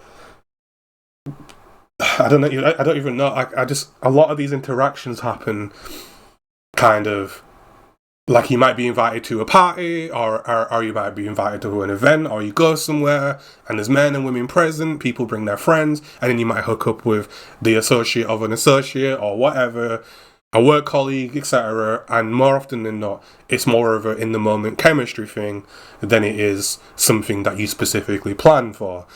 I don't even know. I just, a lot of these interactions happen kind of like you might be invited to a party, or you might be invited to an event, or you go somewhere and there's men and women present, people bring their friends, and then you might hook up with the associate of an associate or whatever, a work colleague, etc. And more often than not, it's more of a in the moment chemistry thing than it is something that you specifically plan for.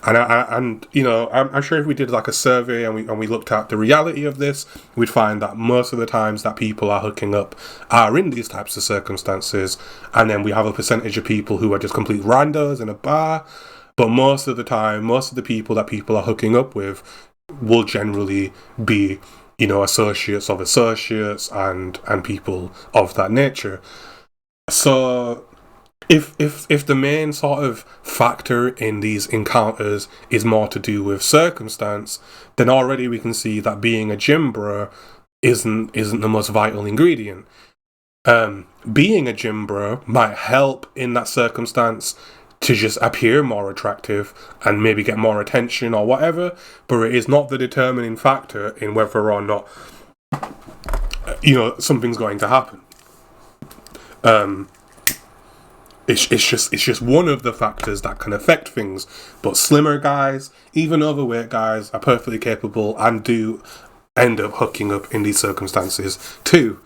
And I'm sure if we did like a survey and we looked at the reality of this, we'd find that most of the times that people are hooking up are in these types of circumstances, and then we have a percentage of people who are just complete randos in a bar. But most of the time, most of the people that people are hooking up with will generally be, associates of associates and people of that nature. So If the main sort of factor in these encounters is more to do with circumstance, then already we can see that being a gym bro isn't the most vital ingredient. Being a gym bro might help in that circumstance to just appear more attractive and maybe get more attention or whatever, but it is not the determining factor in whether or not something's going to happen. It's just one of the factors that can affect things. But slimmer guys, even overweight guys, are perfectly capable and do end up hooking up in these circumstances too.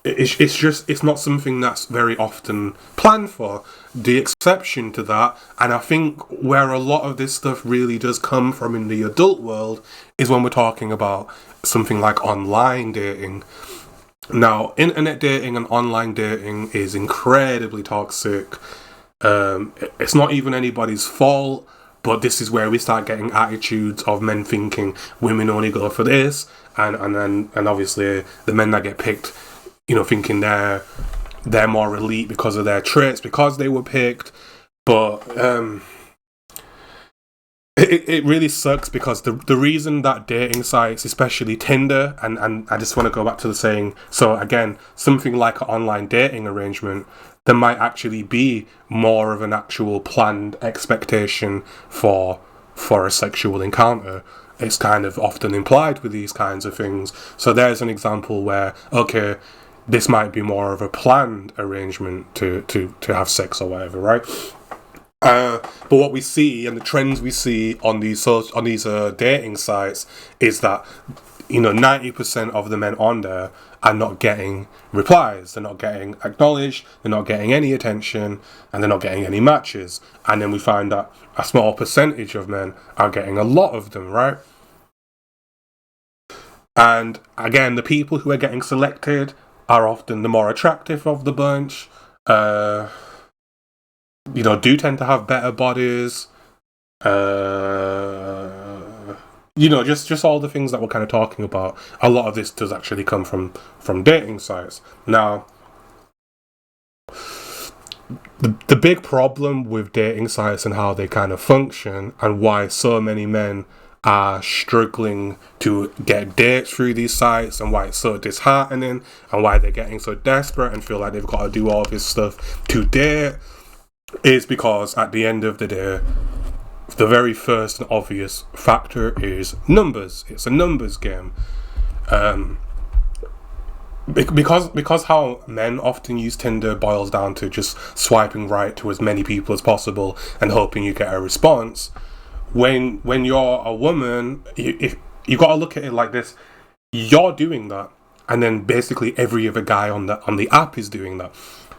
It's not something that's very often planned for. The exception to that, and I think where a lot of this stuff really does come from in the adult world, is when we're talking about something like online dating. Now, internet dating and online dating is incredibly toxic. It's not even anybody's fault, but this is where we start getting attitudes of men thinking women only go for this, and obviously the men that get picked, thinking they're more elite because of their traits, because they were picked. But It really sucks, because the reason that dating sites, especially Tinder, and I just want to go back to the saying, so again, something like an online dating arrangement, there might actually be more of an actual planned expectation for a sexual encounter. It's kind of often implied with these kinds of things. So there's an example where, okay, this might be more of a planned arrangement to have sex or whatever, right? But what we see and the trends we see on these dating sites is that 90% of the men on there are not getting replies. They're not getting acknowledged. They're not getting any attention, and they're not getting any matches. And then we find that a small percentage of men are getting a lot of them, right? And again, the people who are getting selected are often the more attractive of the bunch. Do tend to have better bodies, just all the things that we're kind of talking about. A lot of this does actually come from dating sites. Now, the big problem with dating sites and how they kind of function, and why so many men are struggling to get dates through these sites, and why it's so disheartening, and why they're getting so desperate and feel like they've got to do all this stuff to date, is because at the end of the day, the very first and obvious factor is numbers. It's a numbers game. Because how men often use Tinder boils down to just swiping right to as many people as possible and hoping you get a response. When you're a woman, you got to look at it like this: you're doing that, and then basically every other guy on the app is doing that.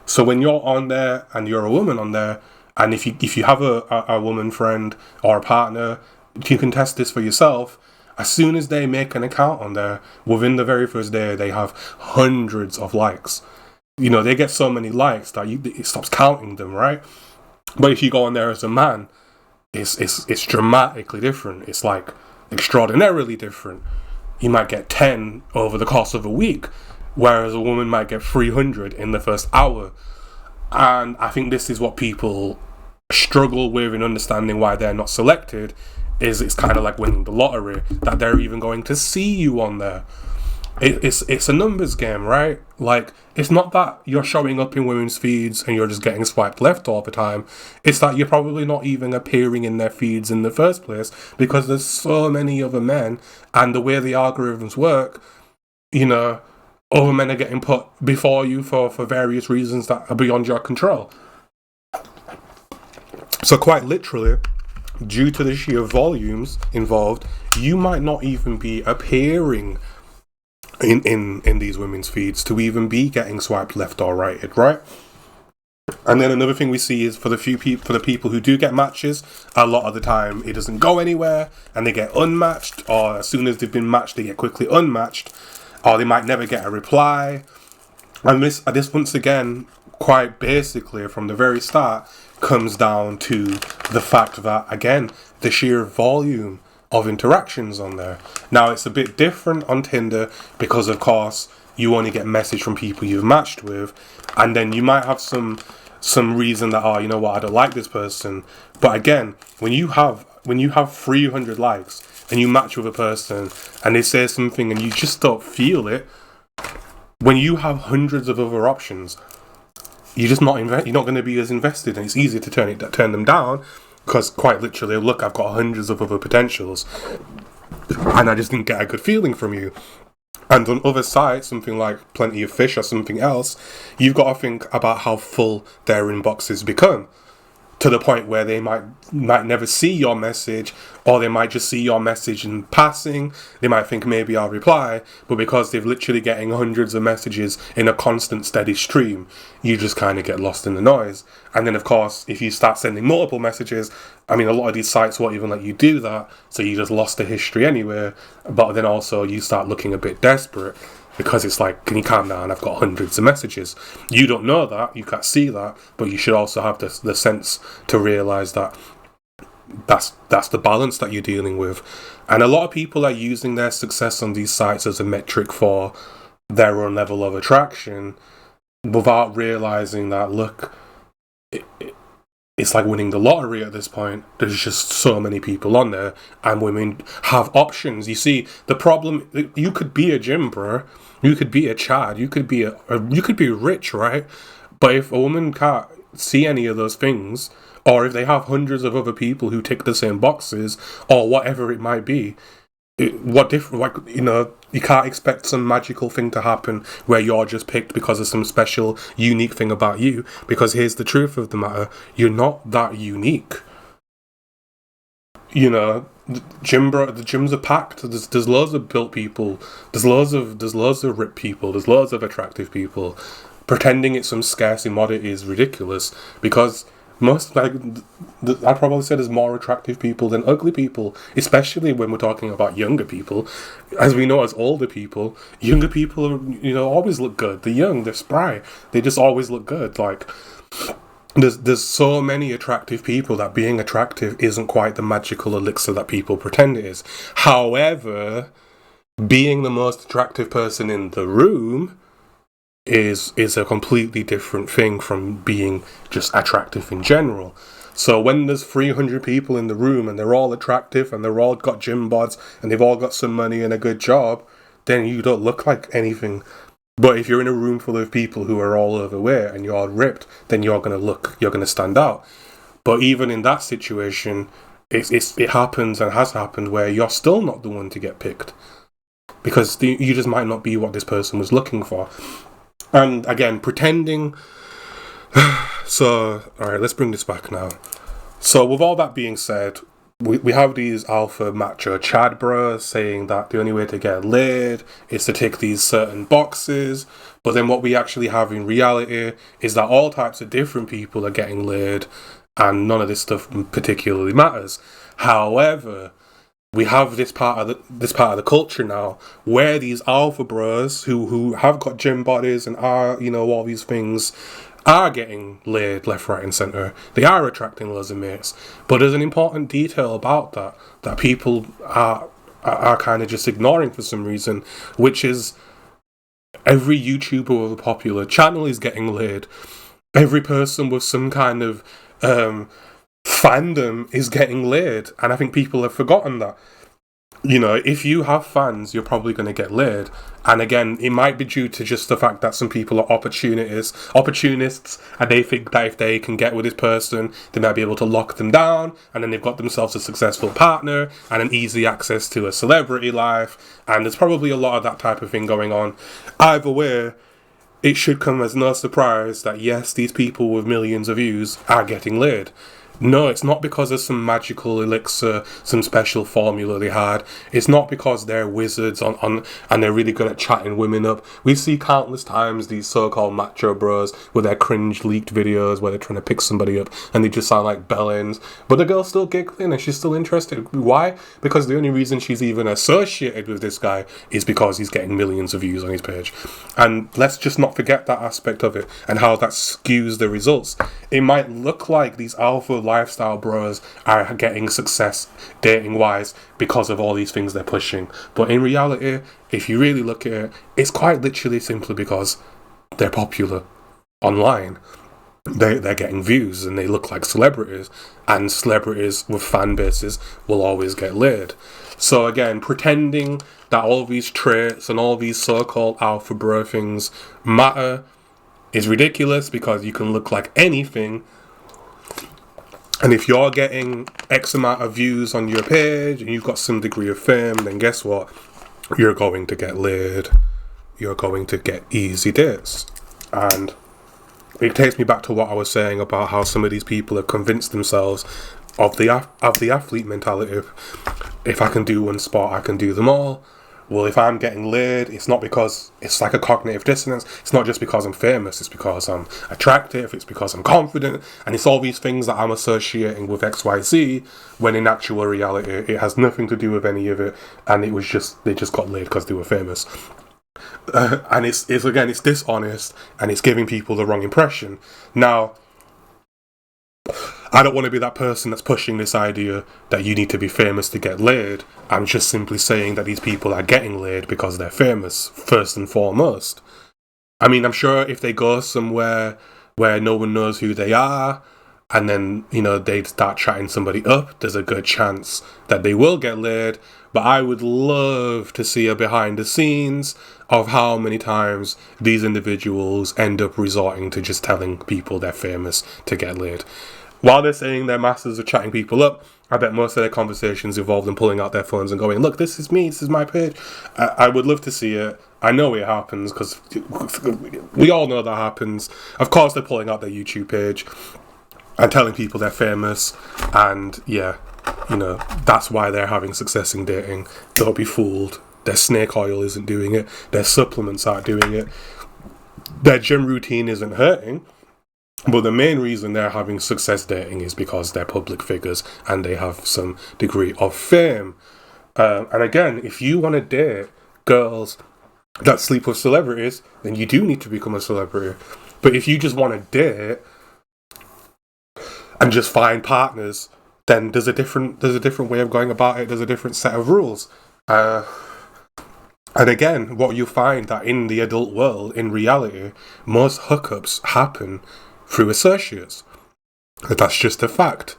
So when you're on there and you're a woman on there, and if you have a woman friend or a partner, you can test this for yourself. As soon as they make an account on there, within the very first day, they have hundreds of likes. They get so many likes that it stops counting them, right? But if you go on there as a man, it's dramatically different. It's like extraordinarily different. You might get 10 over the course of a week, whereas a woman might get 300 in the first hour. And I think this is what people struggle with in understanding why they're not selected. It's kind of like winning the lottery, that they're even going to see you on there. It's a numbers game, right? Like, it's not that you're showing up in women's feeds and you're just getting swiped left all the time. It's that you're probably not even appearing in their feeds in the first place, because there's so many other men, and the way the algorithms work, other men are getting put before you for various reasons that are beyond your control. So quite literally, due to the sheer volumes involved, you might not even be appearing in these women's feeds to even be getting swiped left or righted, right? And then another thing we see is for the people who do get matches, a lot of the time it doesn't go anywhere, and they get unmatched, or as soon as they've been matched, they get quickly unmatched, or they might never get a reply. And this once again, quite basically from the very start, comes down to the fact that, again, the sheer volume of interactions on there. Now, it's a bit different on Tinder because, of course, you only get message from people you've matched with, and then you might have some reason that, I don't like this person. But again, when you have 300 likes and you match with a person and they say something and you just don't feel it, when you have hundreds of other options, you're not going to be as invested, and it's easier to turn them down, because quite literally, look, I've got hundreds of other potentials, and I just didn't get a good feeling from you. And on other sites, something like Plenty of Fish or something else, you've got to think about how full their inboxes become, to the point where they might never see your message, or they might just see your message in passing. They might think maybe I'll reply, but because they're literally getting hundreds of messages in a constant steady stream, you just kind of get lost in the noise. And then of course, if you start sending multiple messages, a lot of these sites won't even let you do that, so you just lost the history anyway. But then also you start looking a bit desperate, because it's like, can you calm down? I've got hundreds of messages. You don't know that, you can't see that, but you should also have the sense to realise that that's the balance that you're dealing with. And a lot of people are using their success on these sites as a metric for their own level of attraction, without realising that, look, it's like winning the lottery at this point. There's just so many people on there, and women have options. You see, the problem, you could be a gym bro, you could be a Chad, you could be rich, right? But if a woman can't see any of those things, or if they have hundreds of other people who tick the same boxes, or whatever it might be, you can't expect some magical thing to happen where you're just picked because of some special, unique thing about you. Because here's the truth of the matter: you're not that unique. The gyms are packed. There's loads of built people. There's loads of ripped people. There's loads of attractive people. Pretending it's some scarce commodity is ridiculous, because I'd probably say there's more attractive people than ugly people, especially when we're talking about younger people. As we know, as older people, younger people always look good. They're young, they're spry, they just always look good. Like, there's so many attractive people that being attractive isn't quite the magical elixir that people pretend it is. However, being the most attractive person in the room is a completely different thing from being just attractive in general. So when there's 300 people in the room and they're all attractive and they're all got gym bods and they've all got some money and a good job, then you don't look like anything. But if you're in a room full of people who are all overweight and you're all ripped, then you're gonna stand out. But even in that situation, it happens and has happened where you're still not the one to get picked because you just might not be what this person was looking for. And again, pretending. So, alright, let's bring this back now. So, with all that being said, we have these alpha macho Chad bros saying that the only way to get laid is to tick these certain boxes. But then what we actually have in reality is that all types of different people are getting laid and none of this stuff particularly matters. However, we have this part of the culture now where these alpha bros who have got gym bodies and are, all these things, are getting laid left, right and centre. They are attracting loads of mates. But there's an important detail about that people are kind of just ignoring for some reason, which is every YouTuber with a popular channel is getting laid. Every person with some kind of fandom is getting laid, and I think people have forgotten that. If you have fans, you're probably going to get laid. And again, it might be due to just the fact that some people are opportunists, and they think that if they can get with this person, they might be able to lock them down, and then they've got themselves a successful partner and an easy access to a celebrity life. And there's probably a lot of that type of thing going on. Either way, it should come as no surprise that yes, these people with millions of views are getting laid. No, it's not because of some magical elixir, some special formula they had. It's not because they're wizards on and they're really good at chatting women up. We see countless times these so-called macho bros with their cringe leaked videos where they're trying to pick somebody up and they just sound like bellends. But the girl's still giggling and she's still interested. Why? Because the only reason she's even associated with this guy is because he's getting millions of views on his page. And let's just not forget that aspect of it and how that skews the results. It might look like these alpha lifestyle bros are getting success dating wise because of all these things they're pushing, but in reality, if you really look at it, it's quite literally simply because they're popular online. They're getting views and they look like celebrities, and celebrities with fan bases will always get laid. So again, pretending that all these traits and all these so-called alpha bro things matter is ridiculous, because you can look like anything. And if you're getting X amount of views on your page and you've got some degree of fame, then guess what? You're going to get laid. You're going to get easy dates. And it takes me back to what I was saying about how some of these people have convinced themselves of the athlete mentality. If I can do one sport, I can do them all. Well, if I'm getting laid, it's not because it's like a cognitive dissonance. It's not just because I'm famous. It's because I'm attractive. It's because I'm confident. And it's all these things that I'm associating with XYZ, when in actual reality, it has nothing to do with any of it. And it was just, they just got laid because they were famous. And it's dishonest, and it's giving people the wrong impression. Now, I don't want to be that person that's pushing this idea that you need to be famous to get laid. I'm just simply saying that these people are getting laid because they're famous, first and foremost. I mean, I'm sure if they go somewhere where no one knows who they are, and then, they start chatting somebody up, there's a good chance that they will get laid. But I would love to see a behind the scenes of how many times these individuals end up resorting to just telling people they're famous to get laid. While they're saying their masters are chatting people up, I bet most of their conversations involve them pulling out their phones and going, look, this is me, this is my page. I would love to see it. I know it happens because we all know that happens. Of course, they're pulling out their YouTube page and telling people they're famous. And yeah, that's why they're having success in dating. Don't be fooled. Their snake oil isn't doing it. Their supplements aren't doing it. Their gym routine isn't hurting. But the main reason they're having success dating is because they're public figures and they have some degree of fame. And again, if you want to date girls that sleep with celebrities, then you do need to become a celebrity. But if you just want to date and just find partners, then there's a different way of going about it. There's a different set of rules. And again, what you find that in the adult world, in reality, most hookups happen through associates. That's just a fact.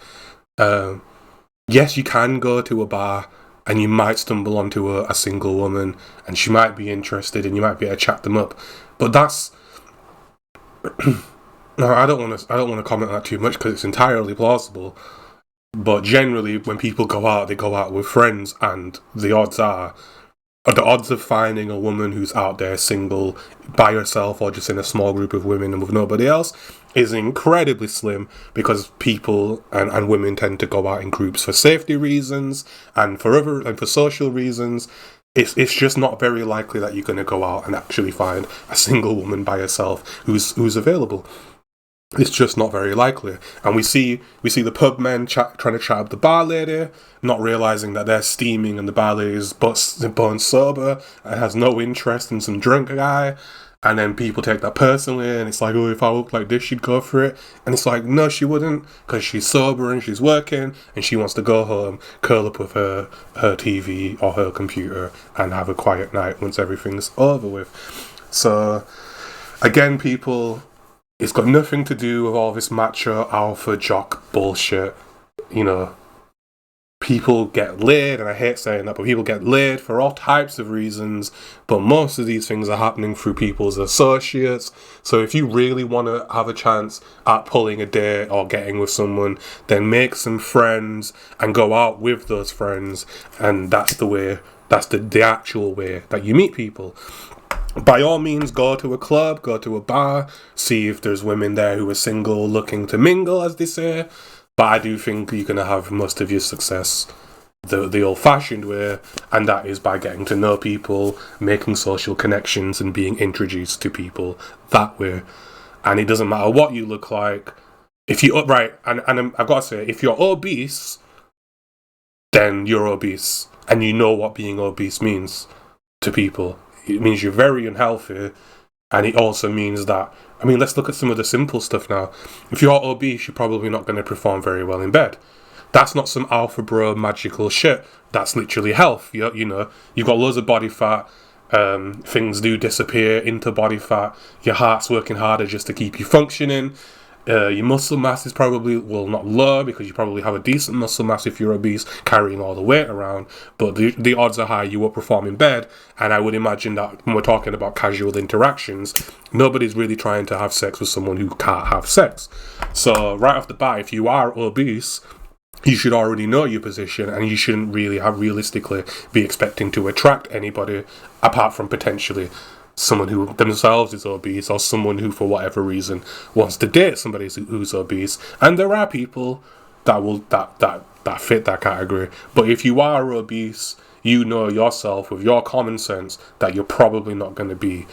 Yes, you can go to a bar and you might stumble onto a single woman and she might be interested and you might be able to chat them up. But that's... No, I don't want to comment on that too much because it's entirely plausible. But generally, when people go out, they go out with friends, and the odds of finding a woman who's out there single by herself or just in a small group of women and with nobody else is incredibly slim, because people and women tend to go out in groups for safety reasons and for social reasons. It's just not very likely that you're going to go out and actually find a single woman by herself who's available. It's just not very likely. And we see the pub men trying to chat up the bar lady, not realising that they're steaming and the bar lady is bone sober and has no interest in some drunk guy. And then people take that personally, and it's like, oh, if I look like this, she'd go for it. And it's like, no, she wouldn't, because she's sober and she's working and she wants to go home, curl up with her TV or her computer and have a quiet night once everything's over with. So, again, people... It's got nothing to do with all this macho alpha jock bullshit. You know, people get laid, and I hate saying that, but people get laid for all types of reasons, but most of these things are happening through people's associates. So if you really want to have a chance at pulling a date or getting with someone, then make some friends and go out with those friends, and that's the actual way that you meet people. By all means, go to a club, go to a bar, see if there's women there who are single looking to mingle, as they say. But I do think you're going to have most of your success the old-fashioned way, and that is by getting to know people, making social connections, and being introduced to people that way. And it doesn't matter what you look like. If you... Right, and I've got to say, if you're obese, then you're obese. And you know what being obese means to people. It means you're very unhealthy, and it also means that, I mean, let's look at some of the simple stuff now. If you're obese, you're probably not going to perform very well in bed. That's not some alpha bro magical shit. That's literally health. You know, you've got loads of body fat. Things do disappear into body fat. Your heart's working harder just to keep you functioning. Your muscle mass is probably, well, not low, because you probably have a decent muscle mass if you're obese, carrying all the weight around, but the odds are high you will perform in bed. And I would imagine that when we're talking about casual interactions, nobody's really trying to have sex with someone who can't have sex. So right off the bat, if you are obese, you should already know your position, and you shouldn't really realistically be expecting to attract anybody apart from potentially someone who themselves is obese, or someone who, for whatever reason, wants to date somebody who's obese. And there are people that fit that category. But if you are obese, you know yourself with your common sense that you're probably not going to be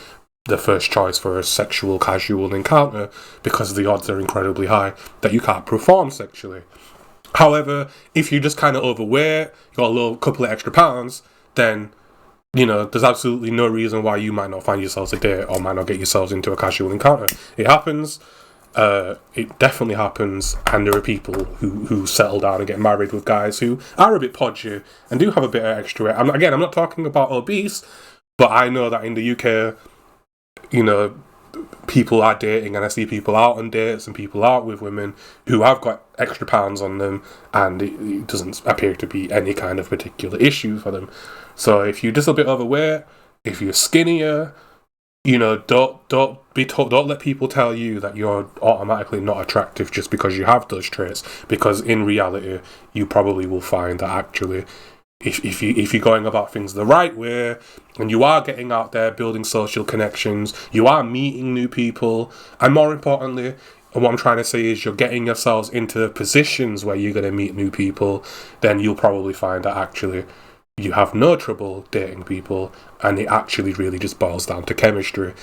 the first choice for a sexual casual encounter, because the odds are incredibly high that you can't perform sexually. However, if you're just kind of overweight, you got a little couple of extra pounds, then, you know, there's absolutely no reason why you might not find yourselves a date or might not get yourselves into a casual encounter. It happens. It definitely happens. And there are people who settle down and get married with guys who are a bit podgy and do have a bit of extra weight. I'm not talking about obese, but I know that in the UK, you know, people are dating, and I see people out on dates and people out with women who have got extra pounds on them, and it doesn't appear to be any kind of particular issue for them. So if you're just a bit overweight, if you're skinnier, you know, don't let people tell you that you're automatically not attractive just because you have those traits, because in reality you probably will find that actually if you're going about things the right way, and you are getting out there building social connections, you are meeting new people, and more importantly, what I'm trying to say is you're getting yourselves into positions where you're going to meet new people, then you'll probably find that actually you have no trouble dating people, and it actually really just boils down to chemistry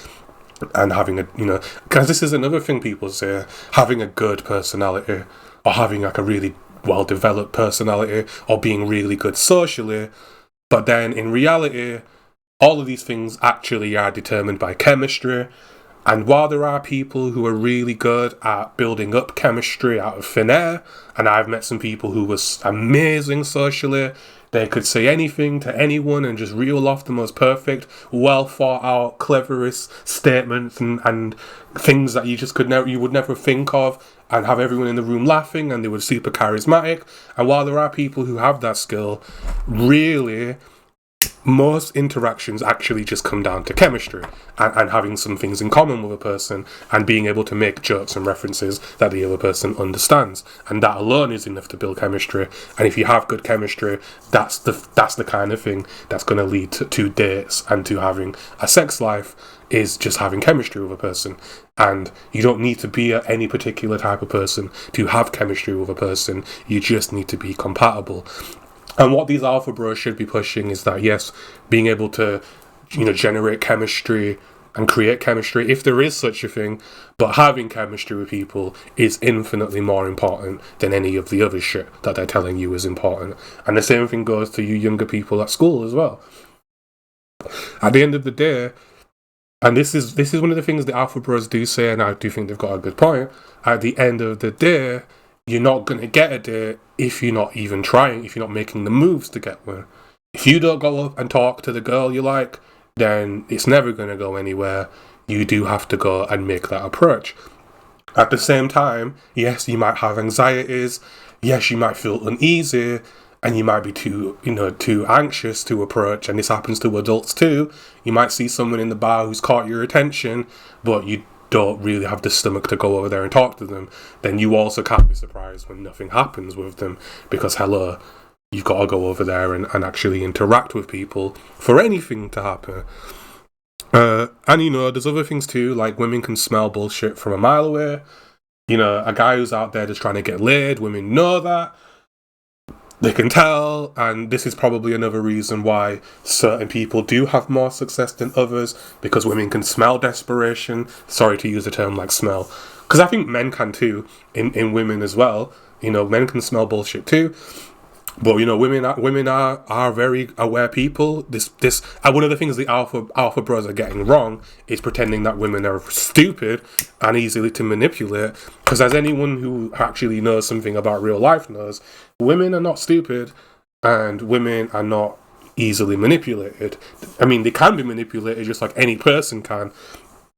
and having a, you know, because this is another thing people say, having a good personality or having like a really well-developed personality or being really good socially. But then in reality, all of these things actually are determined by chemistry, And while there are people who are really good at building up chemistry out of thin air, and I've met some people who was amazing socially, they could say anything to anyone and just reel off the most perfect, well thought out, cleverest statements and things that you would never think of, and have everyone in the room laughing, and they were super charismatic. And while there are people who have that skill, really, most interactions actually just come down to chemistry and having some things in common with a person and being able to make jokes and references that the other person understands, and that alone is enough to build chemistry. And if you have good chemistry, that's the kind of thing that's going to lead to dates and to having a sex life, is just having chemistry with a person. And you don't need to be any particular type of person to have chemistry with a person. You just need to be compatible. And what these alpha bros should be pushing is that, yes, being able to, generate chemistry and create chemistry, if there is such a thing, but having chemistry with people is infinitely more important than any of the other shit that they're telling you is important. And the same thing goes to you younger people at school as well. At the end of the day, and this is one of the things the alpha bros do say, and I do think they've got a good point, at the end of the day, you're not going to get a date if you're not even trying, if you're not making the moves to get one. If you don't go up and talk to the girl you like, then it's never going to go anywhere. You do have to go and make that approach. At the same time, yes, you might have anxieties. Yes, you might feel uneasy, and you might be too anxious to approach. And this happens to adults too. You might see someone in the bar who's caught your attention, but you don't really have the stomach to go over there and talk to them. Then you also can't be surprised when nothing happens with them, because hello, you've got to go over there and actually interact with people for anything to happen. And there's other things too, like women can smell bullshit from a mile away. A guy who's out there just trying to get laid, women know that. They can tell, and this is probably another reason why certain people do have more success than others, because women can smell desperation. Sorry to use a term like smell, because I think men can too, in women as well. Men can smell bullshit too. But women are very aware people. This one of the things the alpha bros are getting wrong is pretending that women are stupid and easily to manipulate. Because as anyone who actually knows something about real life knows, women are not stupid, and women are not easily manipulated. I mean, they can be manipulated just like any person can.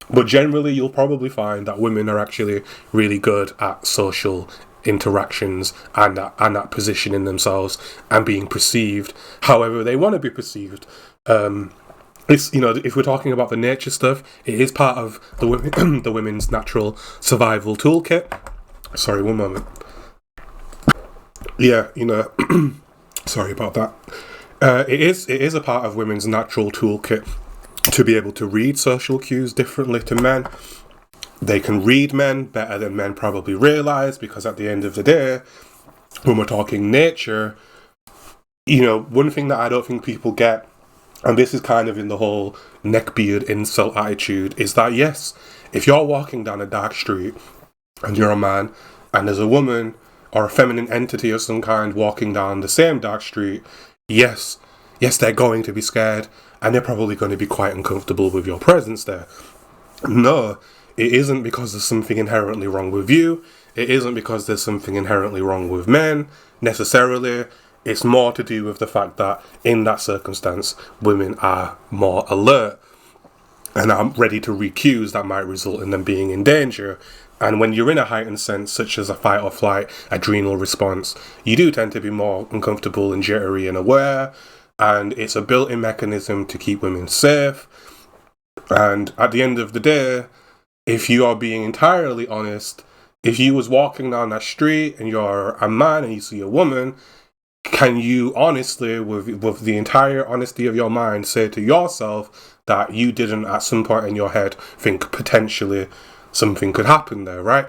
But generally, you'll probably find that women are actually really good at social interactions and at positioning themselves and being perceived however they want to be perceived. It's if we're talking about the nature stuff, it is part of the women the women's natural survival toolkit. Sorry, one moment. Yeah, sorry about that. It is a part of women's natural toolkit to be able to read social cues differently to men. They can read men better than men probably realise, because at the end of the day, when we're talking nature, one thing that I don't think people get, and this is kind of in the whole neckbeard incel attitude, is that yes, if you're walking down a dark street and you're a man and there's a woman or a feminine entity of some kind walking down the same dark street, yes, they're going to be scared and they're probably going to be quite uncomfortable with your presence there. No, it isn't because there's something inherently wrong with you. It isn't because there's something inherently wrong with men, necessarily. It's more to do with the fact that in that circumstance, women are more alert and are ready to read cues that might result in them being in danger. And when you're in a heightened sense, such as a fight or flight adrenal response, you do tend to be more uncomfortable and jittery and aware. And it's a built-in mechanism to keep women safe. And at the end of the day, if you are being entirely honest, if you was walking down that street and you're a man and you see a woman, can you honestly, with the entire honesty of your mind, say to yourself that you didn't at some point in your head think potentially something could happen there, right?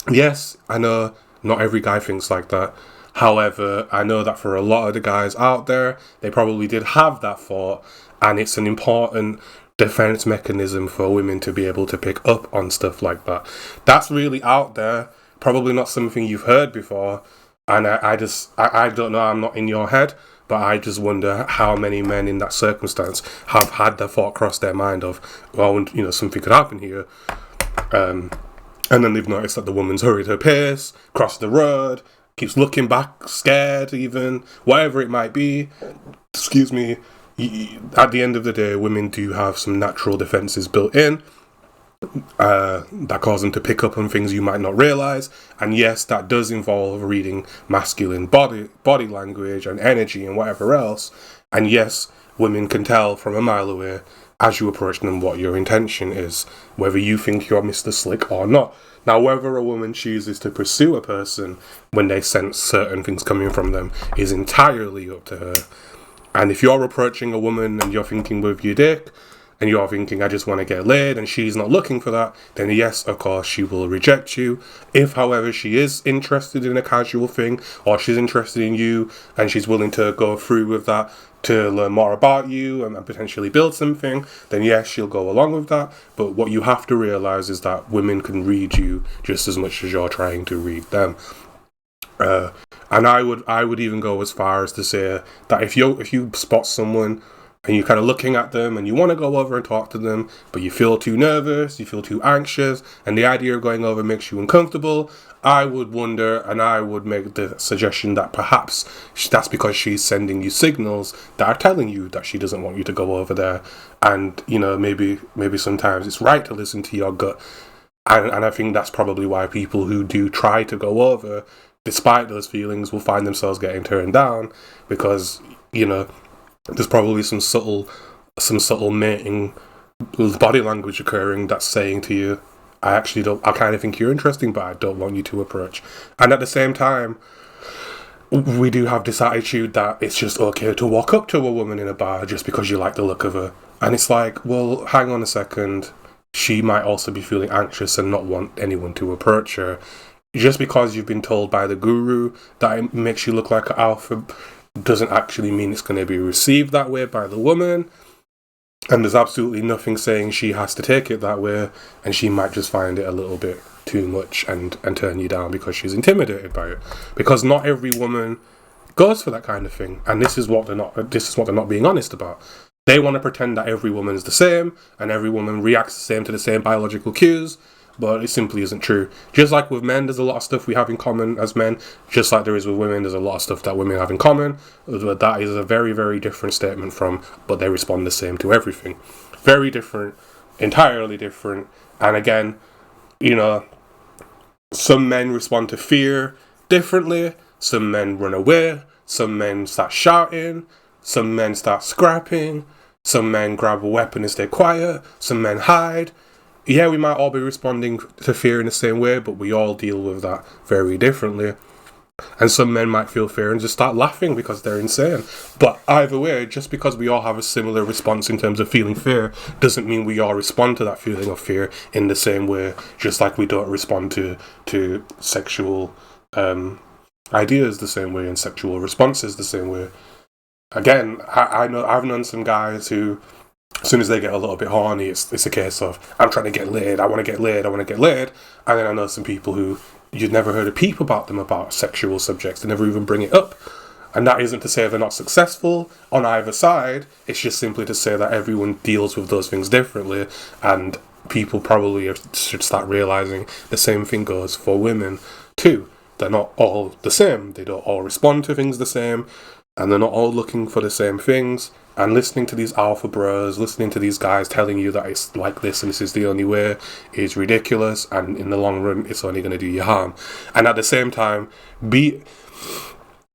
Yes, I know not every guy thinks like that. However, I know that for a lot of the guys out there, they probably did have that thought, and it's an important defense mechanism for women to be able to pick up on stuff like that. That's really out there, probably not something you've heard before, and I don't know, I'm not in your head, but I just wonder how many men in that circumstance have had the thought cross their mind of, well, you know, something could happen here. And then they've noticed that the woman's hurried her pace, crossed the road, keeps looking back, scared even, whatever it might be. Excuse me. At the end of the day, women do have some natural defenses built in that cause them to pick up on things you might not realise. And yes, that does involve reading masculine body language and energy and whatever else. And yes, women can tell from a mile away as you approach them what your intention is, whether you think you're Mr. Slick or not. Now, whether a woman chooses to pursue a person when they sense certain things coming from them is entirely up to her. And if you're approaching a woman and you're thinking with your dick, and you're thinking, I just want to get laid, and she's not looking for that, then yes, of course, she will reject you. If, however, she is interested in a casual thing, or she's interested in you, and she's willing to go through with that to learn more about you and potentially build something, then yes, she'll go along with that. But what you have to realise is that women can read you just as much as you're trying to read them. And I would even go as far as to say that if you spot someone and you're kind of looking at them and you want to go over and talk to them, but you feel too nervous, you feel too anxious, and the idea of going over makes you uncomfortable, I would wonder, and I would make the suggestion that perhaps that's because she's sending you signals that are telling you that she doesn't want you to go over there. And, you know, maybe sometimes it's right to listen to your gut. And I think that's probably why people who do try to go over, despite those feelings, will find themselves getting turned down, because, you know, there's probably some subtle mating body language occurring that's saying to you, I kind of think you're interesting, but I don't want you to approach. And at the same time, we do have this attitude that it's just okay to walk up to a woman in a bar just because you like the look of her. And it's like, well, hang on a second. She might also be feeling anxious and not want anyone to approach her. Just because you've been told by the guru that it makes you look like an alpha doesn't actually mean it's going to be received that way by the woman. And there's absolutely nothing saying she has to take it that way, and she might just find it a little bit too much and turn you down because she's intimidated by it. Because not every woman goes for that kind of thing, and this is what they're not being honest about. They want to pretend that every woman is the same and every woman reacts the same to the same biological cues, but it simply isn't true. Just like with men, there's a lot of stuff we have in common as men. Just like there is with women, there's a lot of stuff that women have in common. But that is a very, very different statement from, but they respond the same to everything. Very different, entirely different. And again, you know, some men respond to fear differently. Some men run away. Some men start shouting. Some men start scrapping. Some men grab a weapon and stay quiet. Some men hide. Yeah, we might all be responding to fear in the same way, but we all deal with that very differently. And some men might feel fear and just start laughing because they're insane. But either way, just because we all have a similar response in terms of feeling fear doesn't mean we all respond to that feeling of fear in the same way, just like we don't respond to sexual ideas the same way and sexual responses the same way. Again, I know I've known some guys who, as soon as they get a little bit horny, it's a case of, I'm trying to get laid, I want to get laid. And then I know some people who you've never heard a peep about them about sexual subjects. They never even bring it up. And that isn't to say they're not successful on either side. It's just simply to say that everyone deals with those things differently. And people probably should start realising the same thing goes for women too. They're not all the same. They don't all respond to things the same. And they're not all looking for the same things. And listening to these alpha bros, listening to these guys telling you that it's like this and this is the only way is ridiculous, and in the long run it's only going to do you harm. And at the same time, I'm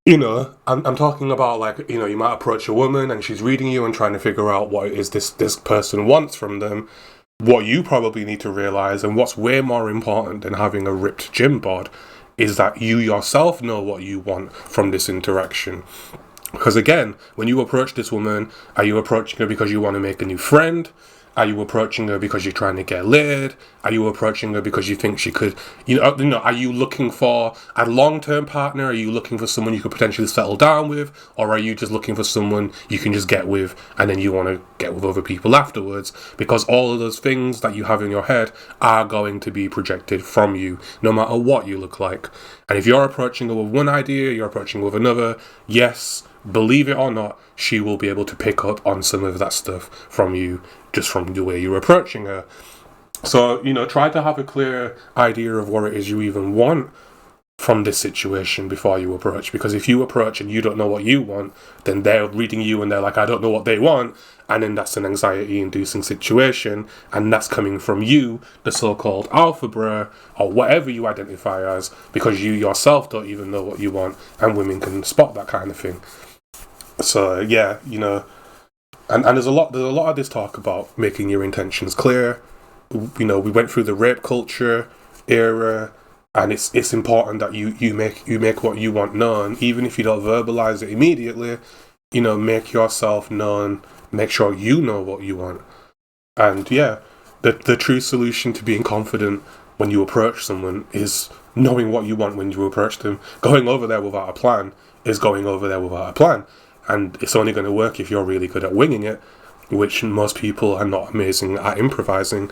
talking about, like, you know, you might approach a woman and she's reading you and trying to figure out what it is this person wants from them. What you probably need to realise, and what's way more important than having a ripped gym bod, is that you yourself know what you want from this interaction. Because again, when you approach this woman, are you approaching her because you want to make a new friend? Are you approaching her because you're trying to get laid? Are you approaching her because you think she could, are you looking for a long-term partner? Are you looking for someone you could potentially settle down with? Or are you just looking for someone you can just get with and then you want to get with other people afterwards? Because all of those things that you have in your head are going to be projected from you, no matter what you look like. And if you're approaching her with one idea, you're approaching her with another, yes, believe it or not, she will be able to pick up on some of that stuff from you, just from the way you're approaching her. So, try to have a clear idea of what it is you even want from this situation before you approach. Because if you approach and you don't know what you want, then they're reading you and they're like, I don't know what they want. And then that's an anxiety-inducing situation. And that's coming from you, the so-called alpha bra, or whatever you identify as, because you yourself don't even know what you want. And women can spot that kind of thing. So, yeah, and there's a lot of this talk about making your intentions clear. We went through the rape culture era, and it's important that you make what you want known, even if you don't verbalize it immediately. Make yourself known. Make sure you know what you want. And yeah, the true solution to being confident when you approach someone is knowing what you want when you approach them. Going over there without a plan is going over there without a plan. And it's only going to work if you're really good at winging it, which most people are not amazing at improvising,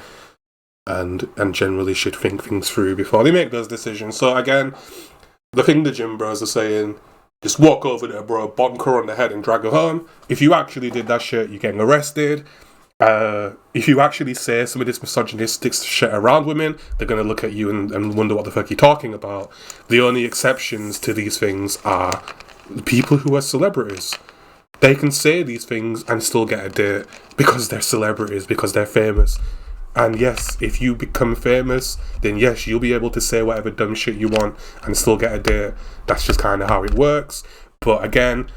and generally should think things through before they make those decisions. So again, the thing the gym bros are saying, just walk over there, bro, bonk her on the head and drag her home. If you actually did that shit, you're getting arrested. If you actually say some of this misogynistic shit around women, they're going to look at you and wonder what the fuck you're talking about. The only exceptions to these things are people who are celebrities. They can say these things and still get a date because they're celebrities, because they're famous. And yes, if you become famous, then yes, you'll be able to say whatever dumb shit you want and still get a date. That's just kind of how it works. But again,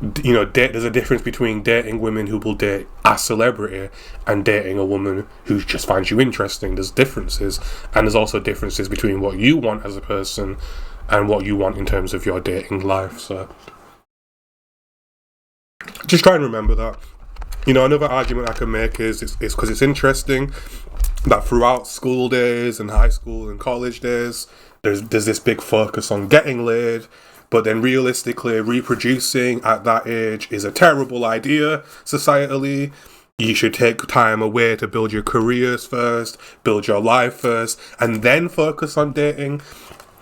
there's a difference between dating women who will date a celebrity and dating a woman who just finds you interesting. There's differences. And there's also differences between what you want as a person and what you want in terms of your dating life. So just try and remember that. Another argument I can make is because it's interesting that throughout school days and high school and college days, there's this big focus on getting laid, but then realistically reproducing at that age is a terrible idea societally. You should take time away to build your careers first, build your life first, and then focus on dating.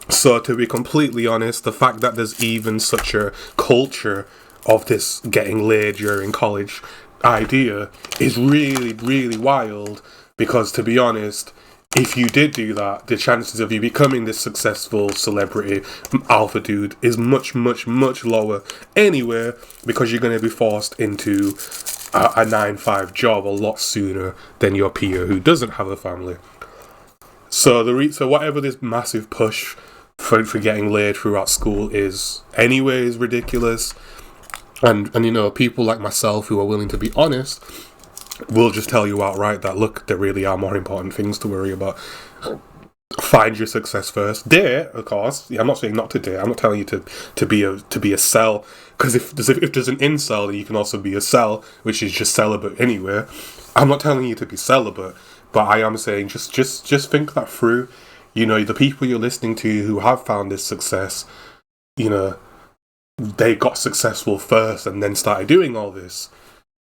So to be completely honest, the fact that there's even such a culture of this getting laid during college idea is really, really wild, because to be honest, if you did do that, the chances of you becoming this successful celebrity alpha dude is much, much, much lower anyway, because you're going to be forced into a 9-5 job a lot sooner than your peer who doesn't have a family. So so whatever this massive push for getting laid throughout school is anyway is ridiculous. And people like myself who are willing to be honest will just tell you outright that, look, there really are more important things to worry about. Find your success first. Date, of course. Yeah, I'm not saying not to date. I'm not telling you to be a cell. Because if there's an incel, then you can also be a cell, which is just celibate anyway. I'm not telling you to be celibate, but I am saying just think that through. The people you're listening to who have found this success, they got successful first and then started doing all this.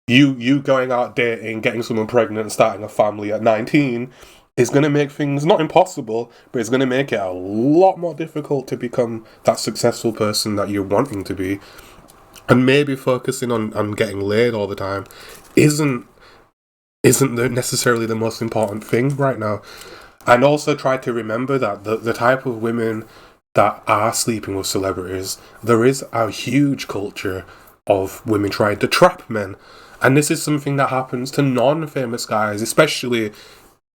You going out dating, getting someone pregnant and starting a family at 19 is going to make things not impossible, but it's going to make it a lot more difficult to become that successful person that you're wanting to be. And maybe focusing on getting laid all the time isn't necessarily the most important thing right now. And also try to remember that the type of women that are sleeping with celebrities, there is a huge culture of women trying to trap men. And this is something that happens to non-famous guys, especially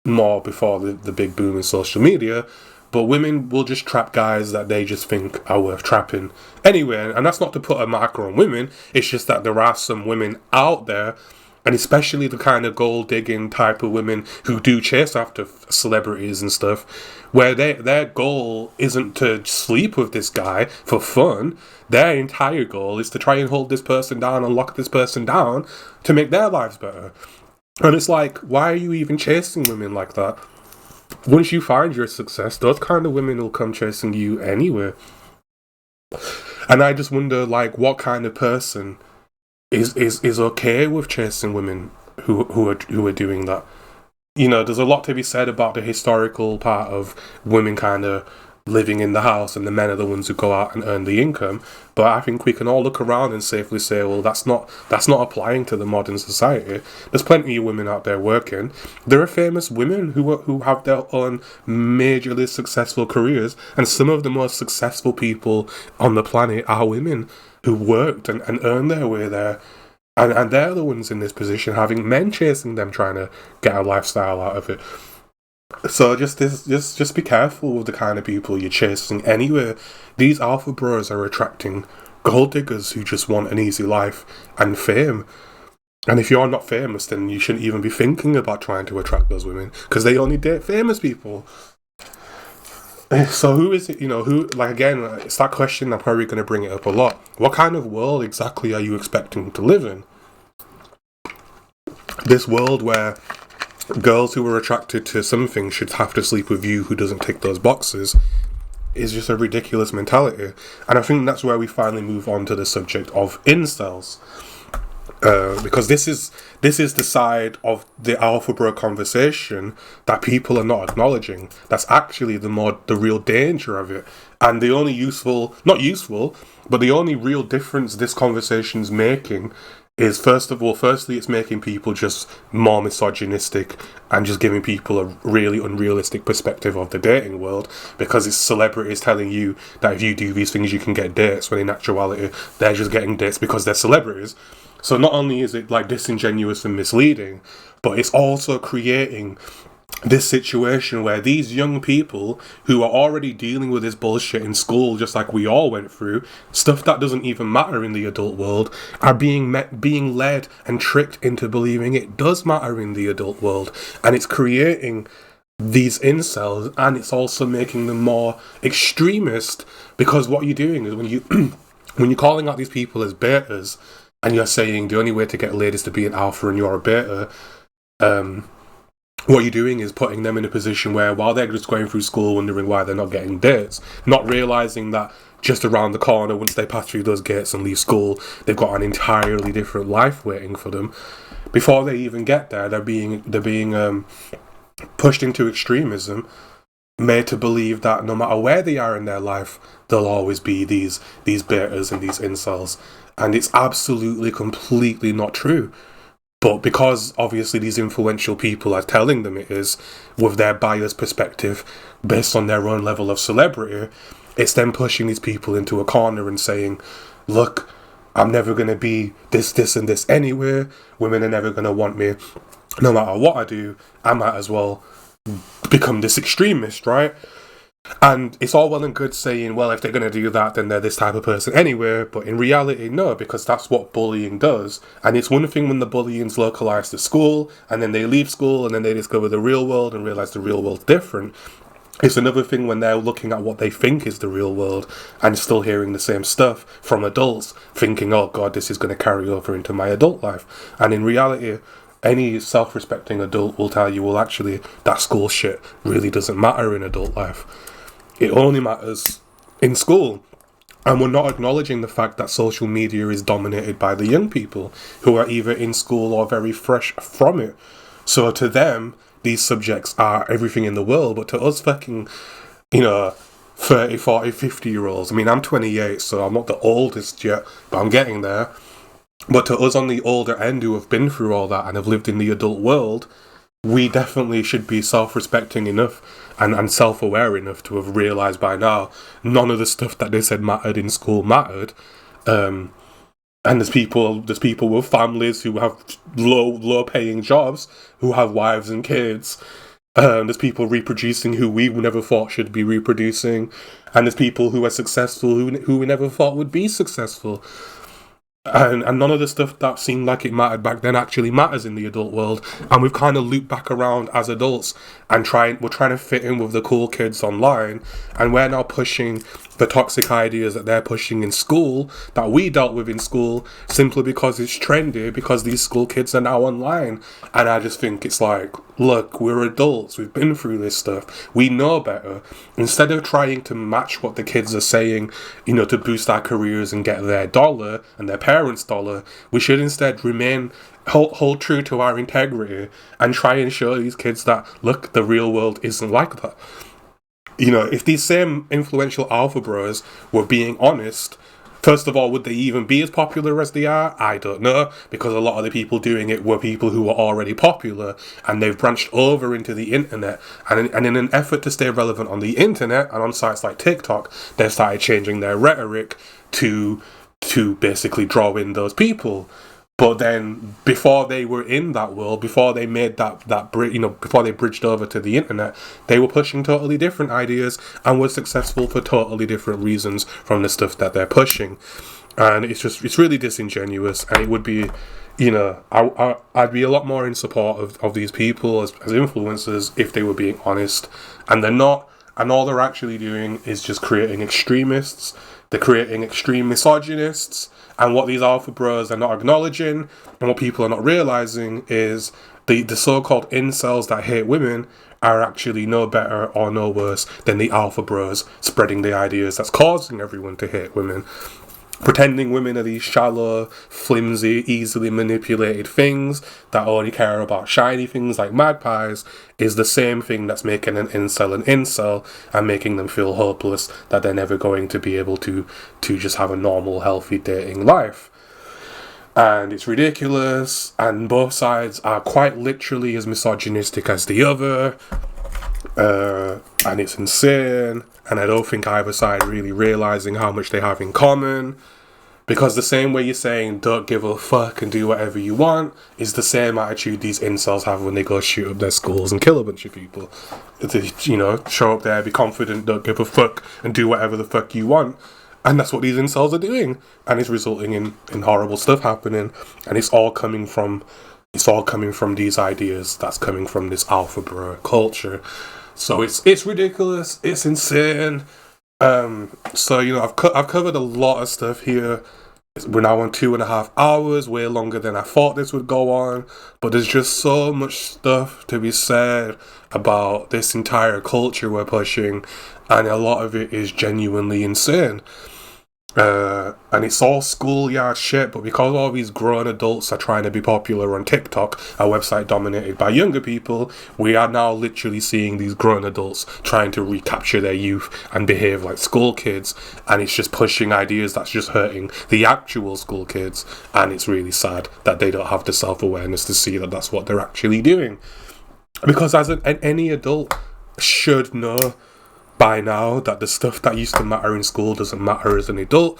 more before the big boom in social media. But women will just trap guys that they just think are worth trapping. Anyway, and that's not to put a marker on women, it's just that there are some women out there, and especially the kind of gold-digging type of women who do chase after celebrities and stuff, where their goal isn't to sleep with this guy for fun. Their entire goal is to try and hold this person down and lock this person down to make their lives better. And it's like, why are you even chasing women like that? Once you find your success, those kind of women will come chasing you anyway. And I just wonder, like, what kind of person is okay with chasing women who are doing that? You know, there's a lot to be said about the historical part of women kind of living in the house and the men are the ones who go out and earn the income. But I think we can all look around and safely say, well, that's not applying to the modern society. There's plenty of women out there working. There are famous women who have their own majorly successful careers, and some of the most successful people on the planet are women who worked and earned their way there. And they're the ones in this position, having men chasing them, trying to get a lifestyle out of it. So just be careful with the kind of people you're chasing. Anyway, these alpha bros are attracting gold diggers who just want an easy life and fame. And if you're not famous, then you shouldn't even be thinking about trying to attract those women, because they only date famous people. So who is it, who, like, again, it's that question, I'm probably going to bring it up a lot. What kind of world exactly are you expecting to live in? This world where girls who are attracted to something should have to sleep with you who doesn't tick those boxes is just a ridiculous mentality. And I think that's where we finally move on to the subject of incels. Because this is the side of the alpha bro conversation that people are not acknowledging. That's actually the real danger of it. And the only but the only real difference this conversation's making is, firstly, it's making people just more misogynistic and just giving people a really unrealistic perspective of the dating world, because it's celebrities telling you that if you do these things you can get dates, when in actuality they're just getting dates because they're celebrities. So not only is it like disingenuous and misleading, but it's also creating this situation where these young people who are already dealing with this bullshit in school, just like we all went through, stuff that doesn't even matter in the adult world, are being led and tricked into believing it does matter in the adult world. And it's creating these incels, and it's also making them more extremist, because what you're doing is when you're calling out these people as betas, and you're saying the only way to get laid is to be an alpha and you're a beta, what you're doing is putting them in a position where, while they're just going through school wondering why they're not getting dates, not realising that just around the corner, once they pass through those gates and leave school, they've got an entirely different life waiting for them. Before they even get there, they're being pushed into extremism, made to believe that no matter where they are in their life, there'll always be these betas and these incels. And it's absolutely, completely not true. But because obviously these influential people are telling them it is, with their biased perspective, based on their own level of celebrity, it's them pushing these people into a corner and saying, look, I'm never going to be this, and this anyway. Women are never going to want me. No matter what I do, I might as well become this extremist, right? And it's all well and good saying, well, if they're going to do that, then they're this type of person anyway. But in reality, no, because that's what bullying does. And it's one thing when the bullying's localised to school, and then they leave school, and then they discover the real world and realise the real world's different. It's another thing when they're looking at what they think is the real world and still hearing the same stuff from adults, thinking, oh God, this is going to carry over into my adult life. And in reality, any self-respecting adult will tell you, well, actually, that school shit really doesn't matter in adult life. It only matters in school. And we're not acknowledging the fact that social media is dominated by the young people who are either in school or very fresh from it. So to them, these subjects are everything in the world. But to us fucking, 30, 40, 50-year-olds, I mean, I'm 28, so I'm not the oldest yet, but I'm getting there. But to us on the older end who have been through all that and have lived in the adult world, we definitely should be self-respecting enough and self-aware enough to have realised by now none of the stuff that they said mattered in school mattered. And there's people with families who have low-paying jobs, who have wives and kids. There's people reproducing who we never thought should be reproducing. And there's people who are successful who we never thought would be successful. And none of the stuff that seemed like it mattered back then actually matters in the adult world. And we've kind of looped back around as adults and we're trying to fit in with the cool kids online. And we're now pushing the toxic ideas that they're pushing in school, that we dealt with in school, simply because it's trendy, because these school kids are now online. And I just think it's like, look, we're adults, we've been through this stuff, we know better. Instead of trying to match what the kids are saying, you know, to boost our careers and get their dollar and their parents' dollar, we should instead hold true to our integrity and try and show these kids that, look, the real world isn't like that. You know, if these same influential alpha bros were being honest, first of all, would they even be as popular as they are? I don't know, because a lot of the people doing it were people who were already popular, and they've branched over into the internet. And in an effort to stay relevant on the internet and on sites like TikTok, they've started changing their rhetoric to basically draw in those people. But then, before they were in that world, before they made before they bridged over to the internet, they were pushing totally different ideas and were successful for totally different reasons from the stuff that they're pushing. And it's really disingenuous. And it would be, you know, I'd be a lot more in support of these people as influencers if they were being honest. And they're not. And all they're actually doing is just creating extremists. They're creating extreme misogynists. And what these alpha bros are not acknowledging, and what people are not realizing, is the so-called incels that hate women are actually no better or no worse than the alpha bros spreading the ideas that's causing everyone to hate women. Pretending women are these shallow, flimsy, easily manipulated things that only care about shiny things like magpies is the same thing that's making an incel and making them feel hopeless that they're never going to be able to just have a normal, healthy dating life. And it's ridiculous, and both sides are quite literally as misogynistic as the other, and it's insane. And I don't think either side really realising how much they have in common. Because the same way you're saying don't give a fuck and do whatever you want is the same attitude these incels have when they go shoot up their schools and kill a bunch of people. They, you know, show up there, be confident, don't give a fuck and do whatever the fuck you want. And that's what these incels are doing. And it's resulting in horrible stuff happening. And it's all coming from these ideas that's coming from this alpha bro culture. So it's ridiculous. It's insane. So, you know, I've covered a lot of stuff here. We're now on 2.5 hours, way longer than I thought this would go on. But there's just so much stuff to be said about this entire culture we're pushing, and a lot of it is genuinely insane. And it's all schoolyard shit, but because all these grown adults are trying to be popular on TikTok, a website dominated by younger people, we are now literally seeing these grown adults trying to recapture their youth and behave like school kids, and it's just pushing ideas that's just hurting the actual school kids, and it's really sad that they don't have the self-awareness to see that that's what they're actually doing. Because any adult should know by now that the stuff that used to matter in school doesn't matter as an adult.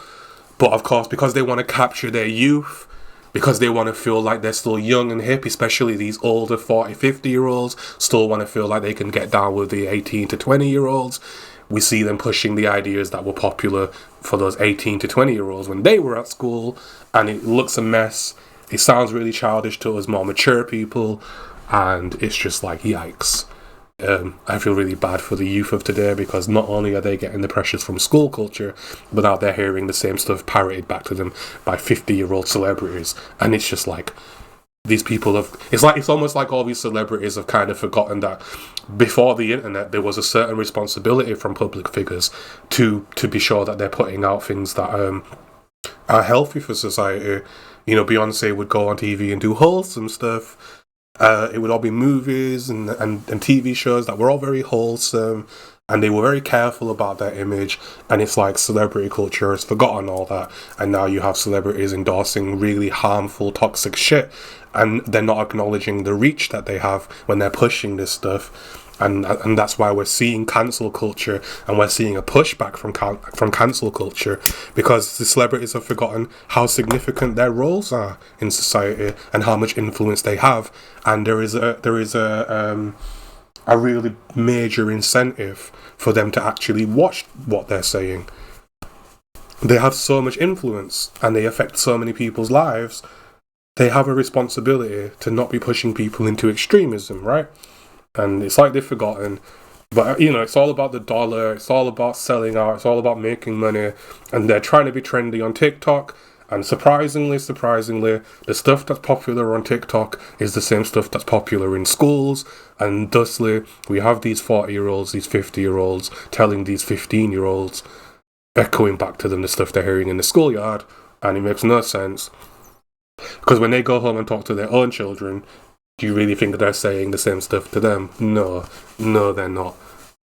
But of course, because they want to capture their youth, because they want to feel like they're still young and hip, especially these older 40, 50-year-olds, still want to feel like they can get down with the 18 to 20-year-olds, we see them pushing the ideas that were popular for those 18 to 20-year-olds when they were at school, and it looks a mess. It sounds really childish to us more mature people, and it's just like, yikes. I feel really bad for the youth of today, because not only are they getting the pressures from school culture, but now they're hearing the same stuff parroted back to them by 50-year-old celebrities. And it's just like, these people have, it's almost like all these celebrities have kind of forgotten that before the internet there was a certain responsibility from public figures to be sure that they're putting out things that are healthy for society. You know, Beyonce would go on TV and do wholesome stuff. It would all be movies and TV shows that were all very wholesome, and they were very careful about their image. And it's like celebrity culture has forgotten all that, and now you have celebrities endorsing really harmful, toxic shit, and they're not acknowledging the reach that they have when they're pushing this stuff. And that's why we're seeing cancel culture, and we're seeing a pushback from cancel culture, because the celebrities have forgotten how significant their roles are in society and how much influence they have. And there is a really major incentive for them to actually watch what they're saying. They have so much influence and they affect so many people's lives. They have a responsibility to not be pushing people into extremism, right? And it's like they've forgotten. But, you know, it's all about the dollar, it's all about selling out, it's all about making money, and they're trying to be trendy on TikTok. And surprisingly, the stuff that's popular on TikTok is the same stuff that's popular in schools. And thusly, we have these 40-year-olds, these 50-year-olds telling these 15-year-olds, echoing back to them the stuff they're hearing in the schoolyard. And it makes no sense. Because when they go home and talk to their own children, do you really think they're saying the same stuff to them? No, they're not.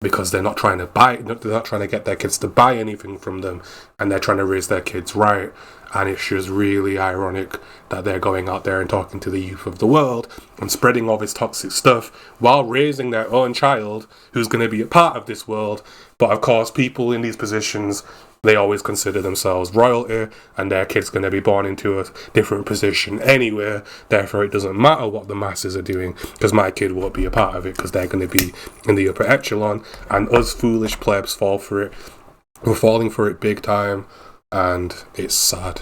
Because they're not trying to get their kids to buy anything from them, and they're trying to raise their kids right. And it's just really ironic that they're going out there and talking to the youth of the world and spreading all this toxic stuff while raising their own child who's going to be a part of this world. But of course, people in these positions, they always consider themselves royalty, and their kid's going to be born into a different position anyway. Therefore, it doesn't matter what the masses are doing, because my kid won't be a part of it, because they're going to be in the upper echelon, and us foolish plebs fall for it. We're falling for it big time, and it's sad.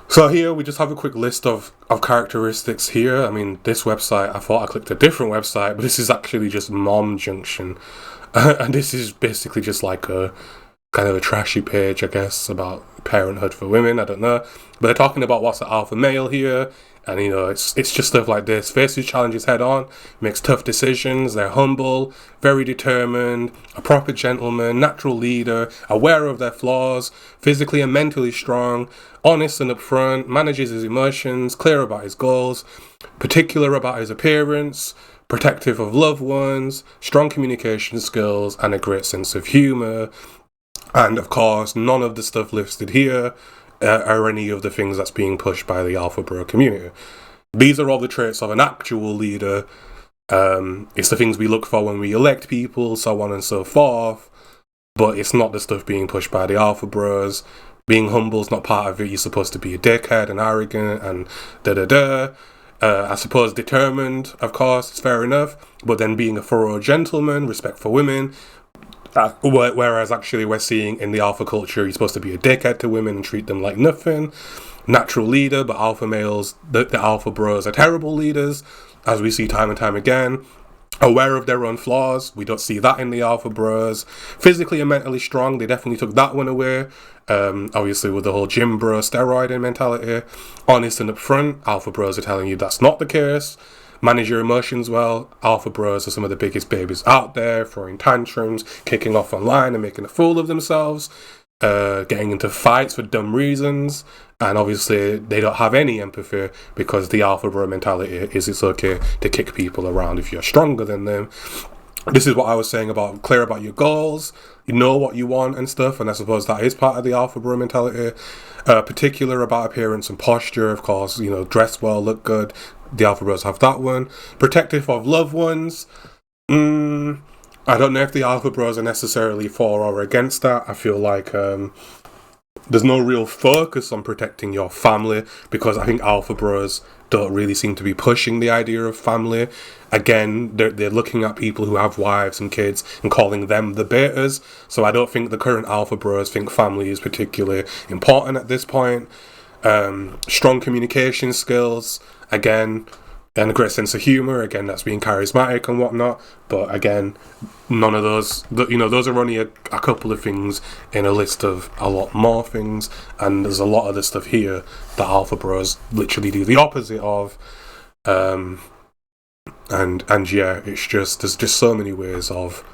So here we just have a quick list of characteristics here. I mean, this website, I thought I clicked a different website, but this is actually just Mom Junction. And this is basically just like a kind of a trashy page, I guess, about parenthood for women. I don't know. But they're talking about what's an alpha male here. And, you know, it's just stuff like this. Faces challenges head on, makes tough decisions. They're humble, very determined, a proper gentleman, natural leader, aware of their flaws, physically and mentally strong, honest and upfront, manages his emotions, clear about his goals, particular about his appearance, protective of loved ones, strong communication skills, and a great sense of humour. And of course, none of the stuff listed here are any of the things that's being pushed by the alpha bro community. These are all the traits of an actual leader. It's the things we look for when we elect people, so on and so forth. But it's not the stuff being pushed by the alpha bros. Being humble is not part of it. You're supposed to be a dickhead and arrogant and da-da-da. I suppose determined, of course, is fair enough. But then being a thorough gentleman, respect for women. Whereas actually we're seeing in the alpha culture, you're supposed to be a dickhead to women and treat them like nothing. Natural leader, but alpha males, the alpha bros are terrible leaders, as we see time and time again. Aware of their own flaws, we don't see that in the alpha bros. Physically and mentally strong, they definitely took that one away. Obviously with the whole gym bro steroid mentality. Honest and upfront, alpha bros are telling you that's not the case. Manage your emotions well. Alpha bros are some of the biggest babies out there, throwing tantrums, kicking off online and making a fool of themselves, getting into fights for dumb reasons, and obviously they don't have any empathy because the alpha bro mentality is it's okay to kick people around if you're stronger than them. This is what I was saying about clear about your goals, you know what you want and stuff, and I suppose that is part of the alpha bro mentality. Particular about appearance and posture, of course, you know, dress well, look good. The alpha bros have that one. Protective of loved ones. I don't know if the alpha bros are necessarily for or against that. I feel like there's no real focus on protecting your family, because I think alpha bros don't really seem to be pushing the idea of family. Again, they're looking at people who have wives and kids and calling them the betas. So I don't think the current alpha bros think family is particularly important at this point. Strong communication skills, again, and a great sense of humour, again, that's being charismatic and whatnot. But again, none of those, you know, those are only a couple of things in a list of a lot more things, and there's a lot of the stuff here that alpha bros literally do the opposite of. And yeah, it's just, there's just so many ways of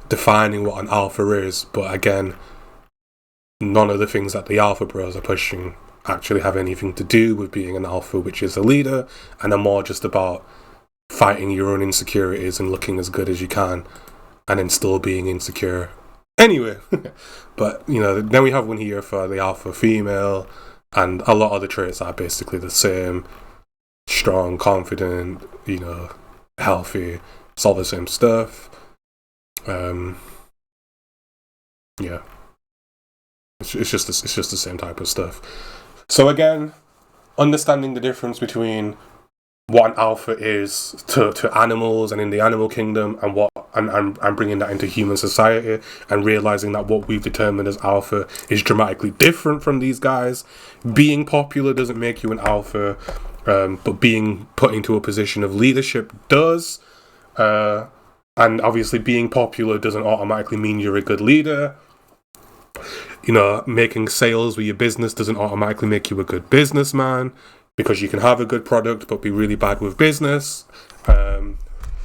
defining what an alpha is, but again, none of the things that the alpha bros are pushing actually have anything to do with being an alpha, which is a leader, and are more just about fighting your own insecurities and looking as good as you can, and then still being insecure anyway. But, you know, then we have one here for the alpha female, and a lot of the traits are basically the same. Strong, confident, you know, healthy. It's all the same stuff. Yeah. It's just the same type of stuff. So again, understanding the difference between what an alpha is to animals and in the animal kingdom, and what and bringing that into human society, and realizing that what we've determined as alpha is dramatically different from these guys. Being popular doesn't make you an alpha, but being put into a position of leadership does. And obviously being popular doesn't automatically mean you're a good leader. You know, making sales with your business doesn't automatically make you a good businessman, because you can have a good product but be really bad with business, and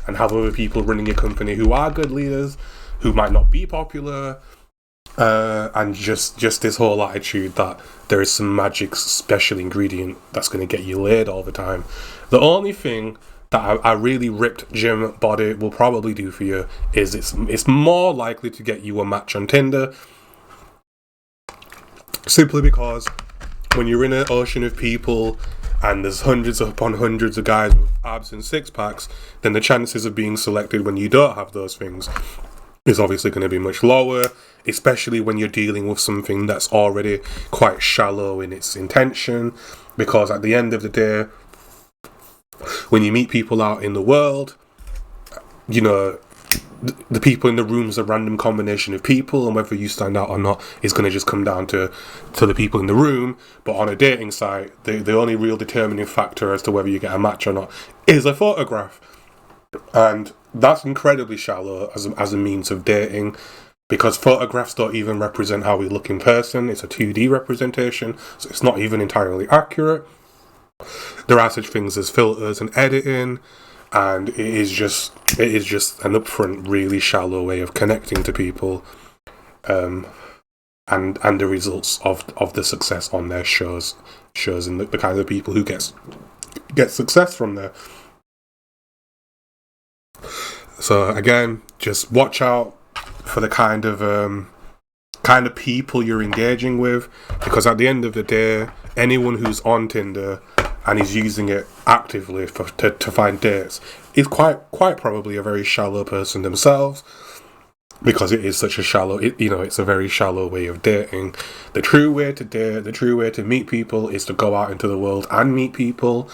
have other people running your company who are good leaders, who might not be popular, and just this whole attitude that there is some magic special ingredient that's going to get you laid all the time. The only thing that a really ripped gym body will probably do for you is it's more likely to get you a match on Tinder, simply because when you're in an ocean of people and there's hundreds upon hundreds of guys with abs and six packs, then the chances of being selected when you don't have those things is obviously going to be much lower, especially when you're dealing with something that's already quite shallow in its intention. Because at the end of the day, when you meet people out in the world, you know, the people in the room is a random combination of people, and whether you stand out or not is going to just come down to the people in the room. But on a dating site, the only real determining factor as to whether you get a match or not is a photograph. And that's incredibly shallow as a means of dating, because photographs don't even represent how we look in person. It's a 2D representation, so it's not even entirely accurate. There are such things as filters and editing, and it is just an upfront, really shallow way of connecting to people, and the results of the success on their shows and the kind of people who get success from there. So again, just watch out for the kind of people you're engaging with, because at the end of the day, anyone who's on Tinder and is using it actively to find dates is quite probably a very shallow person themselves, because it is such a shallow, it's a very shallow way of dating. The true way to date, the true way to meet people is to go out into the world and meet people.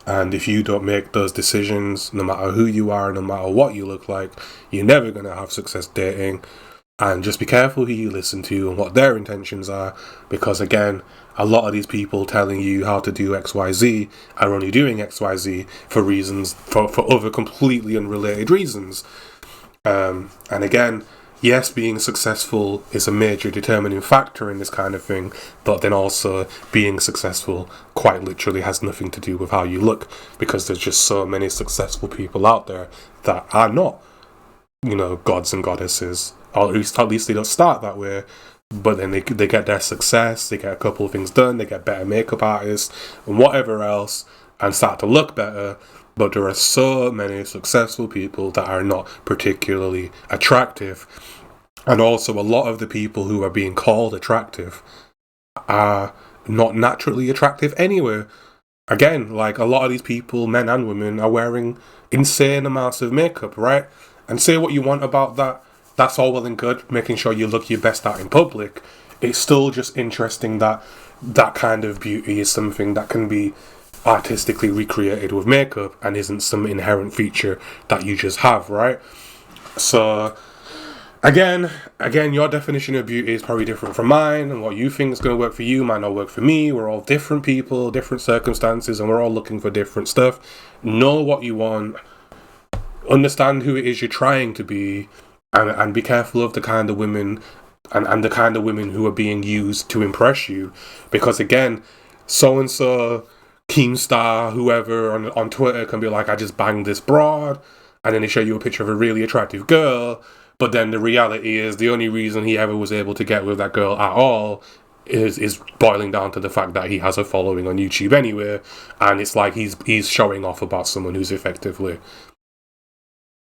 And if you don't make those decisions, no matter who you are, no matter what you look like, you're never going to have success dating. And just be careful who you listen to and what their intentions are, because again, a lot of these people telling you how to do XYZ are only doing XYZ for reasons, for other completely unrelated reasons. And again, yes, being successful is a major determining factor in this kind of thing, but then also being successful quite literally has nothing to do with how you look, because there's just so many successful people out there that are not, gods and goddesses, or at least they don't start that way, but then they get their success, they get a couple of things done, they get better makeup artists and whatever else, and start to look better. But there are so many successful people that are not particularly attractive. And also a lot of the people who are being called attractive are not naturally attractive anyway. Again, like a lot of these people, men and women, are wearing insane amounts of makeup, right? And say what you want about that, that's all well and good, making sure you look your best out in public. It's still just interesting that that kind of beauty is something that can be artistically recreated with makeup and isn't some inherent feature that you just have, right? So again, your definition of beauty is probably different from mine, and what you think is going to work for you might not work for me. We're all different people, different circumstances, and we're all looking for different stuff. Know what you want, understand who it is you're trying to be, and be careful of the kind of women and the kind of women who are being used to impress you, because again, so-and-so Keemstar, whoever on Twitter can be like, I just banged this broad, and then they show you a picture of a really attractive girl, but then the reality is the only reason he ever was able to get with that girl at all is boiling down to the fact that he has a following on YouTube anyway, and it's like he's showing off about someone who's effectively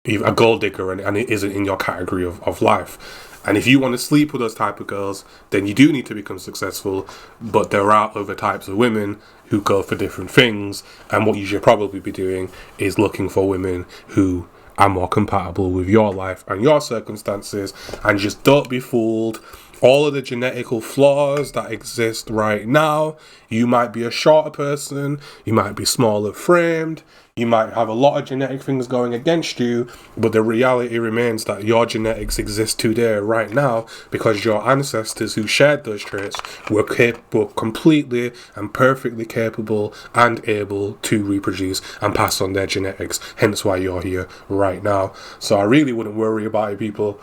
a gold digger and it isn't in your category of life. And if you want to sleep with those type of girls, then you do need to become successful. But there are other types of women who go for different things. And what you should probably be doing is looking for women who are more compatible with your life and your circumstances. And just don't be fooled all of the genetical flaws that exist right now. You might be a shorter person, you might be smaller framed, you might have a lot of genetic things going against you, but the reality remains that your genetics exist today, right now, because your ancestors who shared those traits were completely and perfectly capable and able to reproduce and pass on their genetics, hence why you're here right now. So I really wouldn't worry about it, people.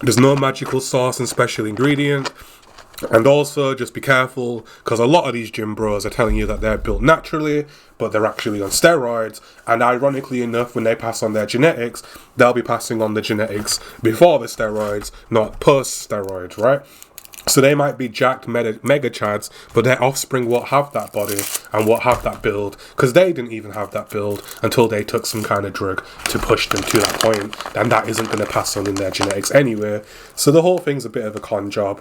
There's no magical sauce and special ingredient. And also, just be careful, because a lot of these gym bros are telling you that they're built naturally, but they're actually on steroids. And ironically enough, when they pass on their genetics, they'll be passing on the genetics before the steroids, not post-steroids, right? So they might be jacked mega chads, but their offspring won't have that body and won't have that build, because they didn't even have that build until they took some kind of drug to push them to that point, and that isn't going to pass on in their genetics anyway. So the whole thing's a bit of a con job.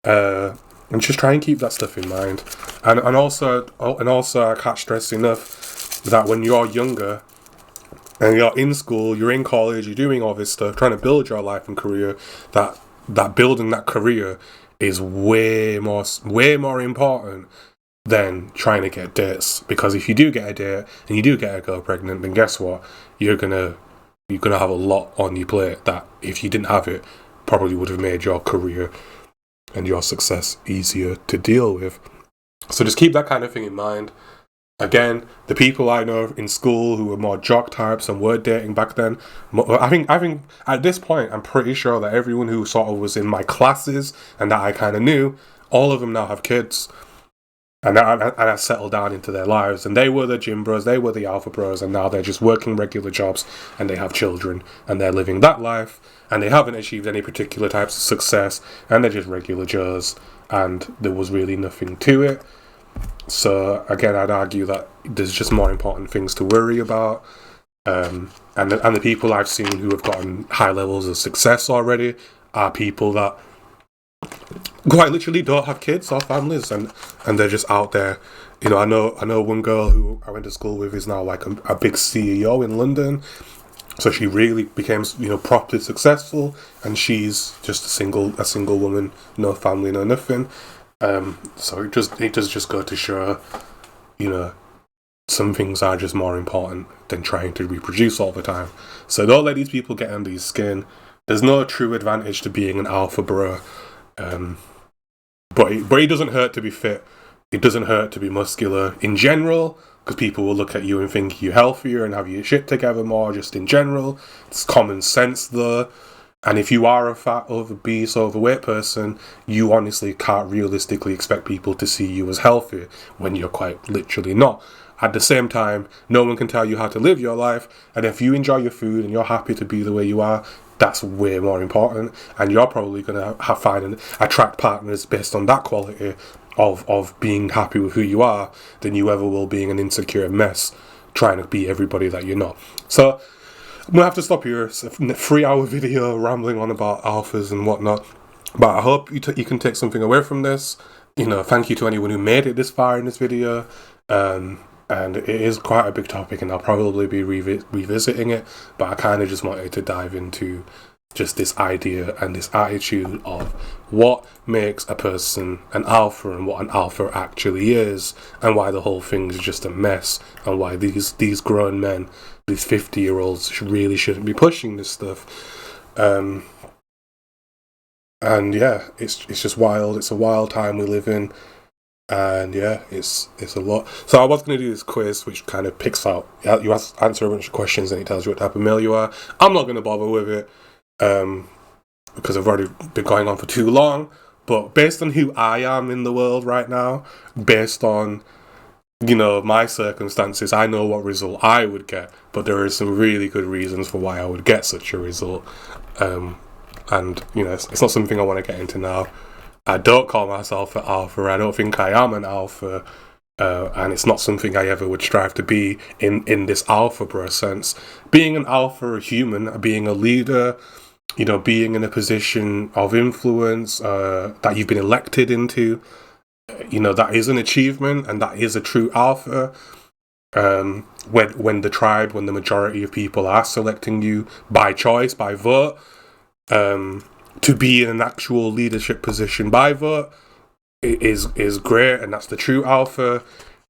And just try and keep that stuff in mind. And also I can't stress enough that when you're younger and you're in school, you're in college, you're doing all this stuff, trying to build your life and career, that building that career is way more important than trying to get dates. Because if you do get a date and you do get a girl pregnant, then guess what? You're gonna have a lot on your plate that, if you didn't have it, probably would have made your career and your success easier to deal with. So just keep that kind of thing in mind. Again, the people I know in school who were more jock types and were dating back then, I think at this point, I'm pretty sure that everyone who sort of was in my classes and that I kind of knew, all of them now have kids. And I settled down into their lives. And they were the gym bros, they were the alpha bros, and now they're just working regular jobs and they have children and they're living that life and they haven't achieved any particular types of success and they're just regular Joes and there was really nothing to it. So again, I'd argue that there's just more important things to worry about. And the people I've seen who have gotten high levels of success already are people that quite literally don't have kids or families, and they're just out there. You know, I know one girl who I went to school with is now like a big CEO in London. So she really became, properly successful, and she's just a single woman, no family, no nothing. So it does just go to show, some things are just more important than trying to reproduce all the time. So don't let these people get under your skin. There's no true advantage to being an alpha bro. But it doesn't hurt to be fit. It doesn't hurt to be muscular in general, because people will look at you and think you're healthier and have your shit together more, just in general. It's common sense though. And if you are a fat, obese, overweight person, you honestly can't realistically expect people to see you as healthy when you're quite literally not. At the same time, no one can tell you how to live your life, and if you enjoy your food and you're happy to be the way you are, that's way more important, and you're probably going to attract partners based on that quality of being happy with who you are than you ever will being an insecure mess trying to be everybody that you're not. So I'm going to have to stop here. It's a 3-hour video rambling on about alphas and whatnot, but I hope you can take something away from this. Thank you to anyone who made it this far in this video. And it is quite a big topic, and I'll probably be revisiting it, but I kind of just wanted to dive into just this idea and this attitude of what makes a person an alpha and what an alpha actually is, and why the whole thing is just a mess, and why these grown men, these 50-year-olds, really shouldn't be pushing this stuff. And yeah, it's just wild. It's a wild time we live in. And yeah, it's a lot. So I was going to do this quiz, which kind of picks out, you answer a bunch of questions and it tells you what type of male you are. I'm not going to bother with it, because I've already been going on for too long. But based on who I am in the world right now, based on, my circumstances, I know what result I would get. But there are some really good reasons for why I would get such a result. And, it's not something I want to get into now. I don't call myself an alpha. I don't think I am an alpha. And it's not something I ever would strive to be in this alpha bro sense. Being an alpha human, being a leader, being in a position of influence that you've been elected into, that is an achievement, and that is a true alpha. When the majority of people are selecting you by choice, by vote, to be in an actual leadership position by vote is great, and that's the true alpha.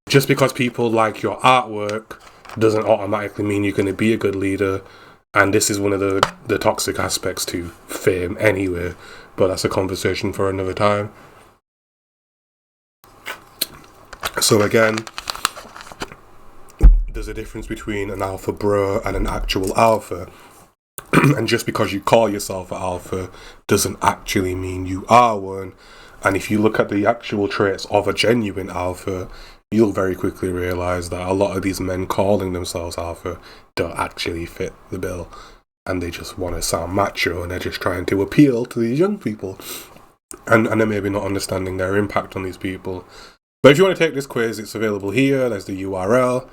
Just because people like your artwork doesn't automatically mean you're going to be a good leader, and this is one of the toxic aspects to fame anyway, but that's a conversation for another time. So again, there's a difference between an alpha bro and an actual alpha. And just because you call yourself an alpha doesn't actually mean you are one. And if you look at the actual traits of a genuine alpha, you'll very quickly realise that a lot of these men calling themselves alpha don't actually fit the bill. And they just want to sound macho, and they're just trying to appeal to these young people. And they're maybe not understanding their impact on these people. But if you want to take this quiz, it's available here. There's the URL.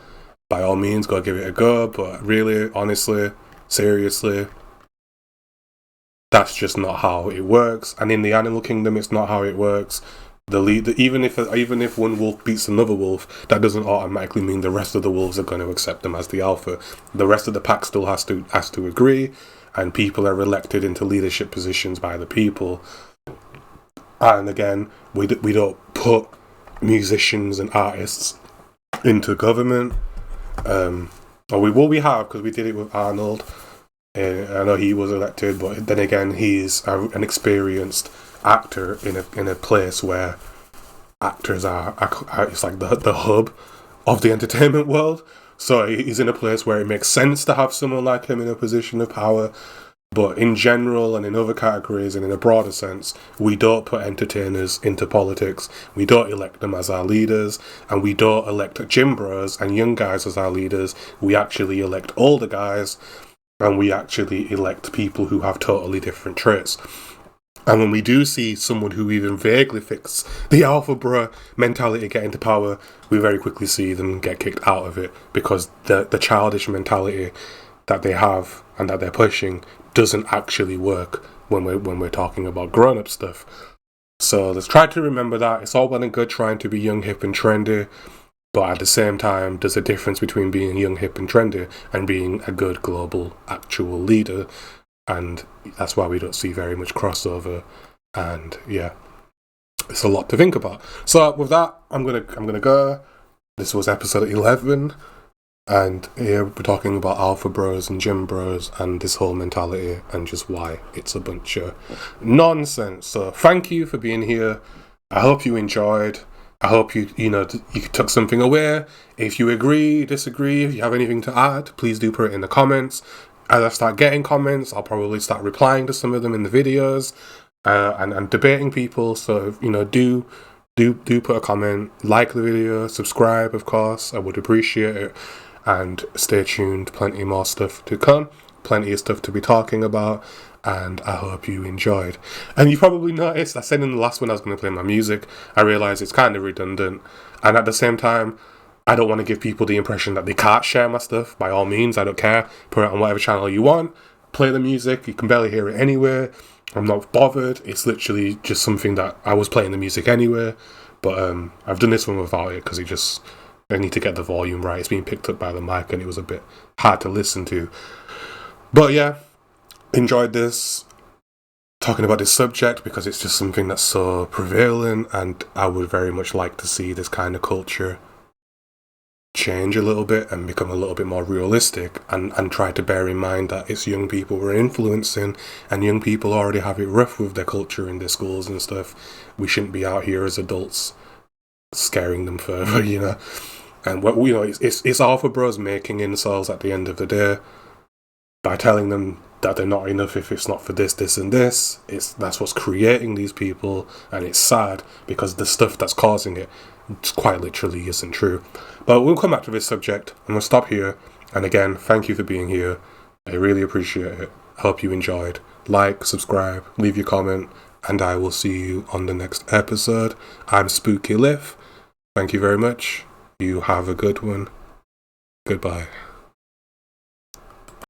By all means, go give it a go. But really, honestly, seriously, that's just not how it works. And in the animal kingdom, it's not how it works. Even if one wolf beats another wolf, that doesn't automatically mean the rest of the wolves are going to accept them as the alpha. The rest of the pack still has to agree, and people are elected into leadership positions by the people. And again, we don't put musicians and artists into government. We have, because we did it with Arnold. I know he was elected, but then again, he's an experienced actor in a place where actors are it's like the hub of the entertainment world. So he's in a place where it makes sense to have someone like him in a position of power. But in general and in other categories and in a broader sense, we don't put entertainers into politics. We don't elect them as our leaders, and we don't elect gym bros and young guys as our leaders. We actually elect older guys, and we actually elect people who have totally different traits. And when we do see someone who even vaguely fits the alpha bro mentality get into power, we very quickly see them get kicked out of it, because the childish mentality that they have and that they're pushing doesn't actually work when we're talking about grown-up stuff. So let's try to remember that. It's all well and good trying to be young, hip and trendy, but at the same time, there's a difference between being young, hip and trendy and being a good global actual leader. And that's why we don't see very much crossover. And yeah, it's a lot to think about. So with that, I'm gonna go. This was episode 11. And here we're talking about alpha bros and gym bros and this whole mentality and just why it's a bunch of nonsense. So thank you for being here. I hope you enjoyed. I hope you took something away. If you agree, disagree, if you have anything to add, please do put it in the comments. As I start getting comments, I'll probably start replying to some of them in the videos and debating people. So do put a comment, like the video, subscribe, of course. I would appreciate it. And stay tuned, plenty more stuff to come, plenty of stuff to be talking about, and I hope you enjoyed. And you probably noticed, I said in the last one I was going to play my music. I realised it's kind of redundant, and at the same time, I don't want to give people the impression that they can't share my stuff. By all means, I don't care. Put it on whatever channel you want, play the music, you can barely hear it anyway. I'm not bothered, it's literally just something that I was playing the music anyway, but I've done this one without it because I need to get the volume right. It's being picked up by the mic and it was a bit hard to listen to. But yeah, enjoyed this, talking about this subject, because it's just something that's so prevalent, and I would very much like to see this kind of culture change a little bit and become a little bit more realistic, and try to bear in mind that it's young people we're influencing, and young people already have it rough with their culture in their schools and stuff. We shouldn't be out here as adults scaring them further, And it's alpha bros making incels at the end of the day by telling them that they're not enough if it's not for this, this, and this. That's what's creating these people, and it's sad because the stuff that's causing it quite literally isn't true. But we'll come back to this subject. I'm gonna stop here. And again, thank you for being here. I really appreciate it. I hope you enjoyed. Like, subscribe, leave your comment, and I will see you on the next episode. I'm SpookyLith. Thank you very much. You have a good one. Goodbye.